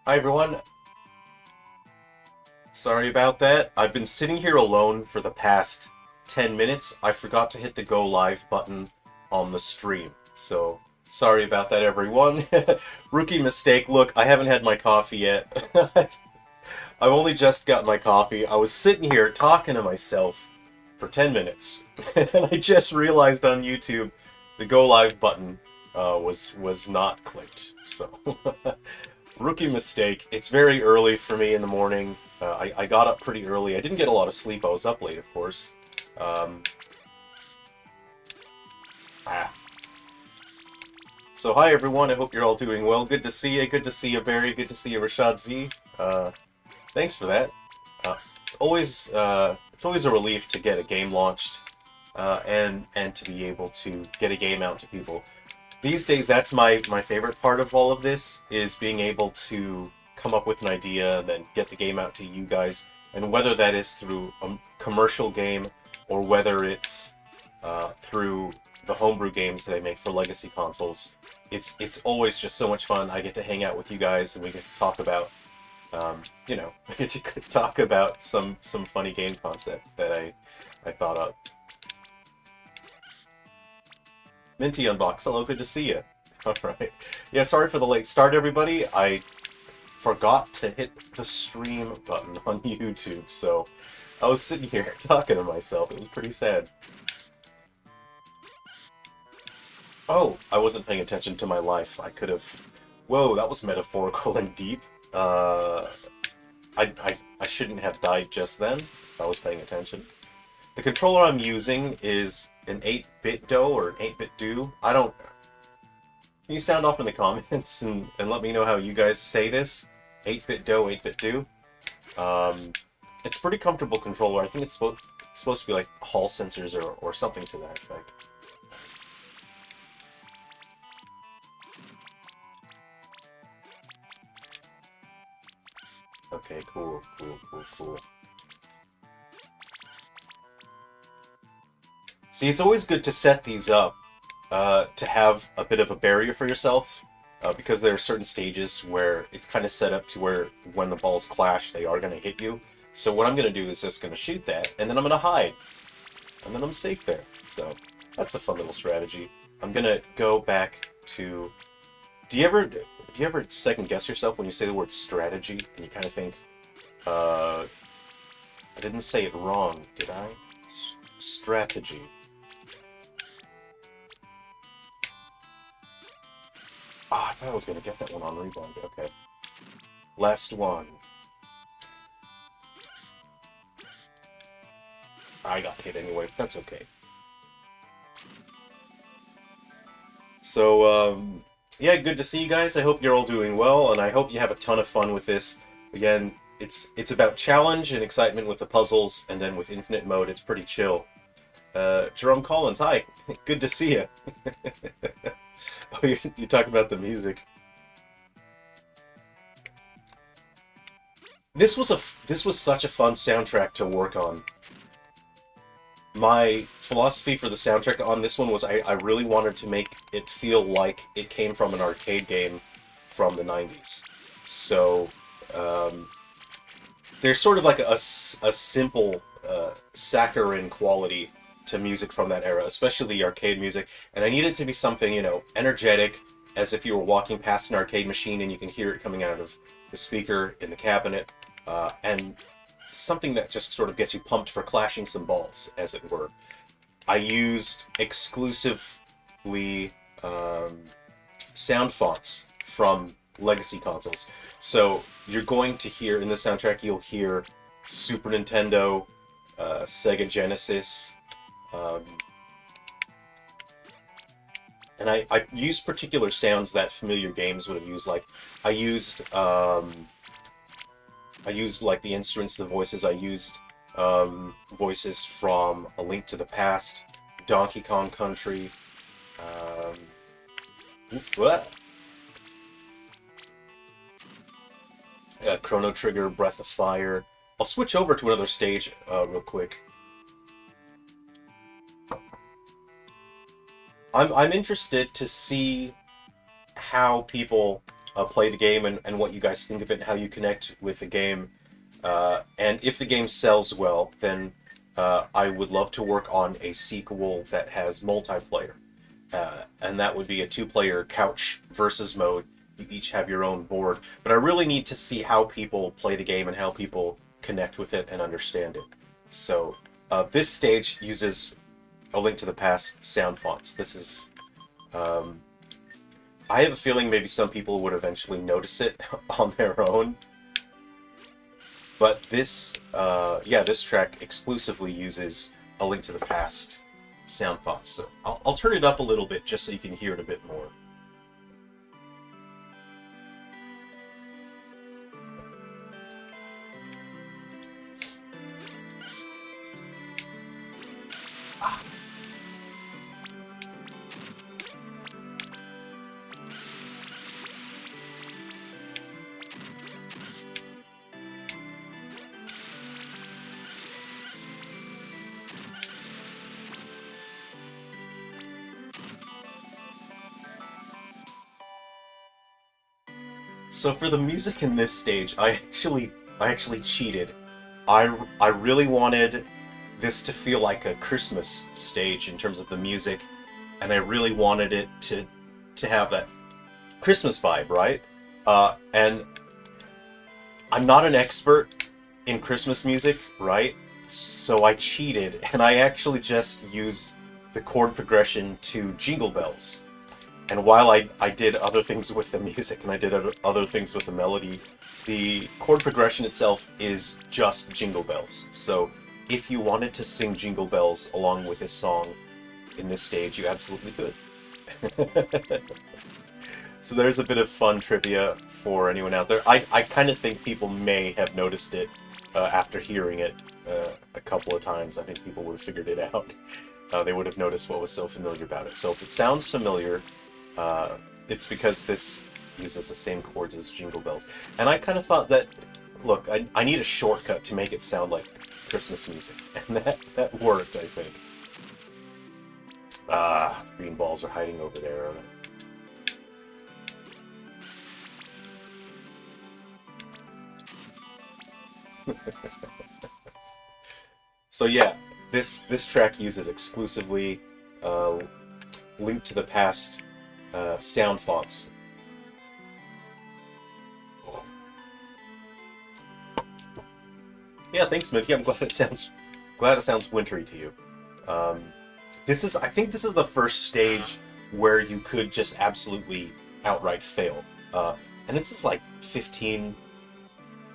Hi everyone. Sorry about that. I've been sitting here alone for the past 10 minutes. I forgot to hit the go live button on the stream. So, sorry about that everyone. Rookie mistake. Look, I haven't had my coffee yet. I've only just got my coffee. I was sitting here talking to myself for 10 minutes. And I just realized on YouTube the go live button was not clicked. So, rookie mistake. It's very early for me in the morning. I got up pretty early. I didn't get a lot of sleep. I was up late, of course. Um, ah. So hi everyone. I hope you're all doing well. Good to see you. Good to see you, Barry. Good to see you, Rashad Z. Thanks for that. It's always a relief to get a game launched, and to be able to get a game out to people. These days, that's my favorite part of all of this, is being able to come up with an idea and then get the game out to you guys. And whether that is through a commercial game or whether it's through the homebrew games that I make for legacy consoles, it's always just so much fun. I get to hang out with you guys and we get to talk about, we get to talk about some funny game concept that I thought up. Minty Unbox, hello, good to see you. Alright. Yeah, sorry for the late start, everybody. I forgot to hit the stream button on YouTube, so I was sitting here talking to myself. It was pretty sad. Oh, I wasn't paying attention to my life. I could have... Whoa, that was metaphorical and deep. I shouldn't have died just then if I was paying attention. The controller I'm using is an 8-bit Do or an 8-bit Do. I don't... Can you sound off in the comments and let me know how you guys say this? 8-bit Do, 8-bit Do. It's a pretty comfortable controller. I think it's supposed to be like Hall sensors or something to that effect. Okay, cool, cool, cool, cool. See, it's always good to set these up to have a bit of a barrier for yourself, because there are certain stages where it's kind of set up to where when the balls clash, they are going to hit you. So what I'm going to do is just going to shoot that, and then I'm going to hide, and then I'm safe there. So that's a fun little strategy. I'm going to go back to... Do you ever second guess yourself when you say the word strategy, and you kind of think, I didn't say it wrong, did I? Strategy. Ah, I thought I was going to get that one on rebound. Okay. Last one. I got hit anyway, but that's okay. So, yeah, good to see you guys. I hope you're all doing well, and I hope you have a ton of fun with this. Again, it's about challenge and excitement with the puzzles, and then with infinite mode, it's pretty chill. Jerome Collins, hi. Good to see you. Oh, you talk about the music. This was such a fun soundtrack to work on. My philosophy for the soundtrack on this one was I really wanted to make it feel like it came from an arcade game from the 90s. So, there's sort of like a simple, saccharine quality to music from that era, especially the arcade music. And I need it to be something, energetic, as if you were walking past an arcade machine and you can hear it coming out of the speaker in the cabinet, and something that just sort of gets you pumped for clashing some balls, as it were. I used exclusively sound fonts from legacy consoles. So you're going to hear, in the soundtrack, you'll hear Super Nintendo, Sega Genesis, and I used particular sounds that familiar games would have used. Like, I used like the instruments, the voices. I used voices from A Link to the Past, Donkey Kong Country, what? Chrono Trigger, Breath of Fire. I'll switch over to another stage real quick. I'm interested to see how people play the game and what you guys think of it and how you connect with the game. And if the game sells well, then I would love to work on a sequel that has multiplayer. And that would be a two-player couch versus mode. You each have your own board. But I really need to see how people play the game and how people connect with it and understand it. So this stage uses A Link to the Past sound fonts. This is... I have a feeling maybe some people would eventually notice it on their own. But this, this track exclusively uses A Link to the Past sound fonts. So I'll turn it up a little bit just so you can hear it a bit more. So for the music in this stage, I actually cheated. I really wanted this to feel like a Christmas stage in terms of the music, and I really wanted it to have that Christmas vibe, right? And I'm not an expert in Christmas music, right? So I cheated, and I actually just used the chord progression to Jingle Bells. And while I did other things with the music and I did other things with the melody, the chord progression itself is just Jingle Bells. So if you wanted to sing Jingle Bells along with this song in this stage, you absolutely could. So there's a bit of fun trivia for anyone out there. I kind of think people may have noticed it after hearing it a couple of times. I think people would have figured it out. They would have noticed what was so familiar about it. So if it sounds familiar, it's because this uses the same chords as Jingle Bells. And I kind of thought that, look, I need a shortcut to make it sound like Christmas music. And that worked, I think. Green balls are hiding over there. So yeah, this track uses exclusively Link to the Past sound fonts. Yeah, thanks, Mickey. I'm glad it sounds wintry to you. I think this is the first stage where you could just absolutely outright fail. And this is like 15,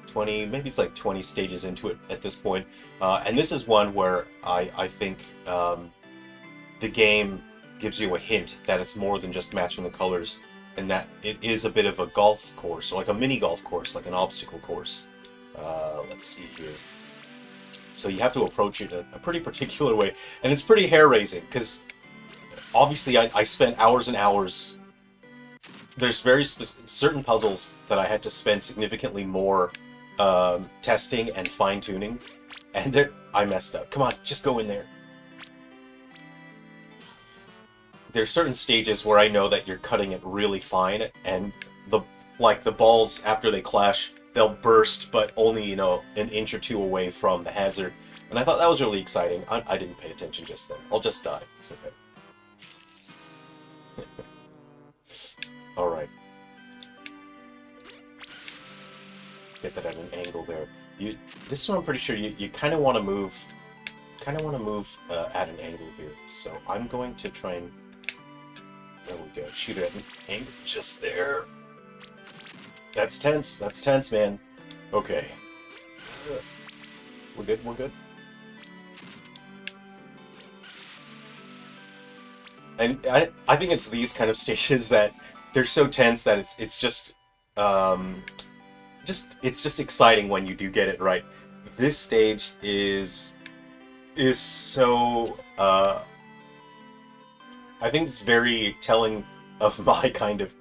20, maybe it's like 20 stages into it at this point. And this is one where I think the game gives you a hint that it's more than just matching the colors, and that it is a bit of a golf course, or like a mini golf course, like an obstacle course. Let's see here. So you have to approach it a pretty particular way, and it's pretty hair-raising, because obviously I spent hours and hours. There's very certain puzzles that I had to spend significantly more testing and fine-tuning, and I messed up. Come on, just go in there. There's certain stages where I know that you're cutting it really fine, and the balls, after they clash, they'll burst, but only, an inch or two away from the hazard. And I thought that was really exciting. I didn't pay attention just then. I'll just die. It's okay. Alright. Get that at an angle there. This one I'm pretty sure you kind of want to move at an angle here. So I'm going to try and... There we go. Shoot it at an angle just there. That's tense. That's tense, man. Okay. We're good. We're good. And I think it's these kind of stages that they're so tense that it's just exciting when you do get it right. This stage is so I think it's very telling of my kind of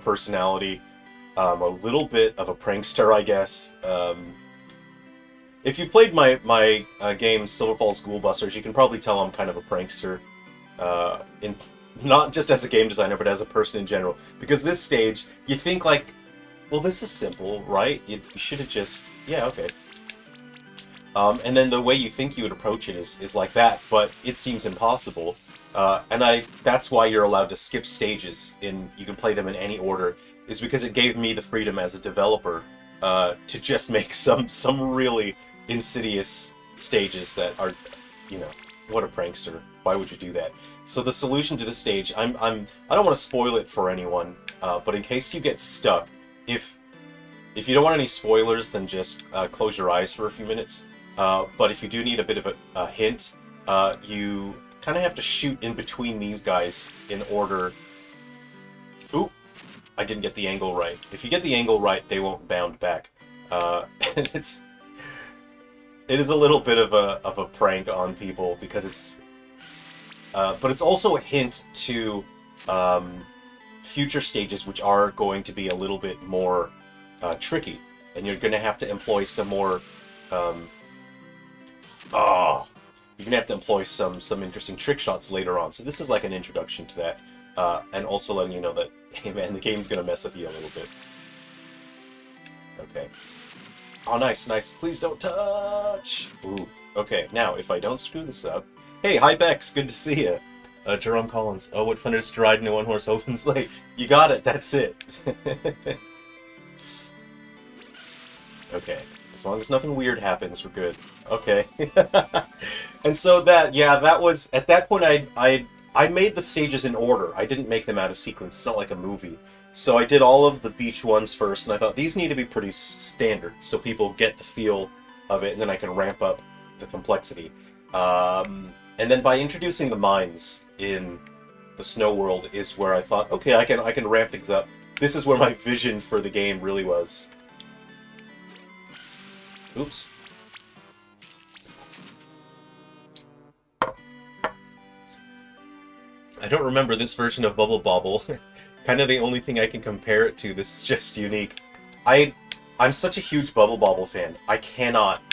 personality. A little bit of a prankster, I guess. If you've played my game Silver Falls Ghoul Busters, you can probably tell I'm kind of a prankster. not just as a game designer, but as a person in general. Because this stage, you think like, well, this is simple, right? You should have just, yeah, okay. And then the way you think you would approach it is like that, but it seems impossible. That's why you're allowed to skip stages, you can play them in any order, is because it gave me the freedom as a developer to just make some really insidious stages that are, you know, what a prankster. Why would you do that? So the solution to this stage, I don't want to spoil it for anyone, but in case you get stuck, if you don't want any spoilers, then just close your eyes for a few minutes. But if you do need a bit of a hint, you kind of have to shoot in between these guys in order. Ooh, I didn't get the angle right. If you get the angle right, they won't bound back. And it is a little bit of a prank on people because it's, but it's also a hint to future stages which are going to be a little bit more tricky, and you're going to have to employ some more. You're gonna have to employ some interesting trick shots later on. So this is like an introduction to that, and also letting you know that, hey man, the game's gonna mess with you a little bit. Okay. Oh, nice, nice. Please don't touch. Ooh. Okay. Now, if I don't screw this up, hey, hi Bex, good to see you. Jerome Collins. Oh, what fun it is to ride in a one-horse open sleigh. You got it. That's it. Okay. As long as nothing weird happens, we're good. Okay. And so that was, at that point I made the stages in order. I didn't make them out of sequence. It's not like a movie. So I did all of the beach ones first, and I thought these need to be pretty standard so people get the feel of it, and then I can ramp up the complexity. And then by introducing the mines in the snow world is where I thought, okay, I can ramp things up. This is where my vision for the game really was. Oops. I don't remember this version of Puzzle Bobble. Kind of the only thing I can compare it to. This is just unique. I'm such a huge Puzzle Bobble fan. I cannot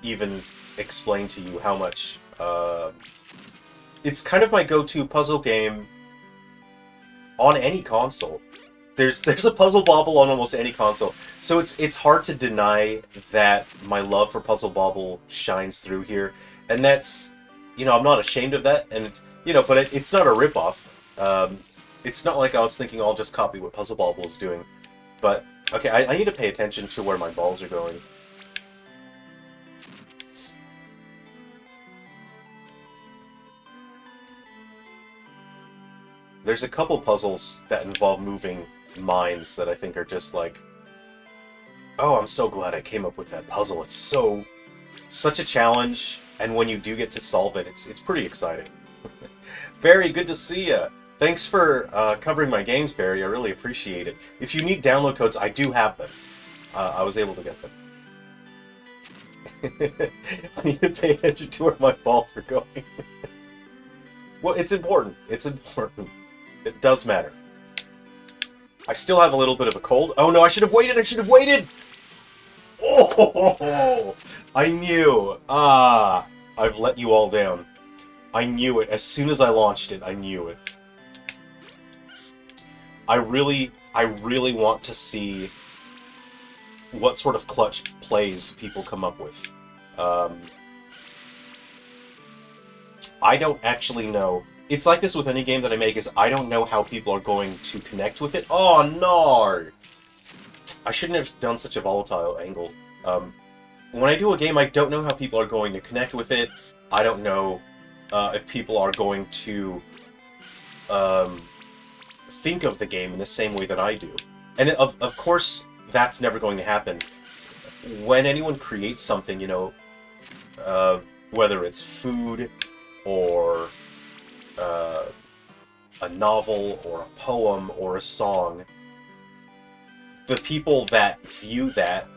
even explain to you how much. It's kind of my go-to puzzle game on any console. There's a Puzzle Bobble on almost any console, so it's hard to deny that my love for Puzzle Bobble shines through here, and that's, you know, I'm not ashamed of that, and you know, but it's not a ripoff. It's not like I was thinking I'll just copy what Puzzle Bobble is doing, but okay, I need to pay attention to where my balls are going. There's a couple puzzles that involve moving mines that I think are just like, oh, I'm so glad I came up with that puzzle. It's such a challenge, and when you do get to solve it, it's pretty exciting. Barry, good to see ya. Thanks for covering my games, Barry. I really appreciate it. If you need download codes, I do have them. I was able to get them. I need to pay attention to where my balls are going. Well, it's important. It's important. It does matter. I still have a little bit of a cold. Oh no, I should have waited! I should have waited! Oh, I knew. I've let you all down. I knew it. As soon as I launched it, I knew it. I really want to see what sort of clutch plays people come up with. I don't actually know. It's like this with any game that I make, is I don't know how people are going to connect with it. Oh, no! I shouldn't have done such a volatile angle. When I do a game, I don't know how people are going to connect with it. I don't know if people are going to think of the game in the same way that I do. And of course, that's never going to happen. When anyone creates something, you know, whether it's food or a novel or a poem or a song, the people that view that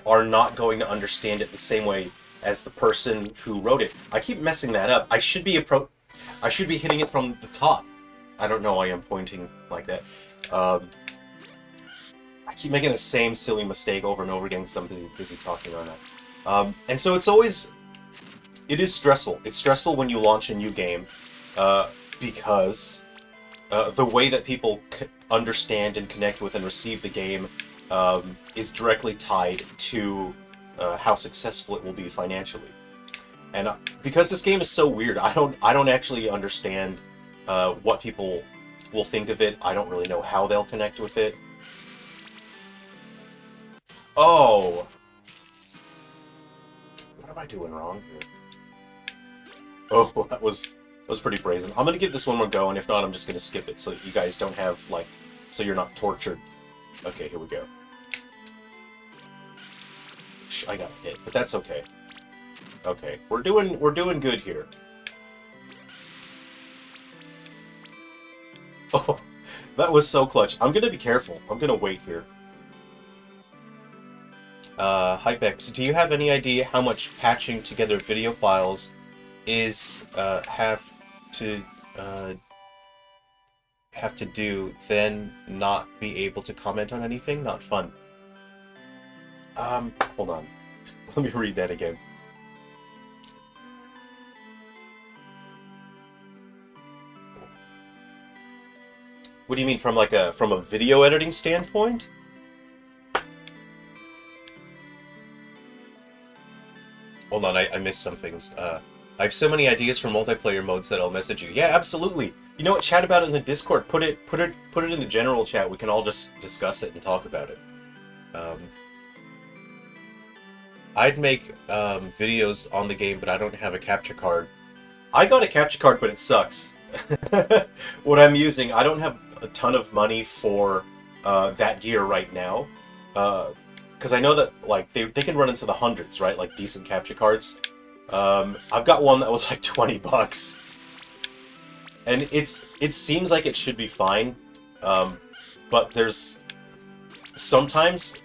are not going to understand it the same way as the person who wrote it. I keep messing that up. I should be hitting it from the top. I don't know why I'm pointing like that. I keep making the same silly mistake over and over again because I'm busy talking on that. And so it is stressful. It's stressful when you launch a new game because the way that people understand and connect with and receive the game is directly tied to how successful it will be financially. And because this game is so weird, I don't actually understand what people will think of it. I don't really know how they'll connect with it. Oh, what am I doing wrong here? Oh, that was pretty brazen. I'm gonna give this one more go, and if not, I'm just gonna skip it so you guys don't have like, so you're not tortured. Okay, here we go. I got hit, but that's okay. Okay, we're doing good here. Oh, that was so clutch. I'm gonna be careful. I'm gonna wait here. Hypex, do you have any idea how much patching together video files is have to do, then not be able to comment on anything? Not fun. Hold on. Let me read that again. What do you mean, from like from a video editing standpoint? Hold on, I missed some things. I have so many ideas for multiplayer modes that I'll message you. Yeah, absolutely. You know what? Chat about it in the Discord. Put it in the general chat. We can all just discuss it and talk about it. I'd make videos on the game, but I don't have a capture card. I got a capture card, but it sucks. What I'm using, I don't have a ton of money for that gear right now, because I know that like they can run into the hundreds, right? Like decent capture cards. I've got one that was like $20, and it seems like it should be fine, but there's sometimes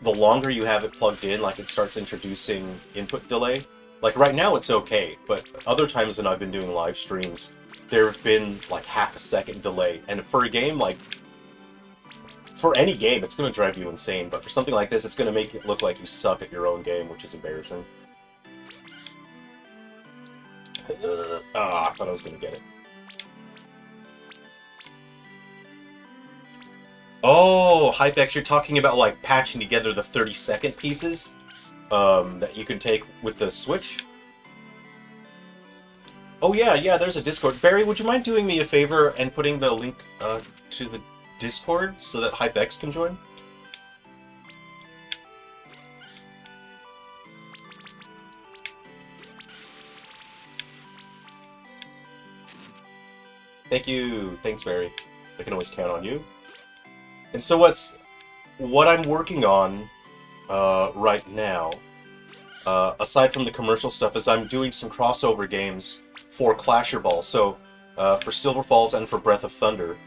the longer you have it plugged in, like it starts introducing input delay. Like right now it's okay, but other times when I've been doing live streams, there have been like half a second delay, and for a game like, for any game, it's going to drive you insane, but for something like this, it's going to make it look like you suck at your own game, which is embarrassing. I thought I was going to get it. Oh, Hypex, you're talking about like patching together the 30-second pieces that you can take with the Switch? Oh yeah, there's a Discord. Barry, would you mind doing me a favor and putting the link to the Discord so that Hypex can join? Thank you. Thanks, Barry. I can always count on you. And so what I'm working on right now, aside from the commercial stuff, is I'm doing some crossover games for Clasherball. So for Silver Falls and for Breath of Thunder,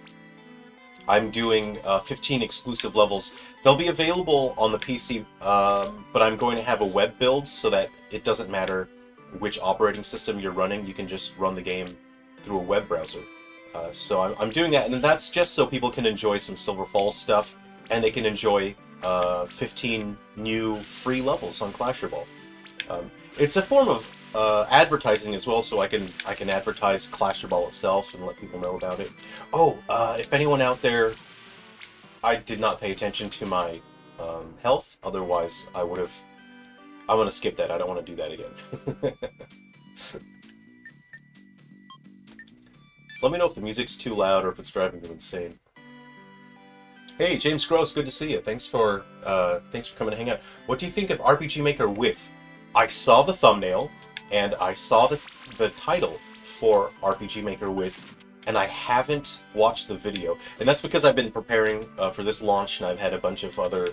I'm doing 15 exclusive levels. They'll be available on the PC, but I'm going to have a web build so that it doesn't matter which operating system you're running. You can just run the game through a web browser. So I'm doing that, and that's just so people can enjoy some Silver Falls stuff, and they can enjoy 15 new free levels on Clasherball. It's a form of advertising as well, so I can advertise Clasherball itself and let people know about it. Oh, if anyone out there, I did not pay attention to my health, otherwise I would have. I'm gonna skip that. I don't want to do that again. Let me know if the music's too loud or if it's driving you insane. Hey, James Gross, good to see you. Thanks for coming to hang out. What do you think of RPG Maker with? I saw the thumbnail, and I saw the title for RPG Maker with, and I haven't watched the video. And that's because I've been preparing for this launch, and I've had a bunch of other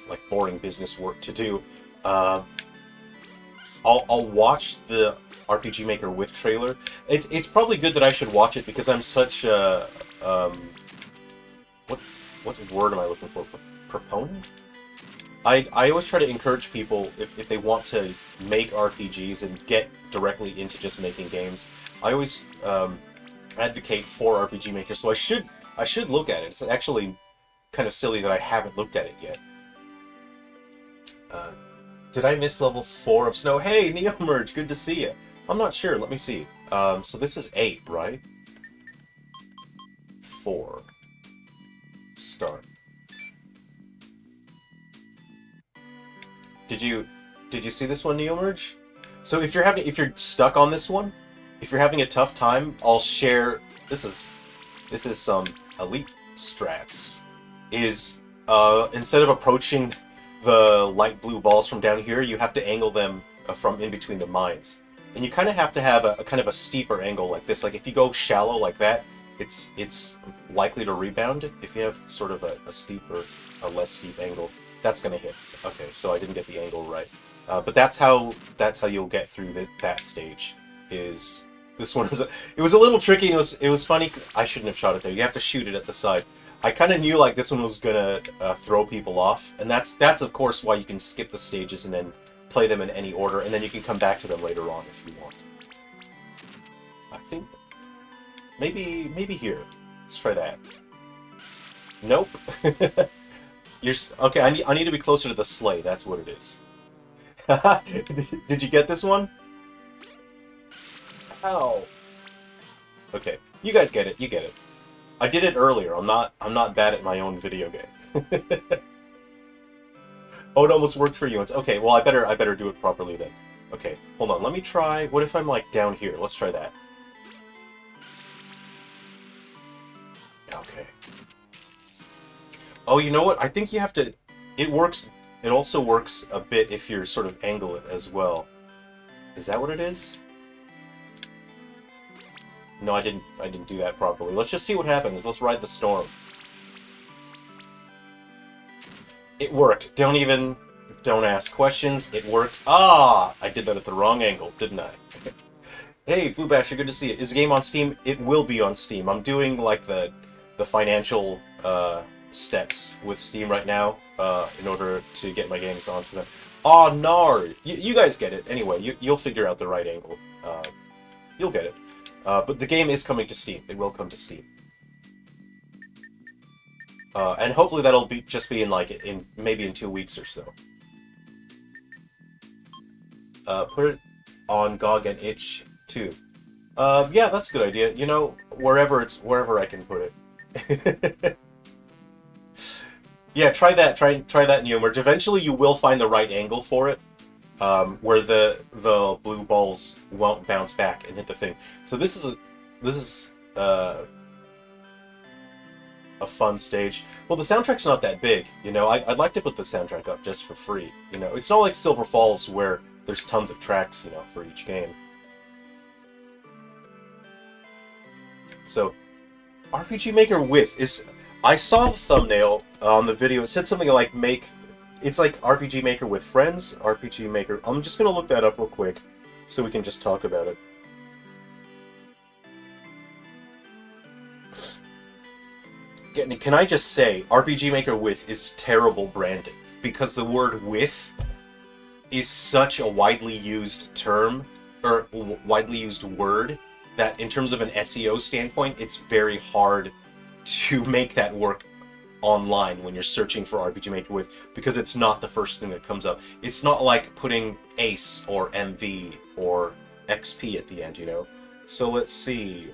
like boring business work to do. I'll watch the RPG Maker with trailer. It's probably good that I should watch it because I'm such a what word am I looking for? Proponent? I always try to encourage people if they want to make RPGs and get directly into just making games. I always advocate for RPG Maker, so I should look at it. It's actually kind of silly that I haven't looked at it yet. Did I miss level 4 of Snow? Hey, Neomerge, good to see you. I'm not sure. Let me see. So this is 8, right? 4. Start. Did you see this one, Neomerge? So if you're stuck on this one, if you're having a tough time, I'll share. This is some elite strats. Is instead of approaching the light blue balls from down here, you have to angle them from in between the mines, and you kind of have to have a kind of a steeper angle like this. Like if you go shallow like that, it's likely to rebound. If you have sort of a steep or a less steep angle, that's gonna hit. Okay, so I didn't get the angle right, but that's how you'll get through that stage. Is this one is it was a little tricky, and it was funny. I shouldn't have shot it there. You have to shoot it at the side. I kind of knew like this one was gonna throw people off, and that's of course why you can skip the stages and then play them in any order, and then you can come back to them later on if you want. I think maybe here. Let's try that. Nope. Okay. I need to be closer to the sleigh. That's what it is. Did you get this one? Ow. Okay, you guys get it. You get it. I did it earlier. I'm not bad at my own video game. Oh, it almost worked for you. It's okay. Well, I better do it properly then. Okay, hold on. Let me try. What if I'm like down here? Let's try that. Okay. Oh, you know what? I think you have to. It works. It also works a bit if you sort of angle it as well. Is that what it is? No, I didn't do that properly. Let's just see what happens. Let's ride the storm. It worked. Don't ask questions. It worked. Ah! I did that at the wrong angle, didn't I? Hey, Blue Basher, good to see you. Is the game on Steam? It will be on Steam. I'm doing like the financial steps with Steam right now in order to get my games onto them. Oh, no! You guys get it. Anyway, you'll figure out the right angle. You'll get it. But the game is coming to Steam. It will come to Steam. And hopefully that'll just be in maybe in 2 weeks or so. Put it on GOG and itch too. Yeah, that's a good idea. You know, wherever I can put it. Yeah, try that. Try that Neomerge. Eventually, you will find the right angle for it, where the blue balls won't bounce back and hit the thing. So this is a fun stage. Well, the soundtrack's not that big, you know. I'd like to put the soundtrack up just for free. You know, it's not like Silver Falls where there's tons of tracks, you know, for each game. So, RPG Maker with is. I saw the thumbnail on the video. It said something like it's like RPG Maker with friends. RPG Maker. I'm just gonna look that up real quick, so we can just talk about it. Can I just say, RPG Maker with is terrible branding, because the word with is such a widely used term, or widely used word, that in terms of an SEO standpoint, it's very hard to make that work online when you're searching for RPG Maker with, because it's not the first thing that comes up. It's not like putting ACE or MV or XP at the end, you know? So let's see.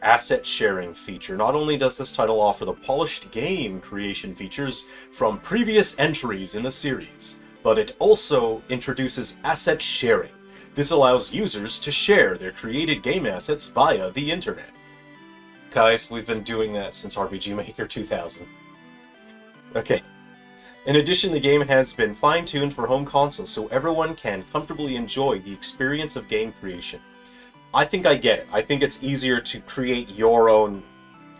Asset sharing feature. Not only does this title offer the polished game creation features from previous entries in the series, but it also introduces asset sharing. This allows users to share their created game assets via the internet. Guys, we've been doing that since RPG Maker 2000. Okay. In addition, the game has been fine-tuned for home consoles, so everyone can comfortably enjoy the experience of game creation. I think I get it. I think it's easier to create your own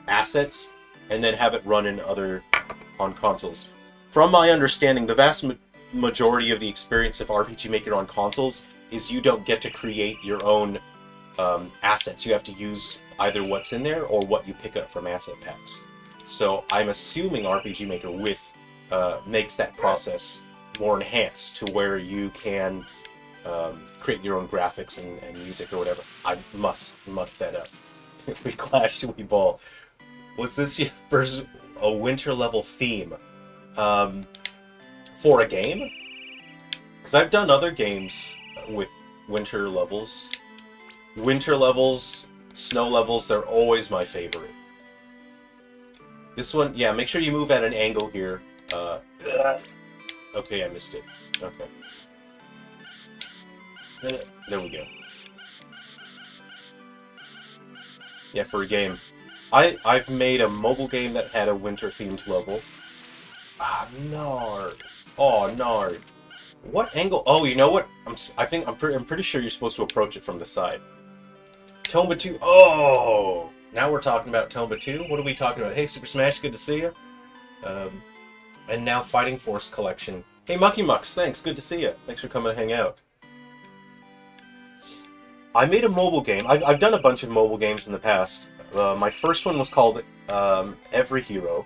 assets and then have it run on consoles. From my understanding, the vast majority of the experience of RPG Maker on consoles is you don't get to create your own assets. You have to use either what's in there or what you pick up from asset packs. So I'm assuming RPG Maker with makes that process more enhanced to where you can create your own graphics and music or whatever. I must muck that up. We clashed, we ball. Was this your first winter level theme for a game? Because I've done other games with winter levels. Winter levels Snow levels, they're always my favorite. This one, yeah, make sure you move at an angle here. Okay, I missed it. Okay. There we go. Yeah, for a game. I've made a mobile game that had a winter-themed level. Ah, Nard. Oh, Nard. What angle? Oh, you know what? I'm pretty sure you're supposed to approach it from the side. Tomba 2. Oh! Now we're talking about Tomba 2. What are we talking about? Hey, Super Smash, good to see you. And now Fighting Force Collection. Hey, Mucky Mucks, thanks. Good to see you. Thanks for coming to hang out. I made a mobile game. I've done a bunch of mobile games in the past. My first one was called Every Hero.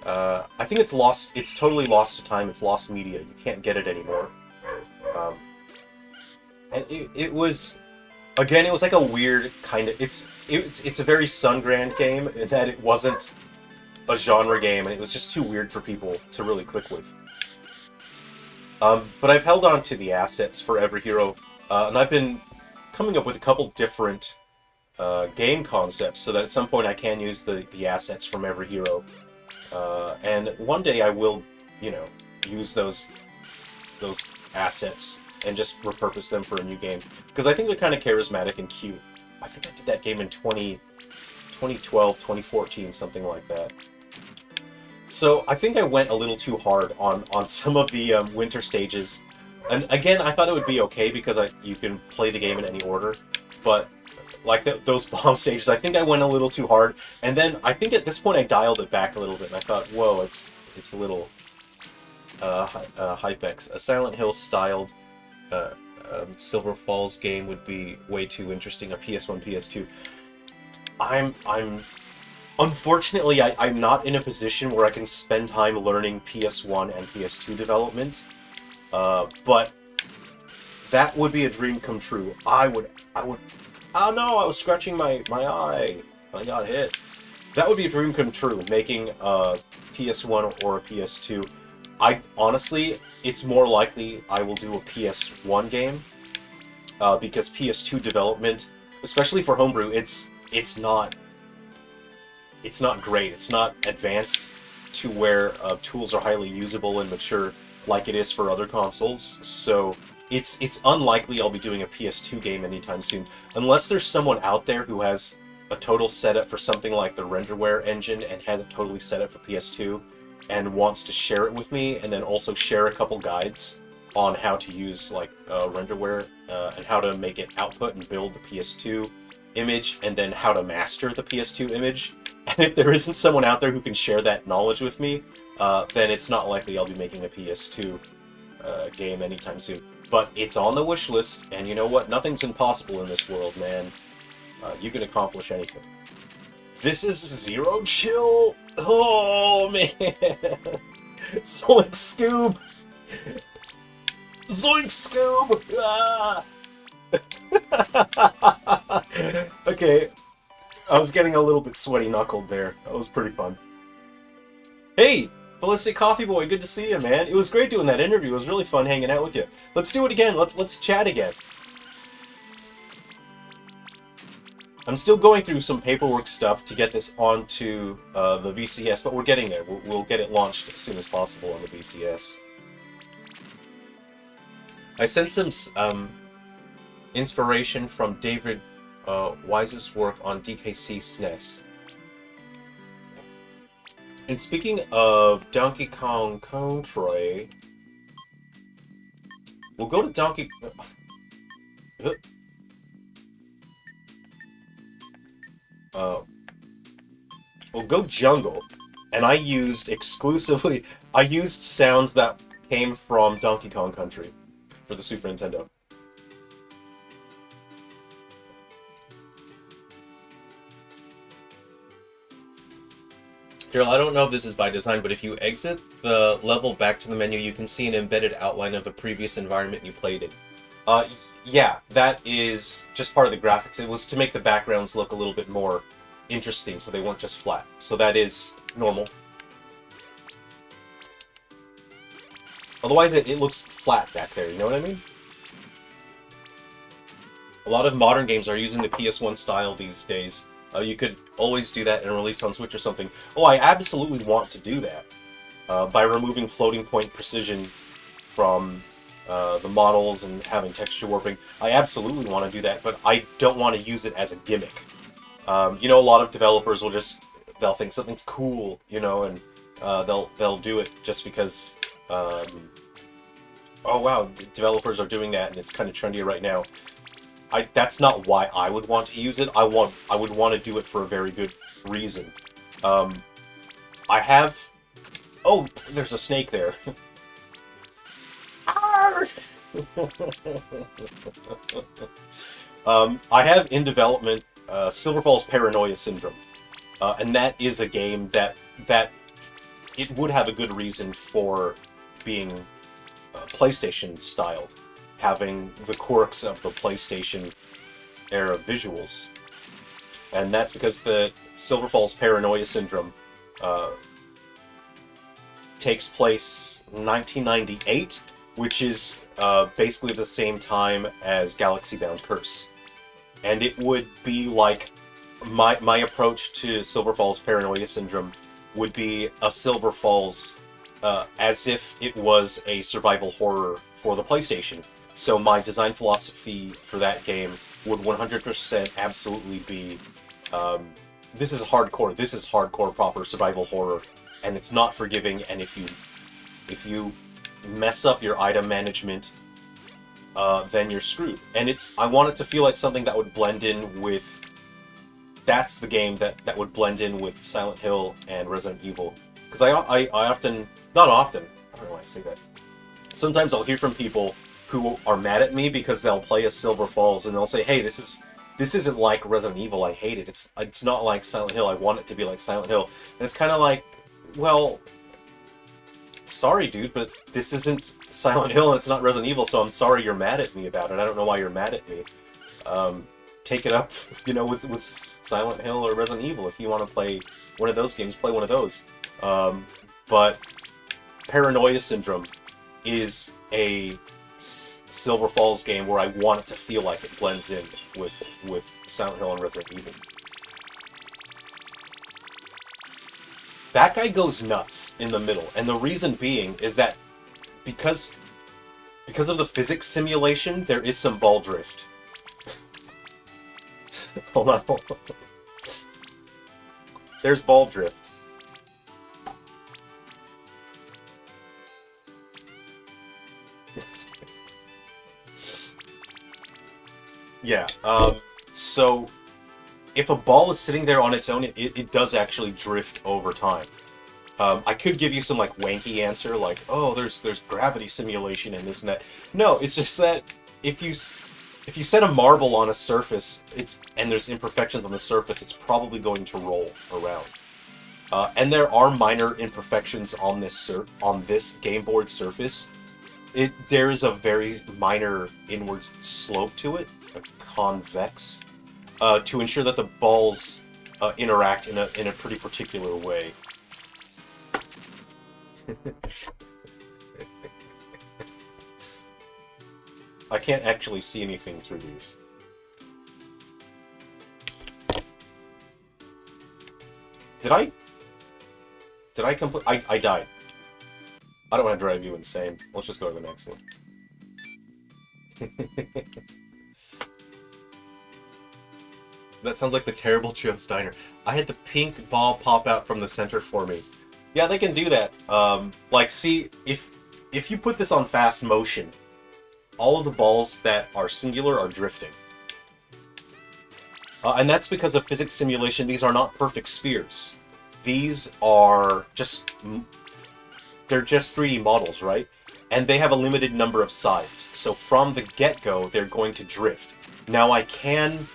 I think it's lost. It's totally lost to time. It's lost media. You can't get it anymore. And it was, again, it was like a weird kind of. It's a very Sungrand game in that it wasn't a genre game, and it was just too weird for people to really click with. But I've held on to the assets for Every Hero, and I've been coming up with a couple different game concepts so that at some point I can use the assets from Every Hero. And one day I will, you know, use those assets and just repurpose them for a new game. Because I think they're kind of charismatic and cute. I think I did that game in 2012, 2014, something like that. So I think I went a little too hard on some of the winter stages. And again, I thought it would be okay because you can play the game in any order. But like those bomb stages, I think I went a little too hard. And then I think at this point I dialed it back a little bit, and I thought, whoa, it's a little Hypex. A Silent Hill styled Silver Falls game would be way too interesting. A PS1, PS2. Unfortunately, I'm not in a position where I can spend time learning PS1 and PS2 development. But that would be a dream come true. I would. Oh no! I was scratching my eye. I got hit. That would be a dream come true. Making a PS1 or a PS2. Honestly, it's more likely I will do a PS1 game because PS2 development, especially for homebrew, it's not great. It's not advanced to where tools are highly usable and mature like it is for other consoles. So it's unlikely I'll be doing a PS2 game anytime soon, unless there's someone out there who has a total setup for something like the Renderware engine and has it totally set up for PS2 and wants to share it with me, and then also share a couple guides on how to use like Renderware and how to make it output and build the PS2 image, and then how to master the PS2 image. And if there isn't someone out there who can share that knowledge with me, then it's not likely I'll be making a PS2 game anytime soon. But it's on the wish list, and you know what? Nothing's impossible in this world, man. You can accomplish anything. This is Zero Chill? Oh, man! Zoink Scoob! Zoink Scoob! Ah! Okay, I was getting a little bit sweaty knuckled there. That was pretty fun. Hey, Ballistic Coffee Boy, good to see you, man. It was great doing that interview. It was really fun hanging out with you. Let's do it again. Let's chat again. I'm still going through some paperwork stuff to get this onto the VCS, but we're getting there. We'll get it launched as soon as possible on the VCS. I sent some inspiration from David Wise's work on DKC SNES. And speaking of Donkey Kong Country, we'll go to Donkey... we'll go jungle, and I used sounds that came from Donkey Kong Country for the Super Nintendo. Jerrel, I don't know if this is by design, but if you exit the level back to the menu, you can see an embedded outline of the previous environment you played in. Yeah, that is just part of the graphics. It was to make the backgrounds look a little bit more interesting, so they weren't just flat. So that is normal. Otherwise, it looks flat back there, you know what I mean? A lot of modern games are using the PS1 style these days. You could always do that and release on Switch or something. Oh, I absolutely want to do that. By removing floating point precision from the models and having texture warping. I absolutely want to do that, but I don't want to use it as a gimmick. You know, a lot of developers will they'll think something's cool, you know, and they'll do it just because, oh wow, developers are doing that and it's kind of trendy right now. That's not why I would want to use it. I would want to do it for a very good reason. I have... Oh, there's a snake there. I have in development Silver Falls Paranoia Syndrome, and that is a game that it would have a good reason for being PlayStation styled, having the quirks of the PlayStation era visuals, and that's because the Silver Falls Paranoia Syndrome takes place in 1998, which is basically the same time as Galaxy Bound Curse. And it would be like, my approach to Silver Falls Paranoia Syndrome would be a Silver Falls as if it was a survival horror for the PlayStation. So my design philosophy for that game would 100% absolutely be, this is hardcore proper survival horror, and it's not forgiving, and if you mess up your item management, then you're screwed. And I want it to feel like something that would blend in with... That's the game that would blend in with Silent Hill and Resident Evil. Because I often... Not often, I don't know why I say that. Sometimes I'll hear from people who are mad at me because they'll play a Silver Falls and they'll say, hey, this isn't like Resident Evil, I hate it. It's not like Silent Hill, I want it to be like Silent Hill. And it's kind of like, well... Sorry, dude, but this isn't Silent Hill and it's not Resident Evil, so I'm sorry you're mad at me about it. I don't know why you're mad at me. Take it up, you know, with Silent Hill or Resident Evil. If you want to play one of those games, play one of those. But Paranoia Syndrome is a Silver Falls game where I want it to feel like it blends in with Silent Hill and Resident Evil. That guy goes nuts in the middle, and the reason being is that because of the physics simulation, there is some ball drift. Hold on. There's ball drift. Yeah, so... If a ball is sitting there on its own, it does actually drift over time. I could give you some like wanky answer, like, oh, there's gravity simulation and this and that. No, it's just that if you set a marble on a surface, and there's imperfections on the surface, it's probably going to roll around. And there are minor imperfections on this game board surface. There is a very minor inward slope to it, a convex. To ensure that the balls interact in a pretty particular way. I can't actually see anything through these. Did I complete? I died. I don't want to drive you insane. Let's just go to the next one. That sounds like the Terrible Joe's Diner. I had the pink ball pop out from the center for me. Yeah, they can do that. Like, see, if you put this on fast motion, all of the balls that are singular are drifting. And that's because of physics simulation. These are not perfect spheres. These are just... They're just 3D models, right? And they have a limited number of sides. So from the get-go, they're going to drift. Now, I can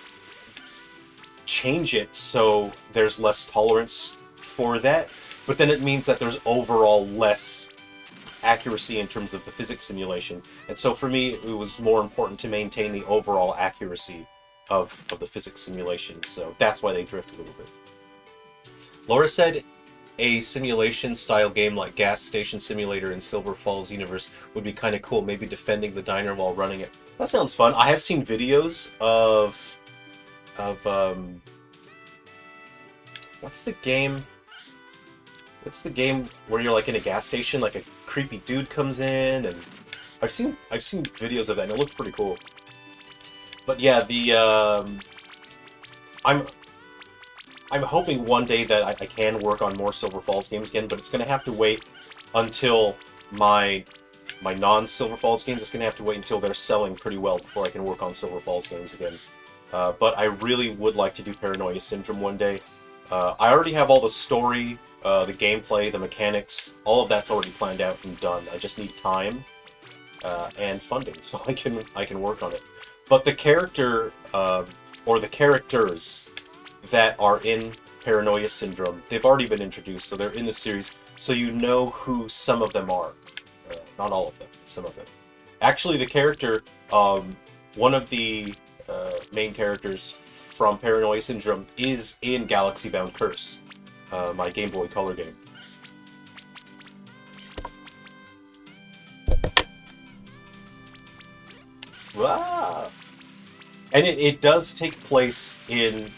change it so there's less tolerance for that, but then it means that there's overall less accuracy in terms of the physics simulation. And so for me, it was more important to maintain the overall accuracy of the physics simulation, so that's why they drift a little bit. Laura said a simulation-style game like Gas Station Simulator in Silver Falls universe would be kind of cool, maybe defending the diner while running it. That sounds fun. I have seen videos of what's the game? What's the game where you're like in a gas station, like a creepy dude comes in, and I've seen videos of that, and it looked pretty cool. But yeah, I'm I'm hoping one day that I can work on more Silver Falls games again, but it's gonna have to wait until my non-Silver Falls games. It's gonna have to wait until they're selling pretty well before I can work on Silver Falls games again. But I really would like to do Paranoia Syndrome one day. I already have all the story, the gameplay, the mechanics, all of that's already planned out and done. I just need time and funding so I can work on it. But the character or the characters that are in Paranoia Syndrome, they've already been introduced, so they're in the series, so you know who some of them are. Not all of them, but some of them. Actually, the character, one of the main characters from Paranoia Syndrome is in Galaxy Bound Curse, my Game Boy Color game. Wow! And it does take place in...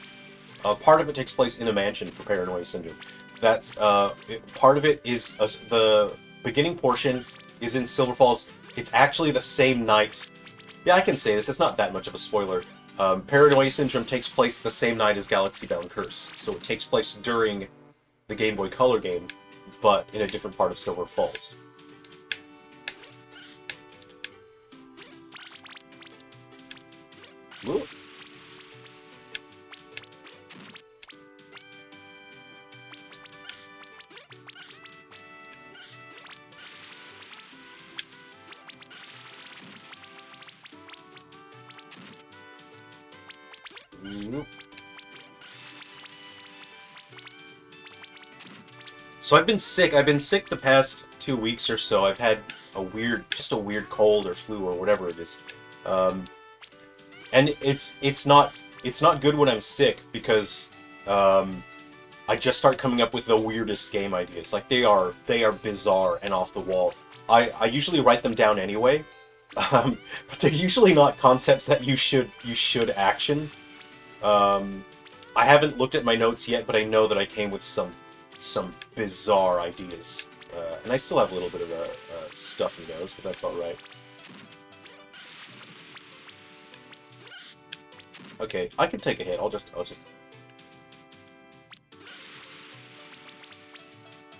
part of it takes place in a mansion for Paranoia Syndrome. That's part of it is the beginning portion is in Silver Falls. It's actually the same night. Yeah, I can say this. It's not that much of a spoiler. Paranoia Syndrome takes place the same night as Galaxy Bound Curse, so it takes place during the Game Boy Color game, but in a different part of Silver Falls. Ooh. So I've been sick. I've been sick the past 2 weeks or so. I've had just a weird cold or flu or whatever it is, and it's not good when I'm sick because I just start coming up with the weirdest game ideas. Like they are bizarre and off the wall. I usually write them down anyway, but they're usually not concepts that you should action. I haven't looked at my notes yet, but I know that I came with some bizarre ideas, and I still have a little bit of a stuffy nose, but that's all right. Okay, I can take a hit. I'll just.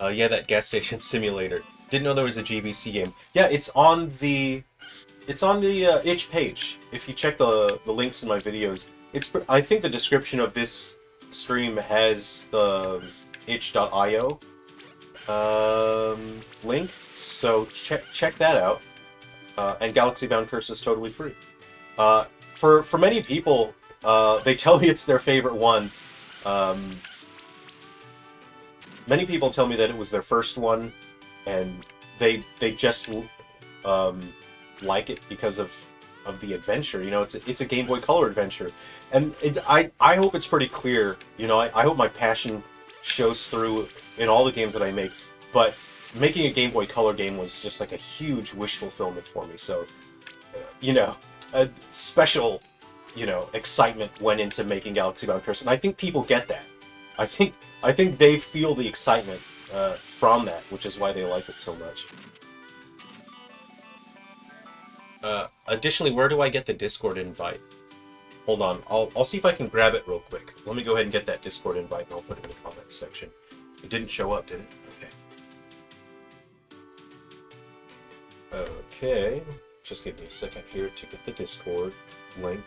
Yeah, that gas station simulator. Didn't know there was a GBC game. Yeah, it's on the itch page. If you check the links in my videos, I think the description of this stream has the itch.io link, so check that out. And Galaxy Bound Curse is totally free. For many people, they tell me it's their favorite one. Many people tell me that it was their first one, and they just like it because of the adventure. You know, it's a Game Boy Color adventure, and I hope it's pretty clear. You know, I hope my passion shows through in all the games that I make. But making a Game Boy Color game was just like a huge wish fulfillment for me. So, you know, a special, excitement went into making Galaxy Bound Curse, and I think people get that. I think they feel the excitement from that, which is why they like it so much. Additionally, where do I get the Discord invite? Hold on, I'll see if I can grab it real quick. Let me go ahead and get that Discord invite, and I'll put it in the comments section. It didn't show up, did it? Okay. Okay. Just give me a second here to get the Discord link.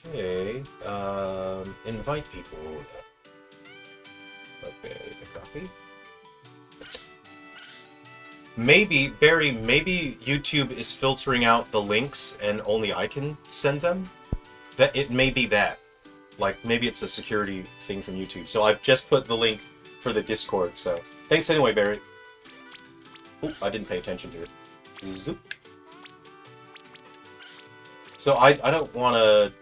Okay, invite people. Okay, a copy. Maybe, Barry, maybe YouTube is filtering out the links and only I can send them? That it may be that. Like, maybe it's a security thing from YouTube. So I've just put the link for the Discord, so thanks anyway, Barry. Oh, I didn't pay attention here. Zoop. So I don't want to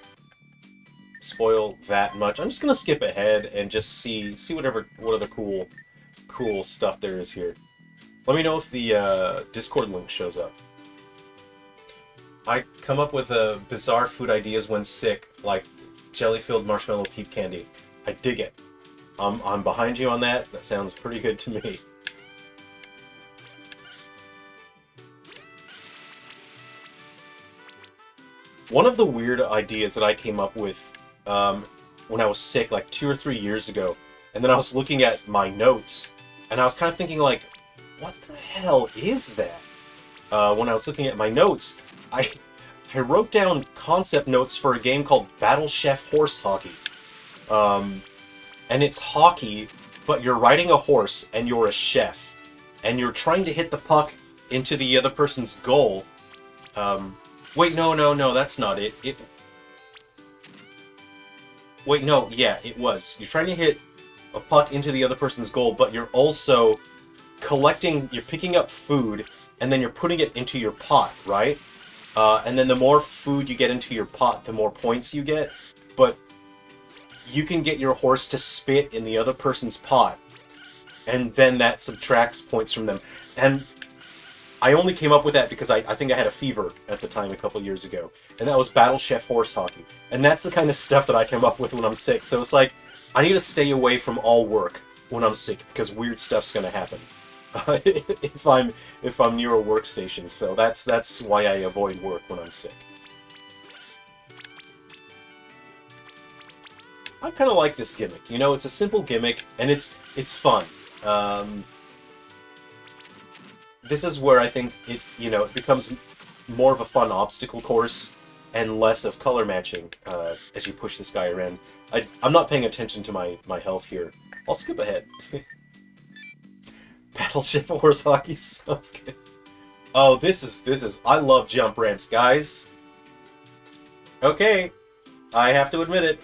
spoil that much. I'm just gonna skip ahead and just see what other cool stuff there is here. Let me know if the Discord link shows up. I come up with bizarre food ideas when sick, like jelly-filled marshmallow peep candy. I dig it. I'm behind you on that. That sounds pretty good to me. One of the weird ideas that I came up with when I was sick, like 2 or 3 years ago, and then I was looking at my notes, and I was kind of thinking, like, what the hell is that? When I was looking at my notes, I wrote down concept notes for a game called Battle Chef Horse Hockey. And it's hockey, but you're riding a horse, and you're a chef, and you're trying to hit the puck into the other person's goal. Wait, no, that's not it. Wait, no, yeah, it was. You're trying to hit a puck into the other person's goal, but you're also you're picking up food, and then you're putting it into your pot, right? And then the more food you get into your pot, the more points you get, but you can get your horse to spit in the other person's pot, and then that subtracts points from them. And I only came up with that because I think I had a fever at the time a couple years ago, and that was Battle Chef Horse Hockey. And that's the kind of stuff that I come up with when I'm sick. So it's like, I need to stay away from all work when I'm sick, because weird stuff's going to happen if I'm near a workstation. So that's why I avoid work when I'm sick. I kind of like this gimmick. You know, it's a simple gimmick, and it's fun. This is where I think it becomes more of a fun obstacle course and less of color matching as you push this guy around. I'm not paying attention to my health here. I'll skip ahead. Battleship Horse Hockey sounds good. Oh, this is I love jump ramps, guys. Okay, I have to admit it.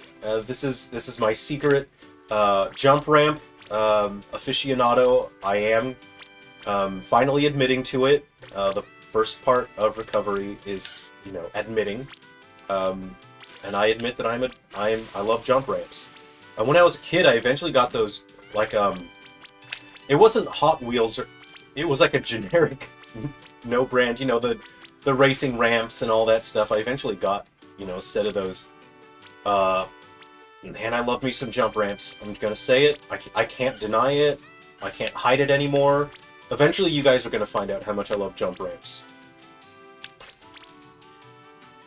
This is my secret jump ramp aficionado. I am finally admitting to it. The first part of recovery is, admitting. And I admit that I love jump ramps. And when I was a kid, I eventually got those, like, it wasn't Hot Wheels, it was like a generic, no brand, the racing ramps and all that stuff. I eventually got, a set of those. Man, I love me some jump ramps. I'm gonna say it. I can't deny it. I can't hide it anymore. Eventually, you guys are gonna find out how much I love jump ramps.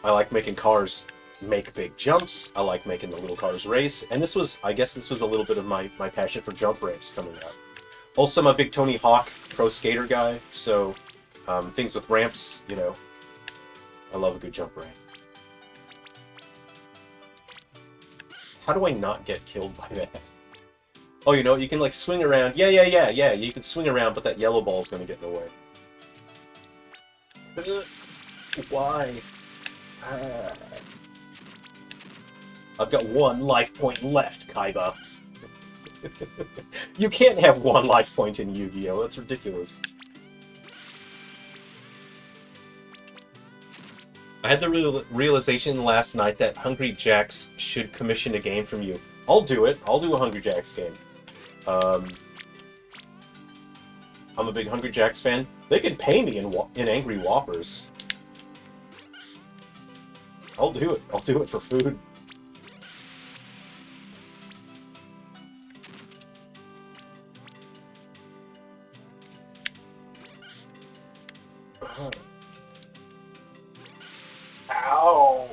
I like making cars make big jumps. I like making the little cars race. And I guess this was a little bit of my passion for jump ramps coming out. Also, I'm a big Tony Hawk Pro Skater guy, so things with ramps, I love a good jump ramp. How do I not get killed by that? Oh, you can, like, swing around. Yeah, you can swing around, but that yellow ball's gonna get in the way. Why? I've got 1 life point left, Kaiba. You can't have 1 life point in Yu-Gi-Oh! That's ridiculous. I had the realization last night that Hungry Jacks should commission a game from you. I'll do it. I'll do a Hungry Jacks game. I'm a big Hungry Jacks fan. They can pay me in Angry Whoppers. I'll do it. I'll do it for food. Ow!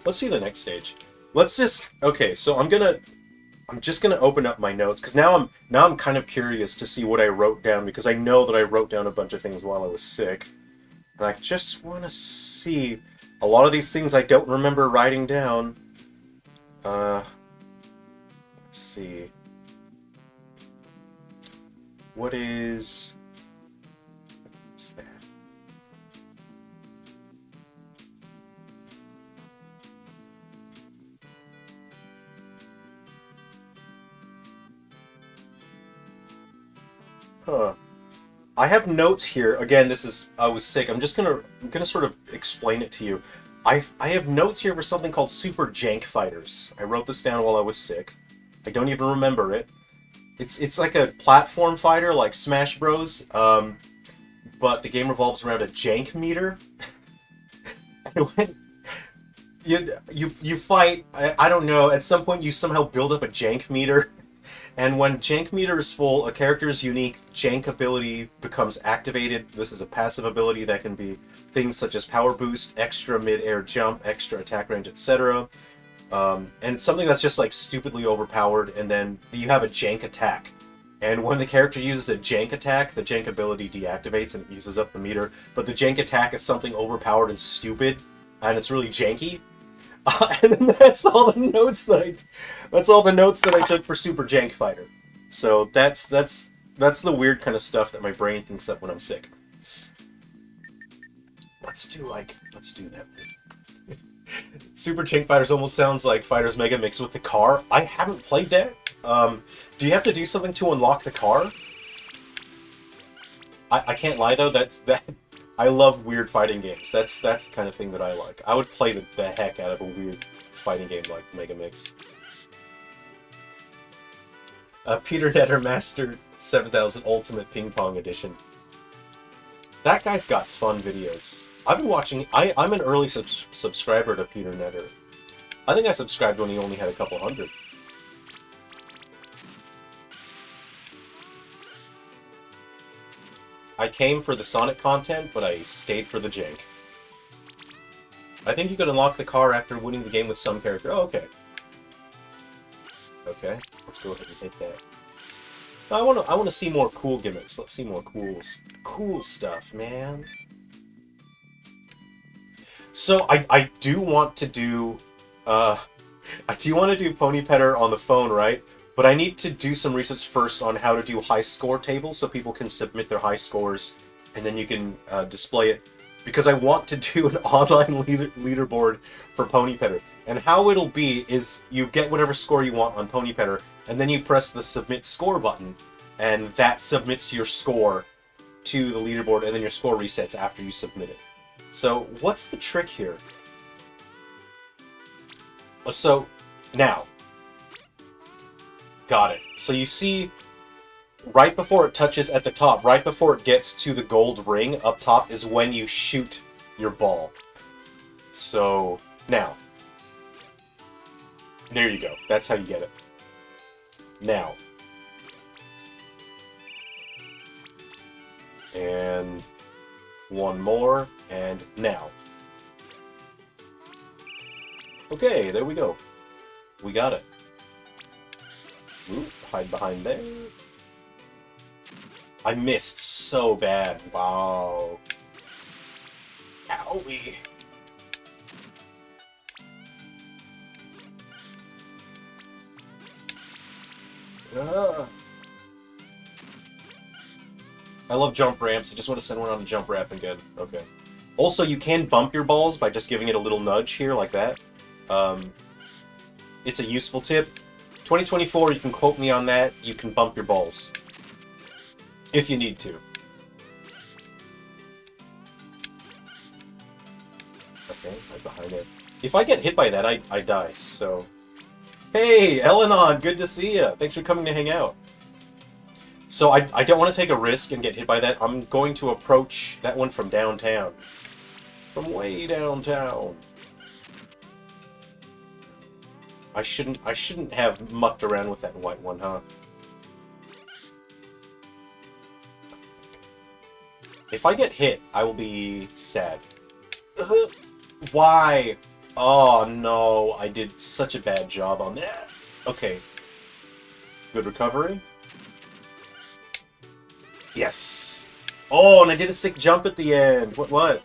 Let's see the next stage. Let's just... Okay, so I'm just gonna open up my notes, because now I'm kind of curious to see what I wrote down, because I know that I wrote down a bunch of things while I was sick. And I just want to see... A lot of these things I don't remember writing down. Let's see... What's that? Huh. I have notes here. Again, I was sick. I'm gonna sort of explain it to you. I have notes here for something called Super Jank Fighters. I wrote this down while I was sick. I don't even remember it. It's like a platform fighter like Smash Bros. But the game revolves around a jank meter. And when you fight, I don't know. At some point, you somehow build up a jank meter. And when jank meter is full, a character's unique jank ability becomes activated. This is a passive ability that can be things such as power boost, extra mid-air jump, extra attack range, etc. And it's something that's just like stupidly overpowered, and then you have a jank attack. And when the character uses a jank attack, the jank ability deactivates and it uses up the meter. But the jank attack is something overpowered and stupid, and it's really janky. And then that's all the notes that I took for Super Jank Fighter. So that's the weird kind of stuff that my brain thinks up when I'm sick. Let's do that. Super Jank Fighters almost sounds like Fighters Mega Mix with the car. I haven't played that. Do you have to do something to unlock the car? I can't lie though. I love weird fighting games. That's the kind of thing that I like. I would play the heck out of a weird fighting game like Mega Mix. Peter Netter Master 7000 Ultimate Ping Pong Edition. That guy's got fun videos. I've been watching... I'm an early subscriber to Peter Netter. I think I subscribed when he only had a couple hundred. I came for the Sonic content, but I stayed for the jank. I think you could unlock the car after winning the game with some character. Oh, okay. Okay, let's go ahead and hit that. I want to see more cool gimmicks. Let's see more cool stuff, man. So I do want to do Pony Petter on the phone, right? But I need to do some research first on how to do high score tables so people can submit their high scores and then you can display it. Because I want to do an online leaderboard for Pony Petter. And how it'll be is you get whatever score you want on Pony Petter and then you press the submit score button and that submits your score to the leaderboard and then your score resets after you submit it. So what's the trick here? So now... Got it. So you see, right before it touches at the top, right before it gets to the gold ring up top is when you shoot your ball. So, now. There you go. That's how you get it. Now. And one more, and now. Okay, there we go. We got it. Ooh, hide behind there. I missed so bad. Wow. Owie. I love jump ramps. I just want to send one on a jump ramp again. Okay. Also, you can bump your balls by just giving it a little nudge here, like that. It's a useful tip. 2024, you can quote me on that. You can bump your balls. If you need to. Okay, right behind it. If I get hit by that, I die, so... Hey, Elenon, good to see you. Thanks for coming to hang out. So I don't want to take a risk and get hit by that. I'm going to approach that one from downtown. From way downtown. I shouldn't have mucked around with that white one, huh? If I get hit, I will be sad. Why? Oh no, I did such a bad job on that. Okay. Good recovery. Yes! Oh, and I did a sick jump at the end. What?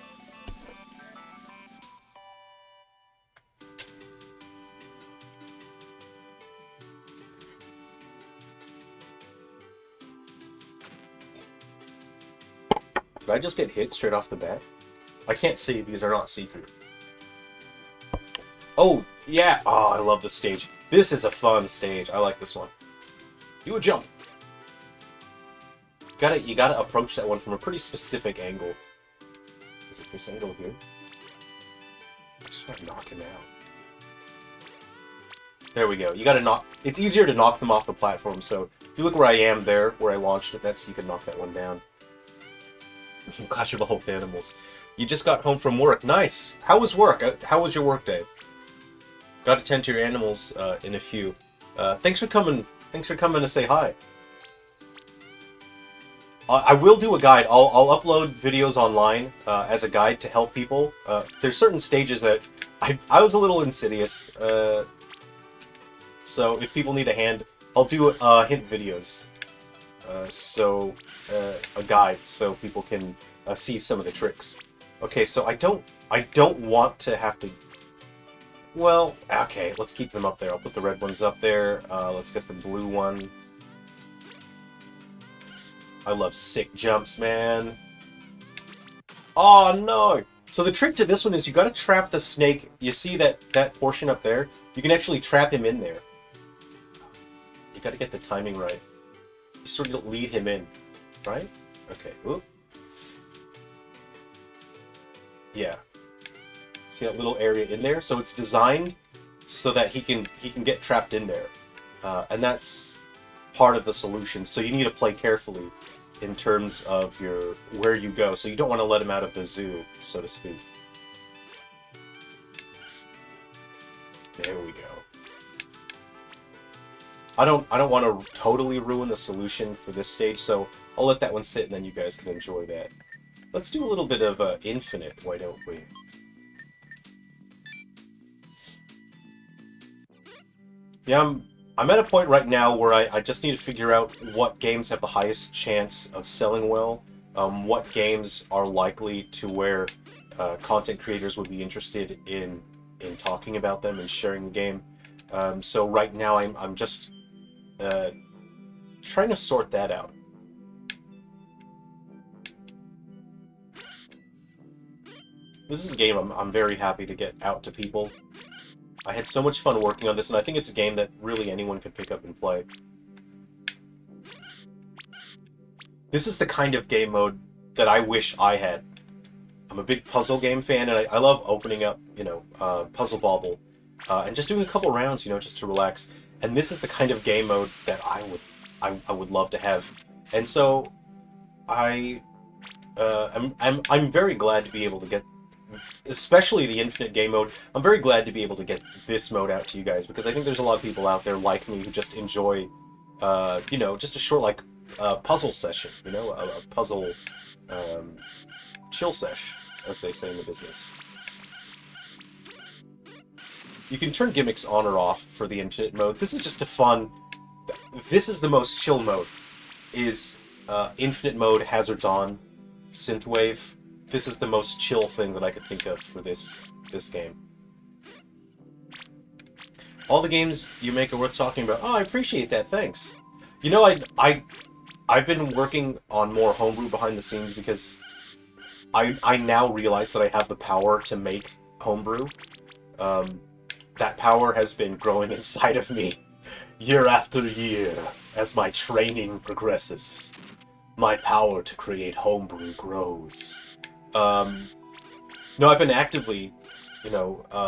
Did I just get hit straight off the bat? I can't see. These are not see-through. Oh, yeah. Oh, I love this stage. This is a fun stage. I like this one. Do a jump. You gotta approach that one from a pretty specific angle. Is it this angle here? I just want to knock him out. There we go. You gotta knock... It's easier to knock them off the platform, so if you look where I am there, where I launched it, that's you can knock that one down. Clasherball with animals. You just got home from work. Nice! How was work? How was your work day? Got to tend to your animals in a few. Thanks for coming to say hi. I will do a guide. I'll upload videos online as a guide to help people. There's certain stages that I was a little insidious, so if people need a hand, I'll do hint videos. A guide so people can see some of the tricks. Okay, so I don't want to have to. Well, okay, let's keep them up there. I'll put the red ones up there. Let's get the blue one. I love sick jumps, man. Oh, no! So the trick to this one is you gotta trap the snake. You see that portion up there? You can actually trap him in there. You gotta get the timing right. You sort of lead him in, right? Okay, whoop. Yeah. See that little area in there? So it's designed so that he can get trapped in there. And that's part of the solution. So you need to play carefully in terms of where you go. So you don't want to let him out of the zoo, so to speak. There we go. I don't want to totally ruin the solution for this stage, so I'll let that one sit and then you guys can enjoy that. Let's do a little bit of infinite, why don't we? Yeah, I'm at a point right now where I just need to figure out what games have the highest chance of selling well, what games are likely to where content creators would be interested in talking about them and sharing the game. So right now I'm just trying to sort that out. This is a game I'm very happy to get out to people. I had so much fun working on this, and I think it's a game that really anyone could pick up and play. This is the kind of game mode that I wish I had. I'm a big puzzle game fan, and I love opening up, Puzzle Bobble, and just doing a couple rounds, just to relax. And this is the kind of game mode that I would love to have. And so I'm very glad to be able to get, especially the infinite game mode. I'm very glad to be able to get this mode out to you guys, because I think there's a lot of people out there like me who just enjoy, just a short puzzle session, a puzzle chill sesh, as they say in the business. You can turn gimmicks on or off for the infinite mode. This is just a fun. This is the most chill mode. Is infinite mode, hazards on, synthwave. This is the most chill thing that I could think of for this game. All the games you make are worth talking about. Oh, I appreciate that. Thanks. I've been working on more homebrew behind the scenes because I now realize that I have the power to make homebrew. That power has been growing inside of me year after year as my training progresses. My power to create homebrew grows. No, I've been actively,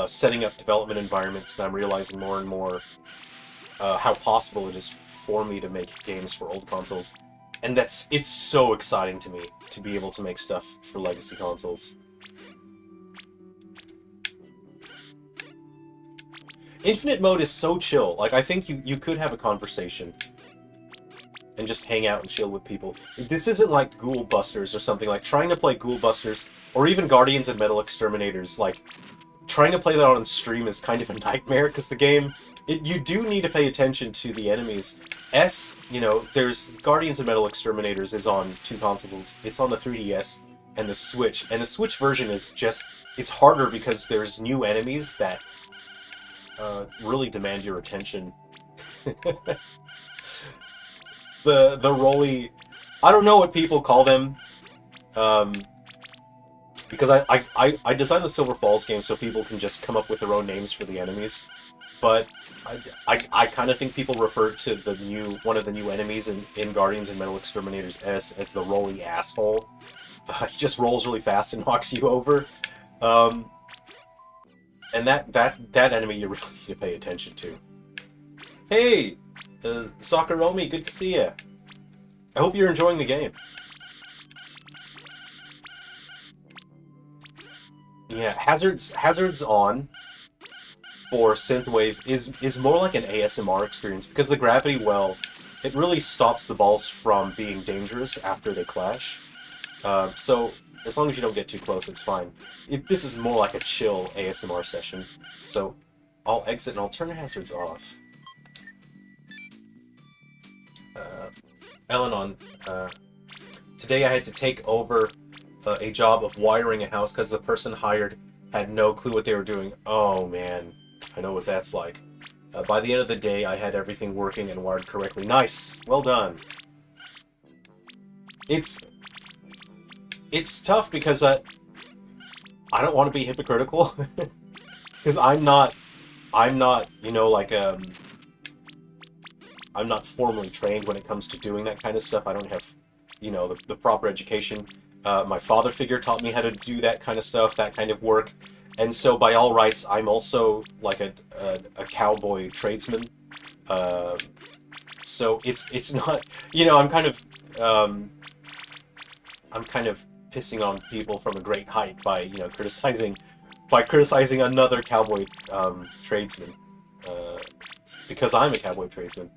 setting up development environments, and I'm realizing more and more how possible it is for me to make games for old consoles. And it's so exciting to me to be able to make stuff for legacy consoles. Infinite mode is so chill. Like, I think you could have a conversation and just hang out and chill with people. This isn't like Ghoul Busters or something. Like, trying to play Ghoul Busters, or even Guardians and Metal Exterminators, like, trying to play that on stream is kind of a nightmare, because the game, you do need to pay attention to the enemies. There's Guardians and Metal Exterminators is on 2 consoles. It's on the 3DS and the Switch. And the Switch version is just, it's harder because there's new enemies that really demand your attention. The roly, I don't know what people call them. because I designed the Silver Falls game so people can just come up with their own names for the enemies, but I kind of think people refer to the one of the new enemies in Guardians and Metal Exterminators as the Rolly Asshole. He just rolls really fast and knocks you over. Um, and that enemy you really need to pay attention to. Hey, Sakaromi, good to see you. I hope you're enjoying the game. Yeah, Hazards on for Synthwave is more like an ASMR experience because the gravity well, it really stops the balls from being dangerous after they clash. So as long as you don't get too close, it's fine. This is more like a chill ASMR session. So I'll exit and I'll turn Hazards off. Elenon, today I had to take over a job of wiring a house because the person hired had no clue what they were doing. Oh man, I know what that's like. By the end of the day, I had everything working and wired correctly. Nice! Well done. It's tough because I don't want to be hypocritical. Because I'm not, you know, like, I'm not formally trained when it comes to doing that kind of stuff. I don't have, you know, the proper education. My father figure taught me how to do that kind of stuff, that kind of work. And so by all rights, I'm also like a cowboy tradesman. So it's not, you know, I'm kind of pissing on people from a great height by, you know, criticizing another cowboy tradesman. Because I'm a cowboy tradesman.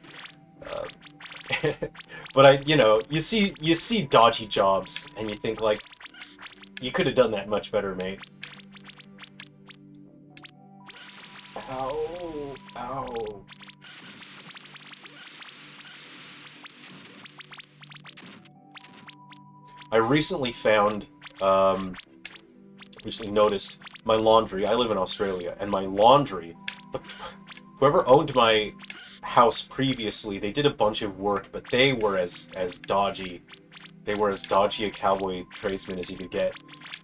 But you know, you see dodgy jobs and you think like, you could have done that much better, mate. Ow, ow. I recently noticed my laundry. I live in Australia, and my laundry, whoever owned my house previously, they did a bunch of work, but they were as dodgy. They were as dodgy a cowboy tradesman as you could get.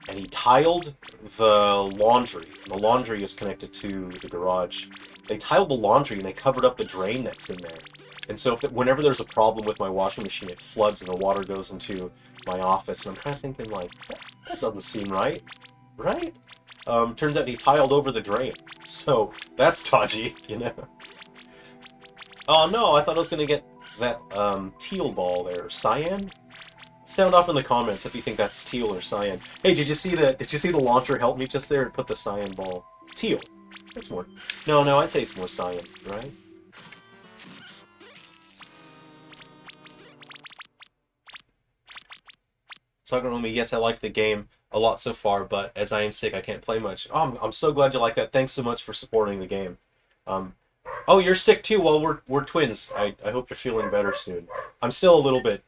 And he tiled the laundry. The laundry is connected to the garage. They tiled the laundry and they covered up the drain that's in there. And so whenever there's a problem with my washing machine, it floods and the water goes into my office. And I'm kind of thinking, like, that doesn't seem right. Right? Turns out he tiled over the drain. So that's dodgy, you know? Oh no, I thought I was going to get that teal ball there. Cyan? Sound off in the comments if you think that's teal or cyan. Hey, did you see the launcher help me just there and put the cyan ball? Teal. That's more. No, I'd say it's more cyan, right? Sagaromi, yes, I like the game a lot so far, but as I am sick, I can't play much. Oh, I'm so glad you like that. Thanks so much for supporting the game. Oh, you're sick too? Well, we're twins. I hope you're feeling better soon. I'm still a little bit,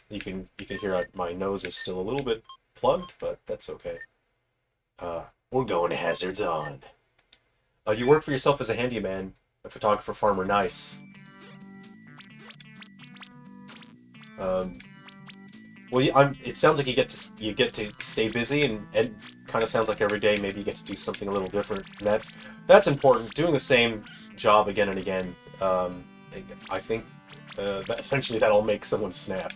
you can hear my nose is still a little bit plugged, but that's okay. We're going to Hazards on. You work for yourself as a handyman, a photographer, farmer. Nice. Well, it sounds like you get to stay busy, and kind of sounds like every day maybe you get to do something a little different. And that's important. Doing the same job again and again, I think that eventually that'll make someone snap.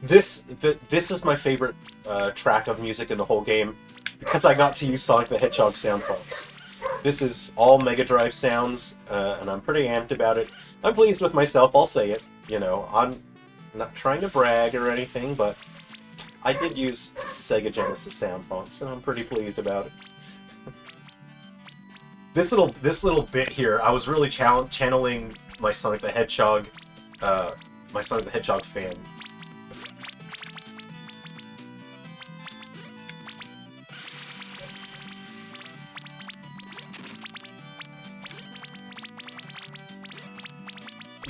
This is my favorite track of music in the whole game because I got to use Sonic the Hedgehog sound fonts. This is all Mega Drive sounds, and I'm pretty amped about it. I'm pleased with myself, I'll say it. You know, I'm not trying to brag or anything, but I did use Sega Genesis sound fonts, and I'm pretty pleased about it. This little bit here, I was really channeling my Sonic the Hedgehog fan.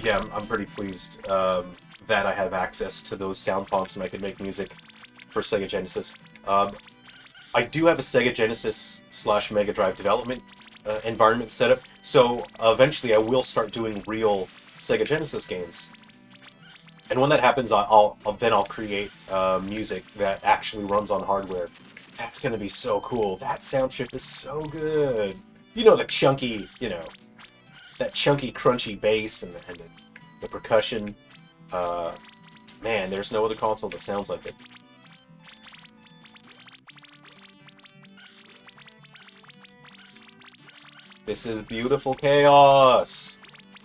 Yeah, I'm pretty pleased that I have access to those sound fonts and I can make music for Sega Genesis. I do have a Sega Genesis / Mega Drive development environment set up, so eventually I will start doing real Sega Genesis games. And when that happens, I'll create music that actually runs on hardware. That's gonna be so cool. That sound chip is so good. You know, the chunky, that chunky, crunchy bass and the percussion. Uh, Man, there's no other console that sounds like it. This is beautiful chaos.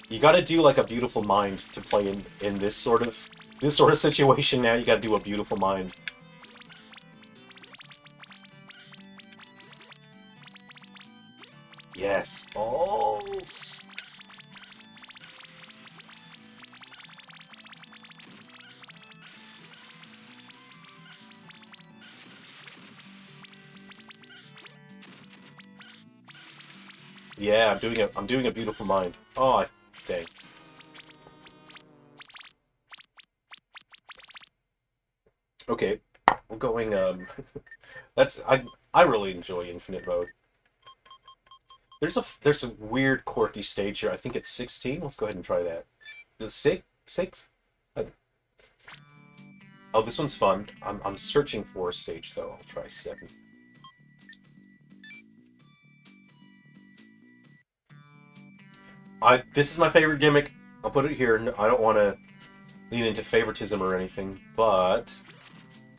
You gotta do like a beautiful mind to play in this sort of situation now. You gotta do a beautiful mind. Yes, balls. Yeah, I'm doing a beautiful mind. Oh, dang. Okay, we're going. That's I really enjoy Infinite Mode. There's a weird quirky stage here. I think it's 16. Let's go ahead and try that. Six? Six? Uh, Oh, this one's fun. I'm searching for a stage though. I'll try 7. This is my favorite gimmick. I'll put it here. I don't want to lean into favoritism or anything, but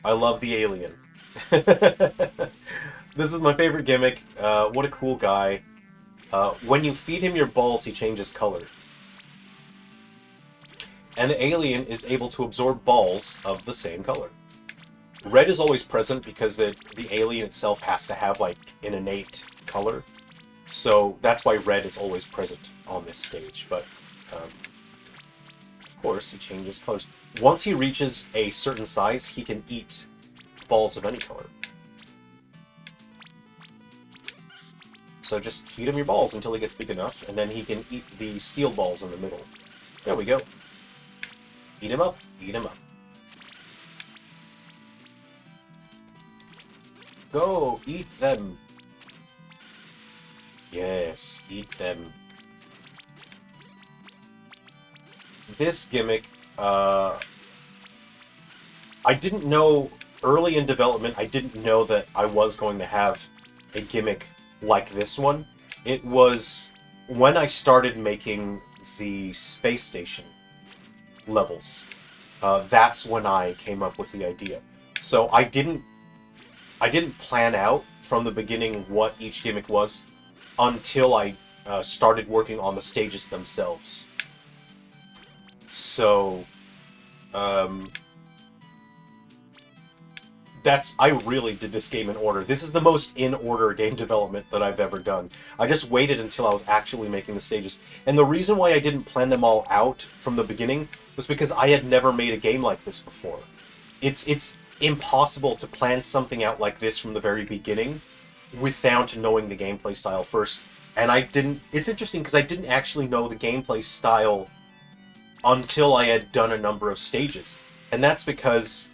I love the alien. This is my favorite gimmick. What a cool guy. When you feed him your balls, he changes color. And the alien is able to absorb balls of the same color. Red is always present because the alien itself has to have like an innate color. So that's why red is always present on this stage. But of course, he changes colors. Once he reaches a certain size, he can eat balls of any color. So just feed him your balls until he gets big enough, and then he can eat the steel balls in the middle. There we go. Eat him up, eat him up. Go, eat them. Yes, eat them. This gimmick, I didn't know, early in development, I didn't know that I was going to have a gimmick like this one. It was when I started making the space station levels. That's when I came up with the idea. So I didn't plan out from the beginning what each gimmick was until I started working on the stages themselves. So, I really did this game in order. This is the most in-order game development that I've ever done. I just waited until I was actually making the stages. And the reason why I didn't plan them all out from the beginning was because I had never made a game like this before. It's impossible to plan something out like this from the very beginning without knowing the gameplay style first. And it's interesting because I didn't actually know the gameplay style until I had done a number of stages. And that's because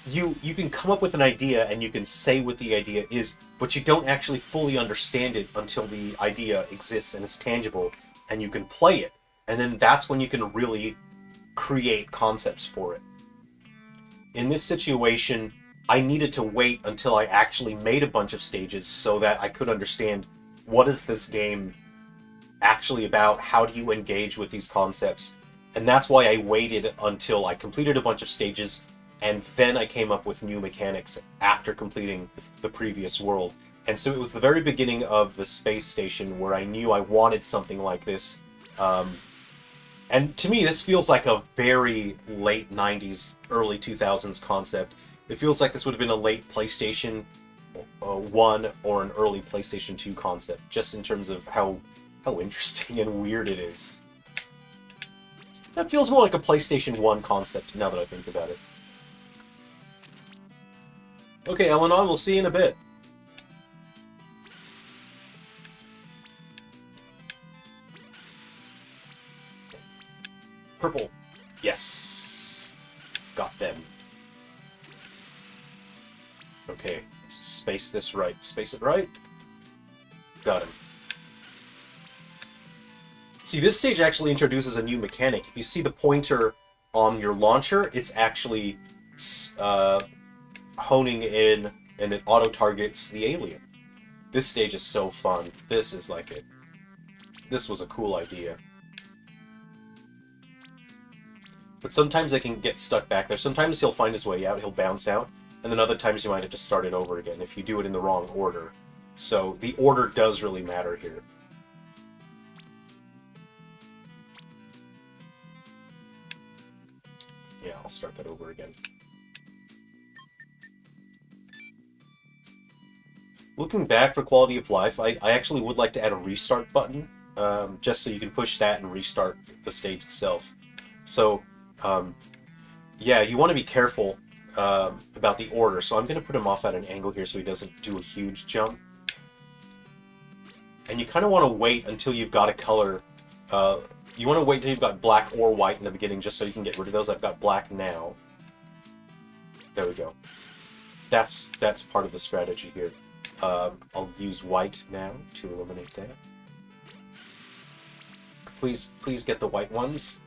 you can come up with an idea and you can say what the idea is, but you don't actually fully understand it until the idea exists and it's tangible and you can play it. And then that's when you can really create concepts for it. In this situation, I needed to wait until I actually made a bunch of stages so that I could understand what is this game actually about, how do you engage with these concepts, and that's why I waited until I completed a bunch of stages, and then I came up with new mechanics after completing the previous world. And so it was the very beginning of the space station where I knew I wanted something like this. And to me, this feels like a very late 90s, early 2000s concept. It feels like this would have been a late PlayStation 1 or an early PlayStation 2 concept, just in terms of how interesting and weird it is. That feels more like a PlayStation 1 concept, now that I think about it. Okay, Eleanor, we'll see you in a bit. Purple. Yes! Got them. Okay, let's space this right. Space it right. Got him. See, this stage actually introduces a new mechanic. If you see the pointer on your launcher, it's actually honing in, and it auto-targets the alien. This stage is so fun. This is like it. This was a cool idea. But sometimes they can get stuck back there. Sometimes he'll find his way out, he'll bounce out, and then other times you might have to start it over again if you do it in the wrong order. So the order does really matter here. Yeah, I'll start that over again. Looking back for quality of life, I actually would like to add a restart button, just so you can push that and restart the stage itself. So, yeah, you want to be careful about the order, so I'm going to put him off at an angle here so he doesn't do a huge jump. And you kind of want to wait until you've got a color. You want to wait until you've got black or white in the beginning just so you can get rid of those. I've got black now. There we go. That's part of the strategy here. I'll use white now to eliminate that. Please get the white ones.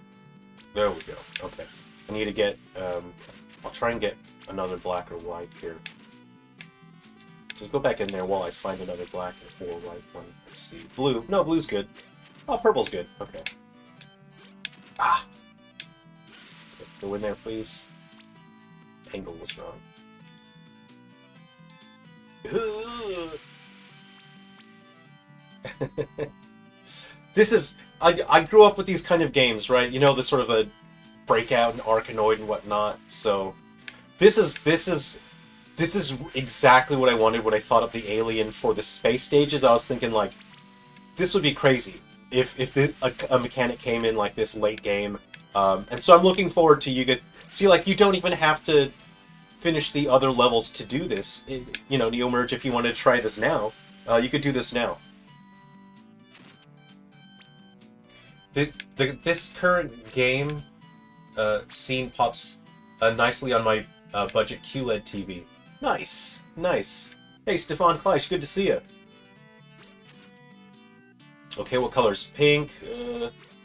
There we go. Okay. I need to get, I'll try and get another black or white here. Just go back in there while I find another black or white one. Let's see. Blue. No, blue's good. Oh, purple's good. Okay. Ah! Okay, go in there, please. Angle was wrong. This is... I grew up with these kind of games, right? You know, the sort of the Breakout and Arkanoid and whatnot. So this is exactly what I wanted when I thought of the alien for the space stages. I was thinking, like, this would be crazy if a mechanic came in like this late game. And so I'm looking forward to you guys. See, like, you don't even have to finish the other levels to do this. You know, NeoMerge, if you want to try this now, you could do this now. This current game scene pops nicely on my budget QLED TV. Nice, nice. Hey, Stefan Clash, good to see you. Okay, what color's pink?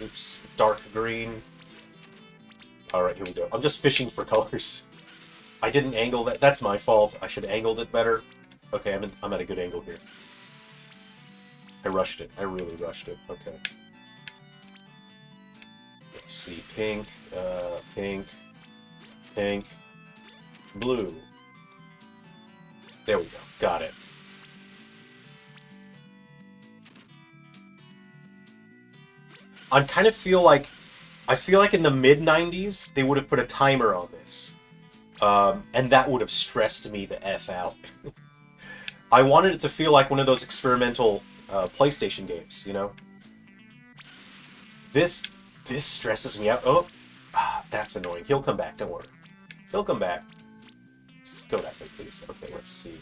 Oops, dark green. Alright, here we go. I'm just fishing for colors. I didn't angle that. That's my fault. I should have angled it better. Okay, I'm at a good angle here. I rushed it. I really rushed it. Okay. Let's see. Pink, pink, pink, blue. There we go. Got it. I kind of feel like... I feel like in the mid-90s, they would have put a timer on this. And that would have stressed me the F out. I wanted it to feel like one of those experimental PlayStation games, you know? This stresses me out. Oh, that's annoying. He'll come back, don't worry. He'll come back. Just go that way, please. Okay, let's see.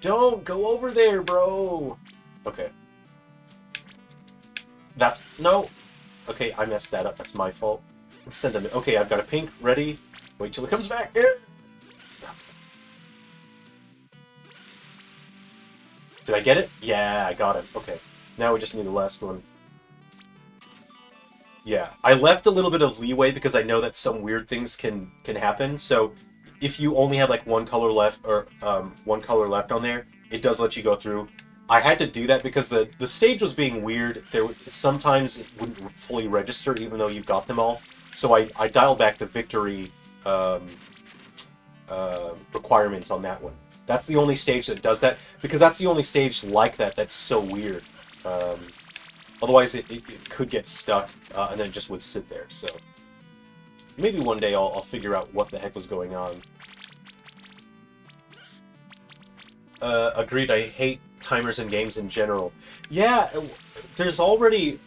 Don't go over there, bro! Okay. That's... No! Okay, I messed that up. That's my fault. Let's send him... Okay, I've got a pink ready. Wait till it comes back. Did I get it? Yeah, I got it. Okay. Now we just need the last one. Yeah, I left a little bit of leeway because I know that some weird things can happen. So if you only have like one color left or one color left on there, it does let you go through. I had to do that because the stage was being weird. Sometimes it wouldn't fully register even though you've got them all. So I dialed back the victory requirements on that one. That's the only stage that does that, because that's the only stage like that that's so weird. Otherwise, it could get stuck, and then it just would sit there. So maybe one day I'll figure out what the heck was going on. Agreed, I hate timers in games in general. Yeah, there's already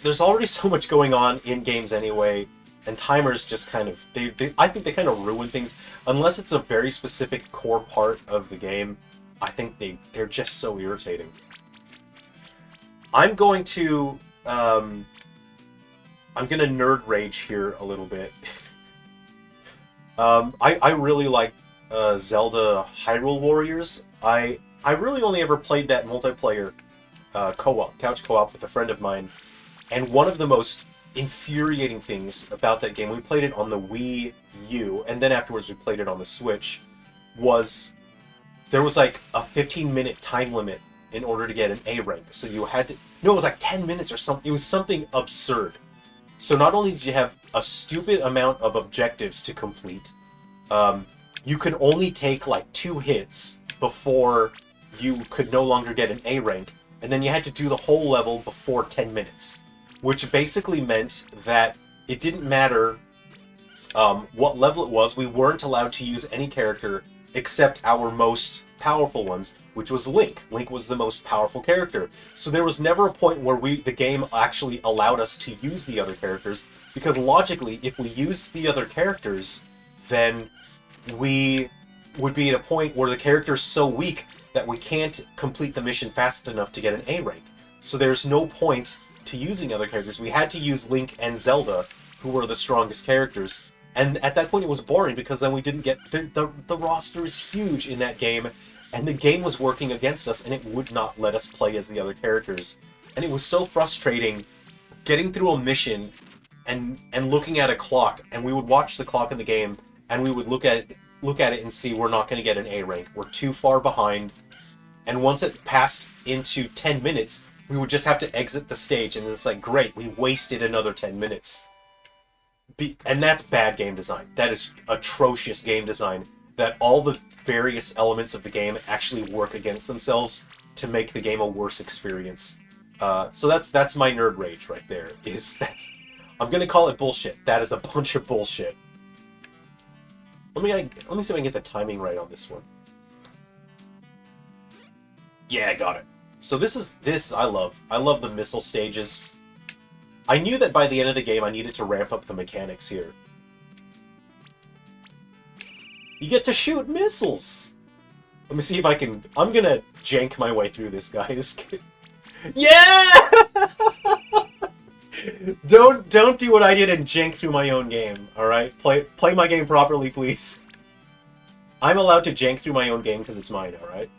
so much going on in games anyway. And timers just kind of, I think they kind of ruin things. Unless it's a very specific core part of the game, I think they're just so irritating. I'm going to nerd rage here a little bit. I really liked Zelda Hyrule Warriors. I really only ever played that multiplayer co-op, couch co-op with a friend of mine. And one of the most infuriating things about that game, we played it on the Wii U, and then afterwards we played it on the Switch, was there was like a 15-minute time limit in order to get an A rank. So you had to... No, it was like 10 minutes or something. It was something absurd. So not only did you have a stupid amount of objectives to complete, you could only take like 2 hits before you could no longer get an A rank, and then you had to do the whole level before 10 minutes, which basically meant that it didn't matter what level it was, we weren't allowed to use any character except our most powerful ones, which was Link. Link was the most powerful character. So there was never a point where the game actually allowed us to use the other characters, because logically, if we used the other characters, then we would be at a point where the character's so weak that we can't complete the mission fast enough to get an A rank. So there's no point to using other characters. We had to use Link and Zelda, who were the strongest characters. And at that point it was boring, because then we didn't get... The roster is huge in that game, and the game was working against us, and it would not let us play as the other characters. And it was so frustrating getting through a mission and looking at a clock, and we would watch the clock in the game, and we would look at it and see we're not going to get an A rank. We're too far behind. And once it passed into 10 minutes, we would just have to exit the stage, and it's like, great, we wasted another 10 minutes. And that's bad game design. That is atrocious game design, that all the various elements of the game actually work against themselves to make the game a worse experience. So that's my nerd rage right there. I'm going to call it bullshit. That is a bunch of bullshit. Let me see if I can get the timing right on this one. Yeah, I got it. So this I love. I love the missile stages. I knew that by the end of the game I needed to ramp up the mechanics here. You get to shoot missiles! Let me see if I can... I'm gonna jank my way through this, guys. Yeah! Don't do what I did and jank through my own game, alright? Play my game properly, please. I'm allowed to jank through my own game because it's mine, alright?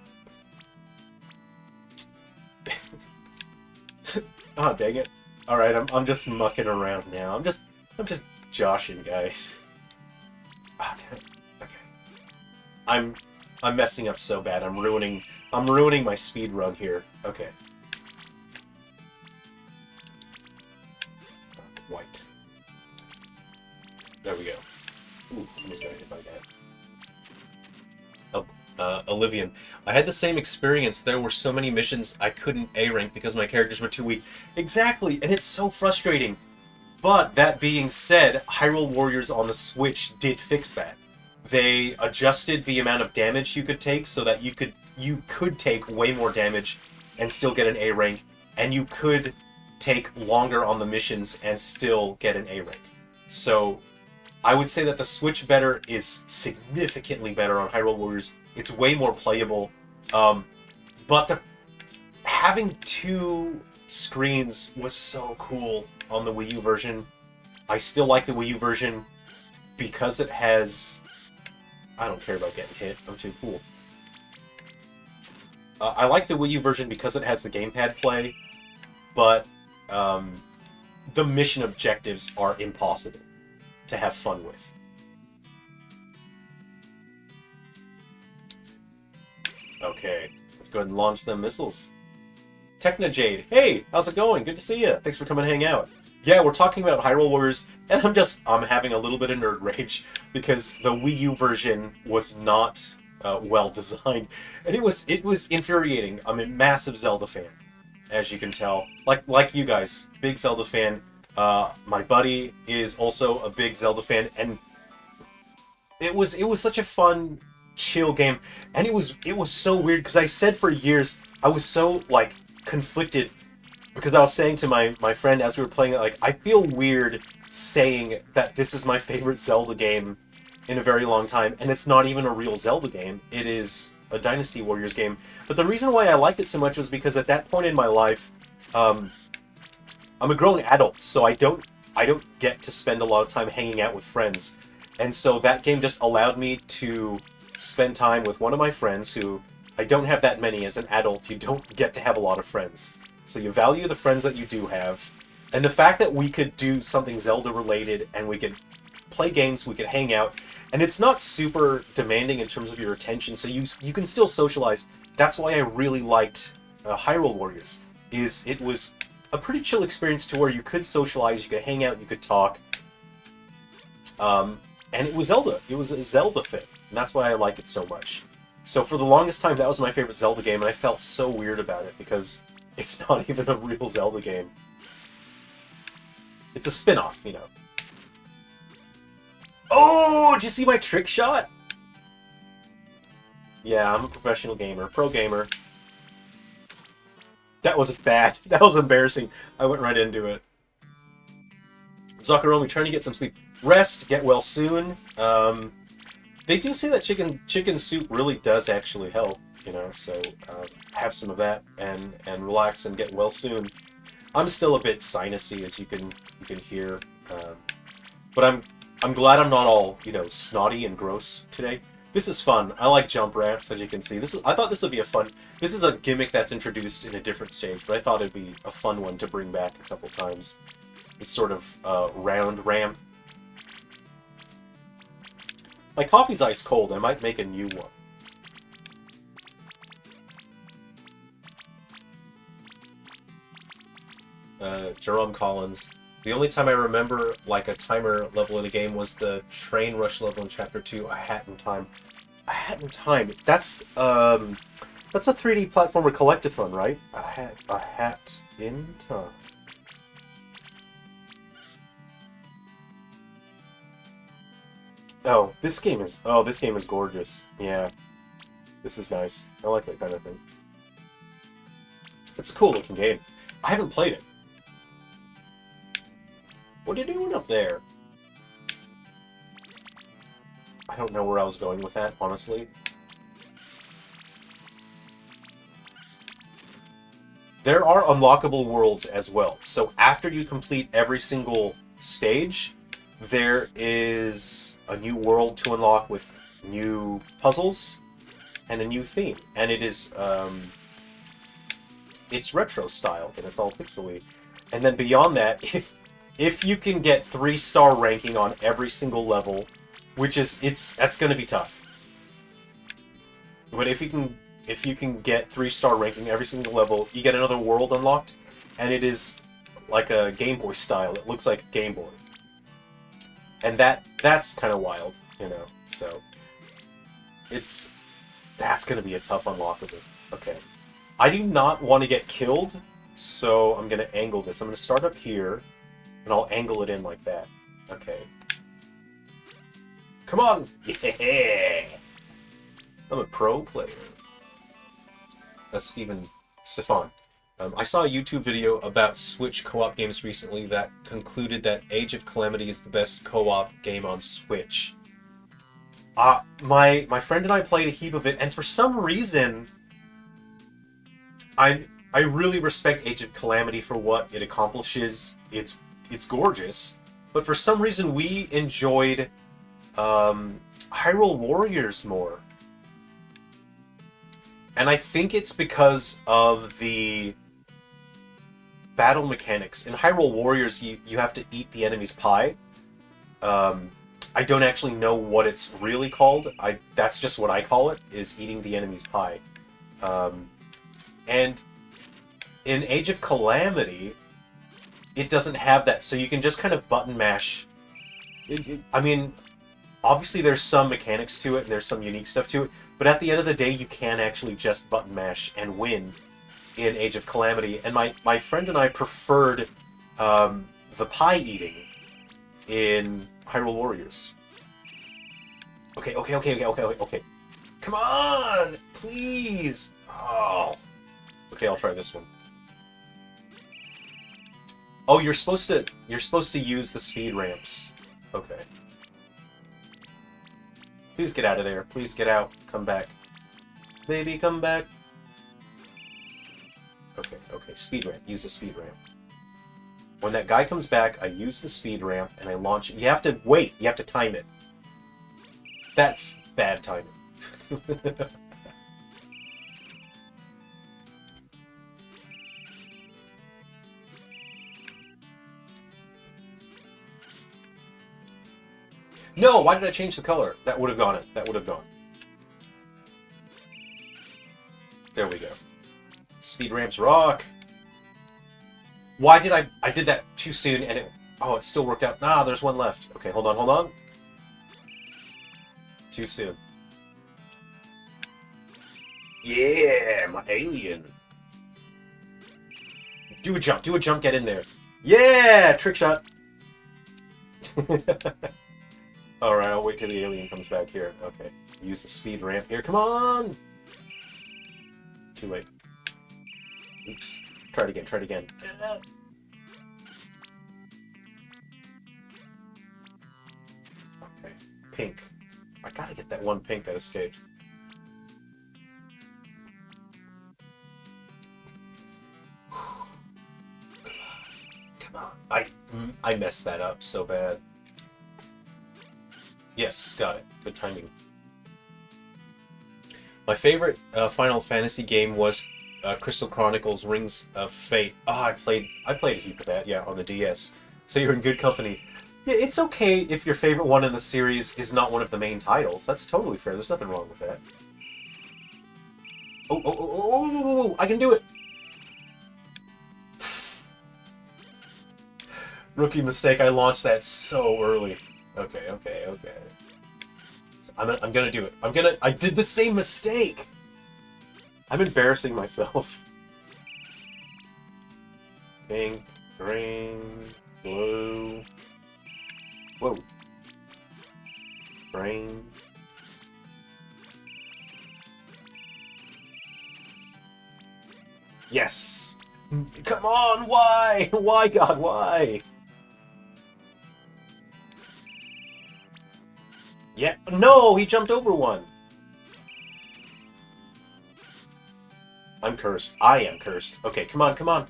Oh, dang it. Alright, I'm just mucking around now. I'm just joshing, guys. Oh, damn it. Okay. I'm messing up so bad. I'm ruining my speed run here. Okay. White. There we go. Ooh, almost got hit by that. Olivian. I had the same experience. There were so many missions I couldn't A-rank because my characters were too weak. Exactly, and it's so frustrating. But that being said, Hyrule Warriors on the Switch did fix that. They adjusted the amount of damage you could take so that you could take way more damage and still get an A rank, and you could take longer on the missions and still get an A rank. So I would say that the Switch better is significantly better on Hyrule Warriors. It's way more playable, but having 2 screens was so cool on the Wii U version. I still like the Wii U version because it has... I don't care about getting hit. I'm too cool. I like the Wii U version because it has the gamepad play, but the mission objectives are impossible to have fun with. Okay, let's go ahead and launch them missiles. Techna Jade, hey, how's it going? Good to see you. Thanks for coming to hang out. Yeah, we're talking about Hyrule Warriors, and I'm having a little bit of nerd rage because the Wii U version was not well designed, and it was infuriating. I'm a massive Zelda fan, as you can tell. Like you guys, big Zelda fan. My buddy is also a big Zelda fan, and it was such a fun, chill game, and it was so weird because I said for years I was so like conflicted because I was saying to my friend as we were playing it, like, I feel weird saying that this is my favorite Zelda game in a very long time, and it's not even a real Zelda game. It is a Dynasty Warriors game. But the reason why I liked it so much was because at that point in my life, I'm a grown adult, so I don't get to spend a lot of time hanging out with friends. And so that game just allowed me to spend time with one of my friends who I don't have that many. As an adult, you don't get to have a lot of friends. So you value the friends that you do have, And the fact that we could do something Zelda related and we could play games, we could hang out, and it's not super demanding in terms of your attention, so you can still socialize. That's why I really liked Hyrule Warriors. It was a pretty chill experience to where you could socialize, you could hang out, you could talk. And it was Zelda. It was a Zelda thing, and that's why I like it so much. So for the longest time, that was my favorite Zelda game, and I felt so weird about it because it's not even a real Zelda game. It's a spin-off, you know. Oh, did you see my trick shot? Yeah, I'm a professional gamer, pro gamer. That was bad. That was embarrassing. I went right into it. Zakaromi, trying to get some sleep. Rest, get well soon. They do say that chicken soup really does actually help, you know, so have some of that and relax and get well soon. I'm still a bit sinusy, as you can hear, but I'm glad I'm not all, you know, snotty and gross today. This is fun. I like jump ramps, as you can see. I thought this would be a fun. This is a gimmick that's introduced in a different stage, but I thought it'd be a fun one to bring back a couple times. This sort of round ramp. My coffee's ice cold. I might make a new one. Jerome Collins. The only time I remember like a timer level in a game was the train rush level in Chapter 2, A Hat in Time. A Hat in Time. That's a 3D platformer collectathon, right? A Hat in Time. Oh, this game is gorgeous. Yeah. This is nice. I like that kind of thing. It's a cool looking game. I haven't played it. What are you doing up there? I don't know where I was going with that, honestly. There are unlockable worlds as well. So after you complete every single stage, there is a new world to unlock with new puzzles and a new theme. And it is, it's retro styled and it's all pixely. And then beyond that, if you can get 3-star ranking on every single level, which is, that's going to be tough. But if you can get 3-star ranking every single level, you get another world unlocked, and it is like a Game Boy style. It looks like Game Boy. And that's kind of wild, you know. So that's going to be a tough unlockable. Okay. I do not want to get killed, so I'm going to angle this. I'm going to start up here, and I'll angle it in like that. Okay. Come on! Yeah! I'm a pro player. That's Stefan. I saw a YouTube video about Switch co-op games recently that concluded that Age of Calamity is the best co-op game on Switch. My friend and I played a heap of it, and for some reason, I really respect Age of Calamity for what it accomplishes. It's gorgeous, but for some reason we enjoyed Hyrule Warriors more. And I think it's because of the battle mechanics. In Hyrule Warriors, you have to eat the enemy's pie. I don't actually know what it's really called. That's just what I call it, is eating the enemy's pie. And in Age of Calamity, it doesn't have that, so you can just kind of button mash. I mean, obviously there's some mechanics to it, and there's some unique stuff to it, but at the end of the day, you can actually just button mash and win in Age of Calamity. And my friend and I preferred the pie eating in Hyrule Warriors. Okay. Come on! Please! Oh. Okay, I'll try this one. Oh, you're supposed to use the speed ramps. Okay. Please get out of there. Please get out. Come back. Baby, come back. Okay. Speed ramp. Use the speed ramp. When that guy comes back, I use the speed ramp and I launch it. You have to wait. You have to time it. That's bad timing. No, why did I change the color? That would have gone it. That would have gone. There we go. Speed ramps rock. Why did I did that too soon and it... Oh, it still worked out. Nah, there's one left. Okay, hold on, hold on. Too soon. Yeah, my alien. Do a jump, get in there. Yeah, trick shot. Alright, I'll wait till the alien comes back here. Okay, use the speed ramp here. Come on! Too late. Oops. Try it again, try it again. Okay, pink. I gotta get that one pink that escaped. Come on. I messed that up so bad. Yes, got it. Good timing. My favorite Final Fantasy game was Crystal Chronicles Rings of Fate. Ah, I played a heap of that, yeah, on the DS. So you're in good company. Yeah, it's okay if your favorite one in the series is not one of the main titles. That's totally fair. There's nothing wrong with that. Oh, I can do it! Rookie mistake, I launched that so early. Okay. So I'm gonna do it. I did the same mistake! I'm embarrassing myself. Pink, green, blue. Whoa. Green. Yes! Come on, why? Why, God, why? Yeah, no, he jumped over one. I'm cursed. I am cursed. Okay, come on, come on.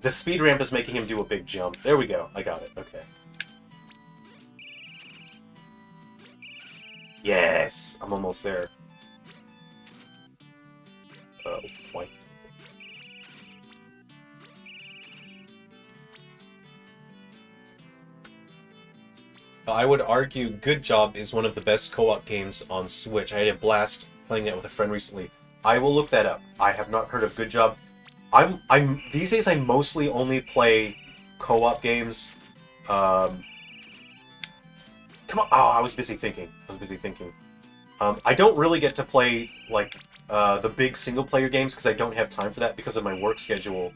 The speed ramp is making him do a big jump. There we go. I got it. Okay. Yes! I'm almost there. White. I would argue Good Job is one of the best co-op games on Switch. I had a blast playing that with a friend recently. I will look that up. I have not heard of Good Job. These days I mostly only play co-op games. Come on. Oh, I was busy thinking. I don't really get to play like the big single-player games because I don't have time for that because of my work schedule.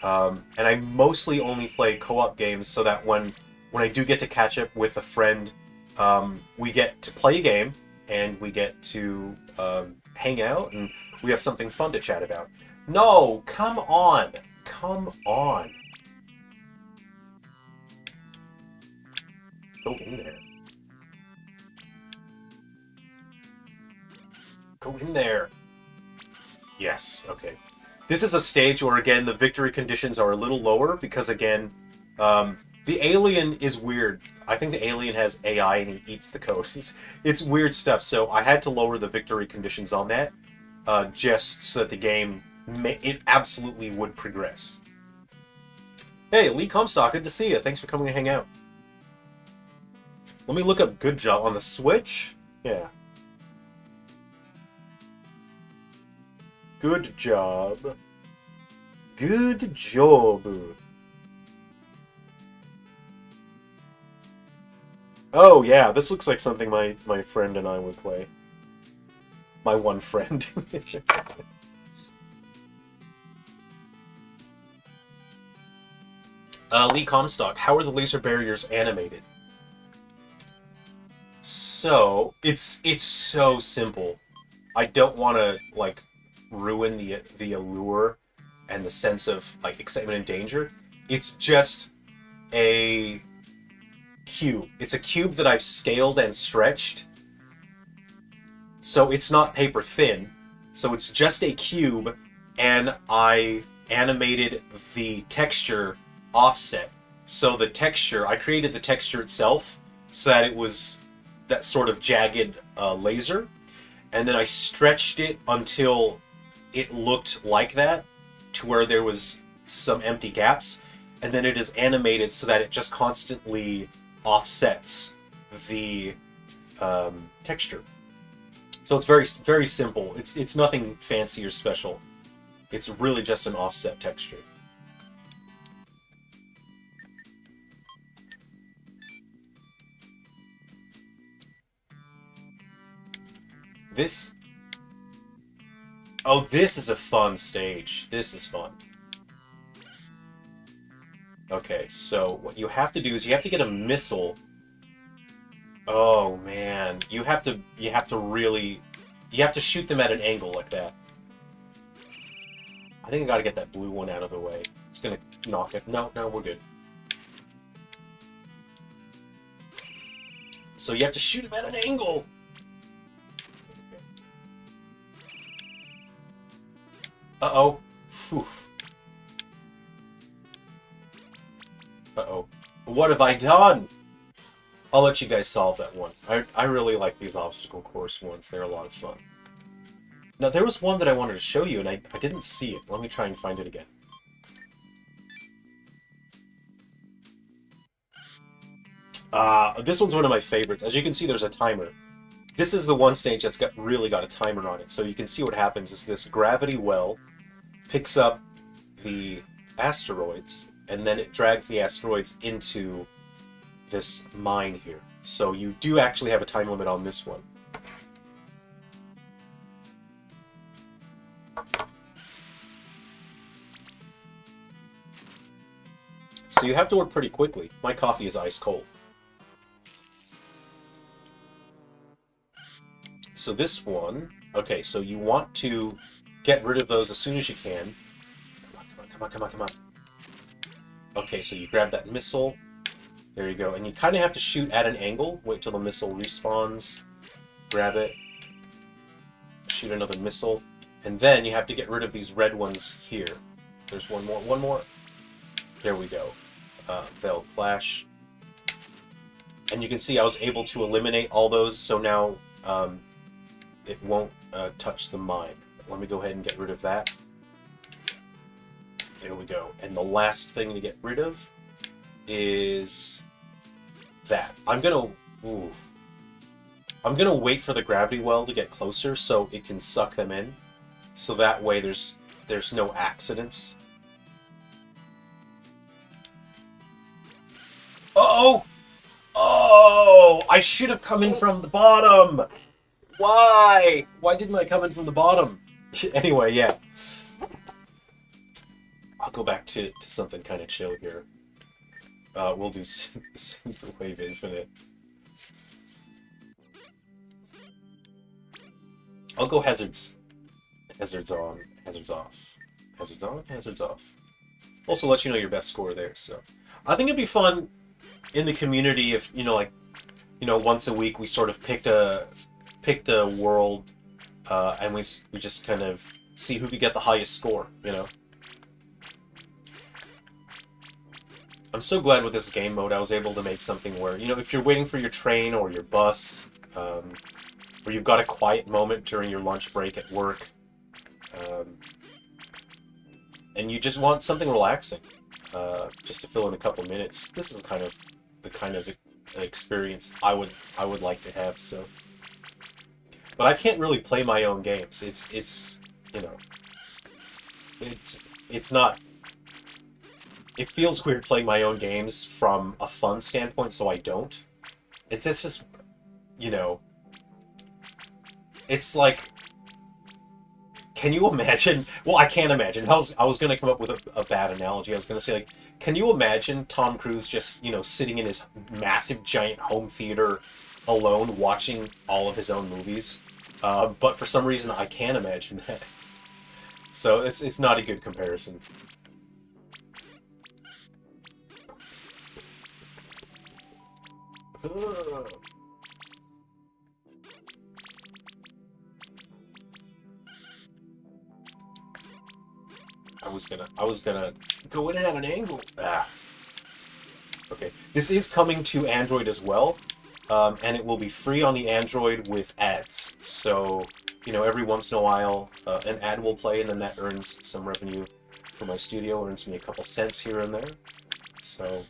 And I mostly only play co-op games so that when I do get to catch up with a friend, we get to play a game and we get to hang out and we have something fun to chat about. No, come on. Come on. Go in there. Go in there. Yes, okay. This is a stage where, again, the victory conditions are a little lower because, again, the alien is weird. I think the alien has AI and he eats the code. It's weird stuff, so I had to lower the victory conditions on that just so that the game, it absolutely would progress. Hey, Lee Comstock, good to see you. Thanks for coming to hang out. Let me look up Good Job on the Switch. Yeah. Good Job. Good Job. Oh, yeah, this looks like something my friend and I would play. My one friend. Lee Comstock, how are the laser barriers animated? So, it's so simple. I don't want to, like, ruin the allure and the sense of, like, excitement and danger. It's just a cube. It's a cube that I've scaled and stretched. So it's not paper thin. So it's just a cube, and I animated the texture offset. So the texture, I created the texture itself so that it was that sort of jagged laser, and then I stretched it until it looked like that, to where there was some empty gaps, and then it is animated so that it just constantly offsets the texture. So it's very, very simple. It's nothing fancy or special. It's really just an offset texture. This... Oh, this is a fun stage. This is fun. Okay, so what you have to do is you have to get a missile. Oh man, you have to really, you have to shoot them at an angle like that. I think I gotta get that blue one out of the way. It's gonna knock it. No, we're good. So you have to shoot them at an angle. Uh-oh. Phew. Uh-oh. What have I done? I'll let you guys solve that one. I really like these obstacle course ones. They're a lot of fun. Now, there was one that I wanted to show you, and I didn't see it. Let me try and find it again. This one's one of my favorites. As you can see, there's a timer. This is the one stage that's really got a timer on it. So you can see what happens is this gravity well picks up the asteroids, and then it drags the asteroids into this mine here. So you do actually have a time limit on this one. So you have to work pretty quickly. My coffee is ice cold. So this one, okay, so you want to get rid of those as soon as you can. Come on. Okay, so you grab that missile. There you go. And you kind of have to shoot at an angle. Wait till the missile respawns. Grab it. Shoot another missile. And then you have to get rid of these red ones here. There's one more. There we go. They'll clash. And you can see I was able to eliminate all those, so now it won't touch the mine. Let me go ahead and get rid of that. There we go. And the last thing to get rid of is that. I'm gonna wait for the gravity well to get closer so it can suck them in. So that way there's no accidents. Uh-oh! Oh! I should have come in from the bottom! Why? Why didn't I come in from the bottom? Anyway, yeah. I'll go back to something kind of chill here. We'll do Synthwave Infinite. I'll go hazards. Hazards on, hazards off. Hazards on, hazards off. Also let you know your best score there, so. I think it'd be fun in the community if, once a week we sort of picked a world, and we just kind of see who could get the highest score, I'm so glad with this game mode I was able to make something where, if you're waiting for your train or your bus, or you've got a quiet moment during your lunch break at work, and you just want something relaxing, just to fill in a couple minutes, this is the kind of experience I would like to have, so. But I can't really play my own games. It's not. It feels weird playing my own games from a fun standpoint, so I don't. It's just, it's like, can you imagine? Well, I can't imagine. I was going to come up with a bad analogy. I was going to say, like, can you imagine Tom Cruise just, sitting in his massive, giant home theater alone watching all of his own movies? But for some reason, I can't imagine that. So it's not a good comparison. I was gonna go in at an angle. Okay, this is coming to Android as well, and it will be free on the Android with ads. So, every once in a while, an ad will play, and then that earns some revenue for my studio, earns me a couple cents here and there. So,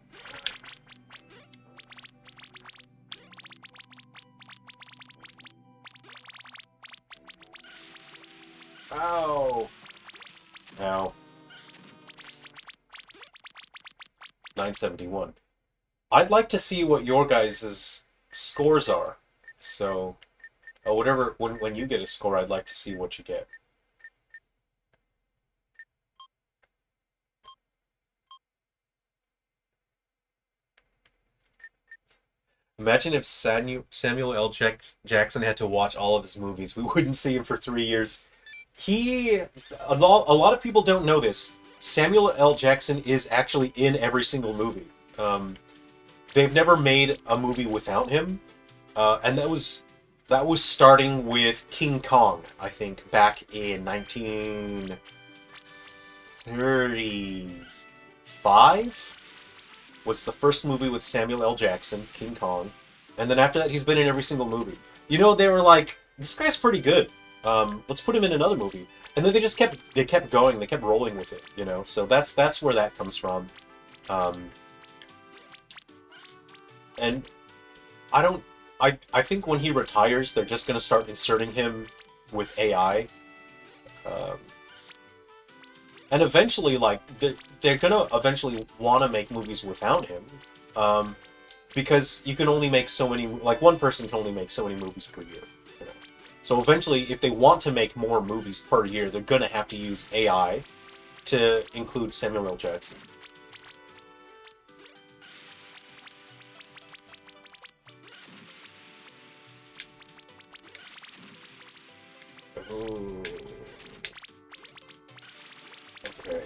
Ow! Ow. 971. I'd like to see what your guys' scores are. So, whatever, when you get a score, I'd like to see what you get. Imagine if Samuel L. Jackson had to watch all of his movies. We wouldn't see him for 3 years. A lot of people don't know this. Samuel L. Jackson is actually in every single movie. They've never made a movie without him, and that was starting with King Kong, I think, back in 1935 was the first movie with Samuel L. Jackson, King Kong, and then after that he's been in every single movie. You know, they were like, this guy's pretty good. Let's put him in another movie, and then they kept going, they kept rolling with it. You know, so that's where that comes from. And I think when he retires, they're just going to start inserting him with AI. And eventually, like, they're going to eventually want to make movies without him. Because you can only make so many, like, one person can only make so many movies per year. You know? So eventually, if they want to make more movies per year, they're going to have to use AI to include Samuel L. Jackson. Oh. Okay.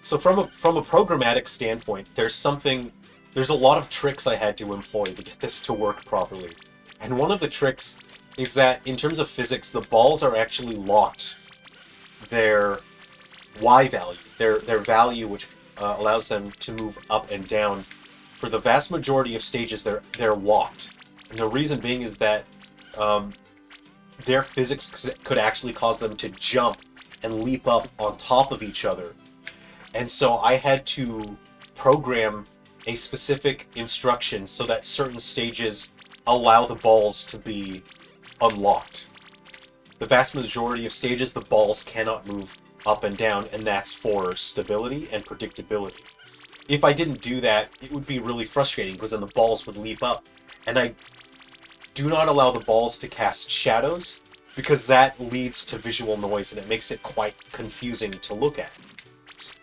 So from a programmatic standpoint, there's a lot of tricks I had to employ to get this to work properly. And one of the tricks is that in terms of physics, the balls are actually locked. Their Y value, their value which allows them to move up and down. For the vast majority of stages, they're locked, and the reason being is that their physics could actually cause them to jump and leap up on top of each other, and so I had to program a specific instruction so that certain stages allow the balls to be unlocked. The vast majority of stages, the balls cannot move up and down, and that's for stability and predictability. If I didn't do that, it would be really frustrating, because then the balls would leap up. And I do not allow the balls to cast shadows, because that leads to visual noise, and it makes it quite confusing to look at.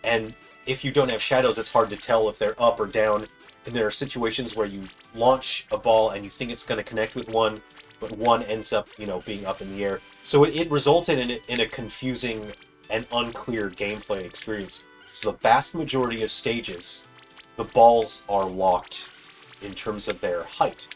And if you don't have shadows, it's hard to tell if they're up or down, and there are situations where you launch a ball and you think it's going to connect with one, but one ends up, you know, being up in the air. So it resulted in a confusing and unclear gameplay experience. So the vast majority of stages, the balls are locked in terms of their height.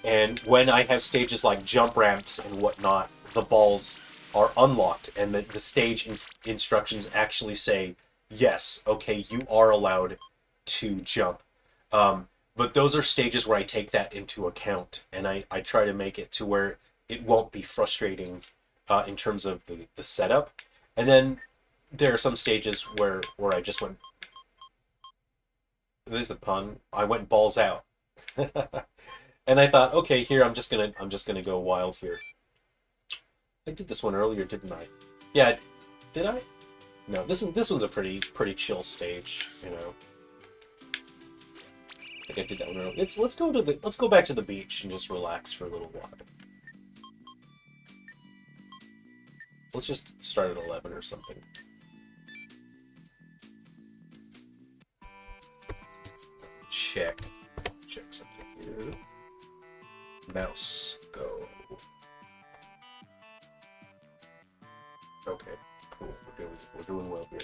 And when I have stages like jump ramps and whatnot, the balls are unlocked, and the stage instructions actually say, yes, okay, you are allowed to jump. But those are stages where I take that into account, and I try to make it to where it won't be frustrating in terms of the setup. And then there are some stages where I just went, this is a pun, I went balls out. And I thought, okay, here I'm just gonna go wild here. I did this one earlier, didn't I? Yeah, did I? No, this one's a pretty chill stage, you know. I think I did that one earlier. Let's go back to the beach and just relax for a little while. Let's just start at 11 or something. Check something here. Mouse, go. Okay, cool. We're doing well here.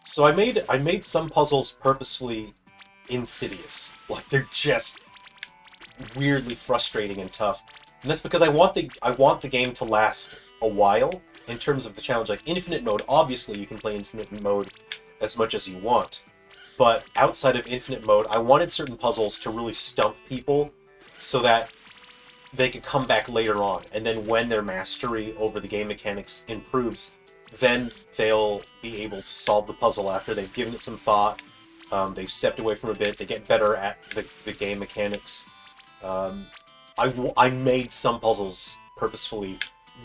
So I made some puzzles purposefully insidious. Like, they're just weirdly frustrating and tough. And that's because I want the game to last a while in terms of the challenge. Like infinite mode, obviously you can play infinite mode as much as you want. But outside of infinite mode, I wanted certain puzzles to really stump people so that they could come back later on. And then when their mastery over the game mechanics improves, then they'll be able to solve the puzzle after they've given it some thought. They've stepped away from a bit. They get better at the game mechanics. I made some puzzles purposefully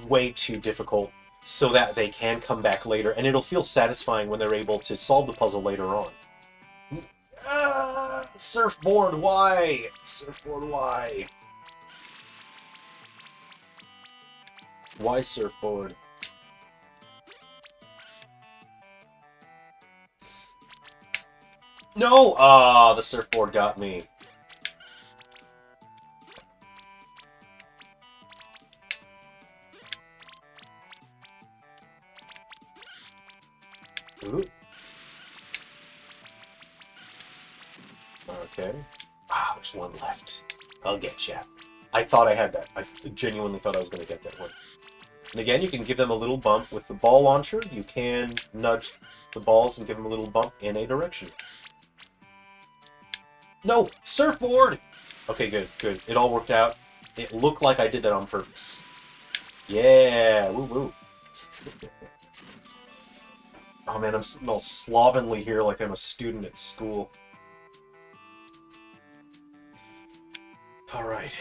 way too difficult so that they can come back later, and it'll feel satisfying when they're able to solve the puzzle later on. Surfboard, why? Surfboard, why? Why surfboard? No! Ah, the surfboard got me. Ooh. Okay. Ah, there's one left. I'll get ya. I thought I had that. I genuinely thought I was going to get that one. And again, you can give them a little bump with the ball launcher. You can nudge the balls and give them a little bump in a direction. No! Surfboard! Okay, good, good. It all worked out. It looked like I did that on purpose. Yeah! Woo-woo. Oh man, I'm sitting all slovenly here like I'm a student at school. Alright.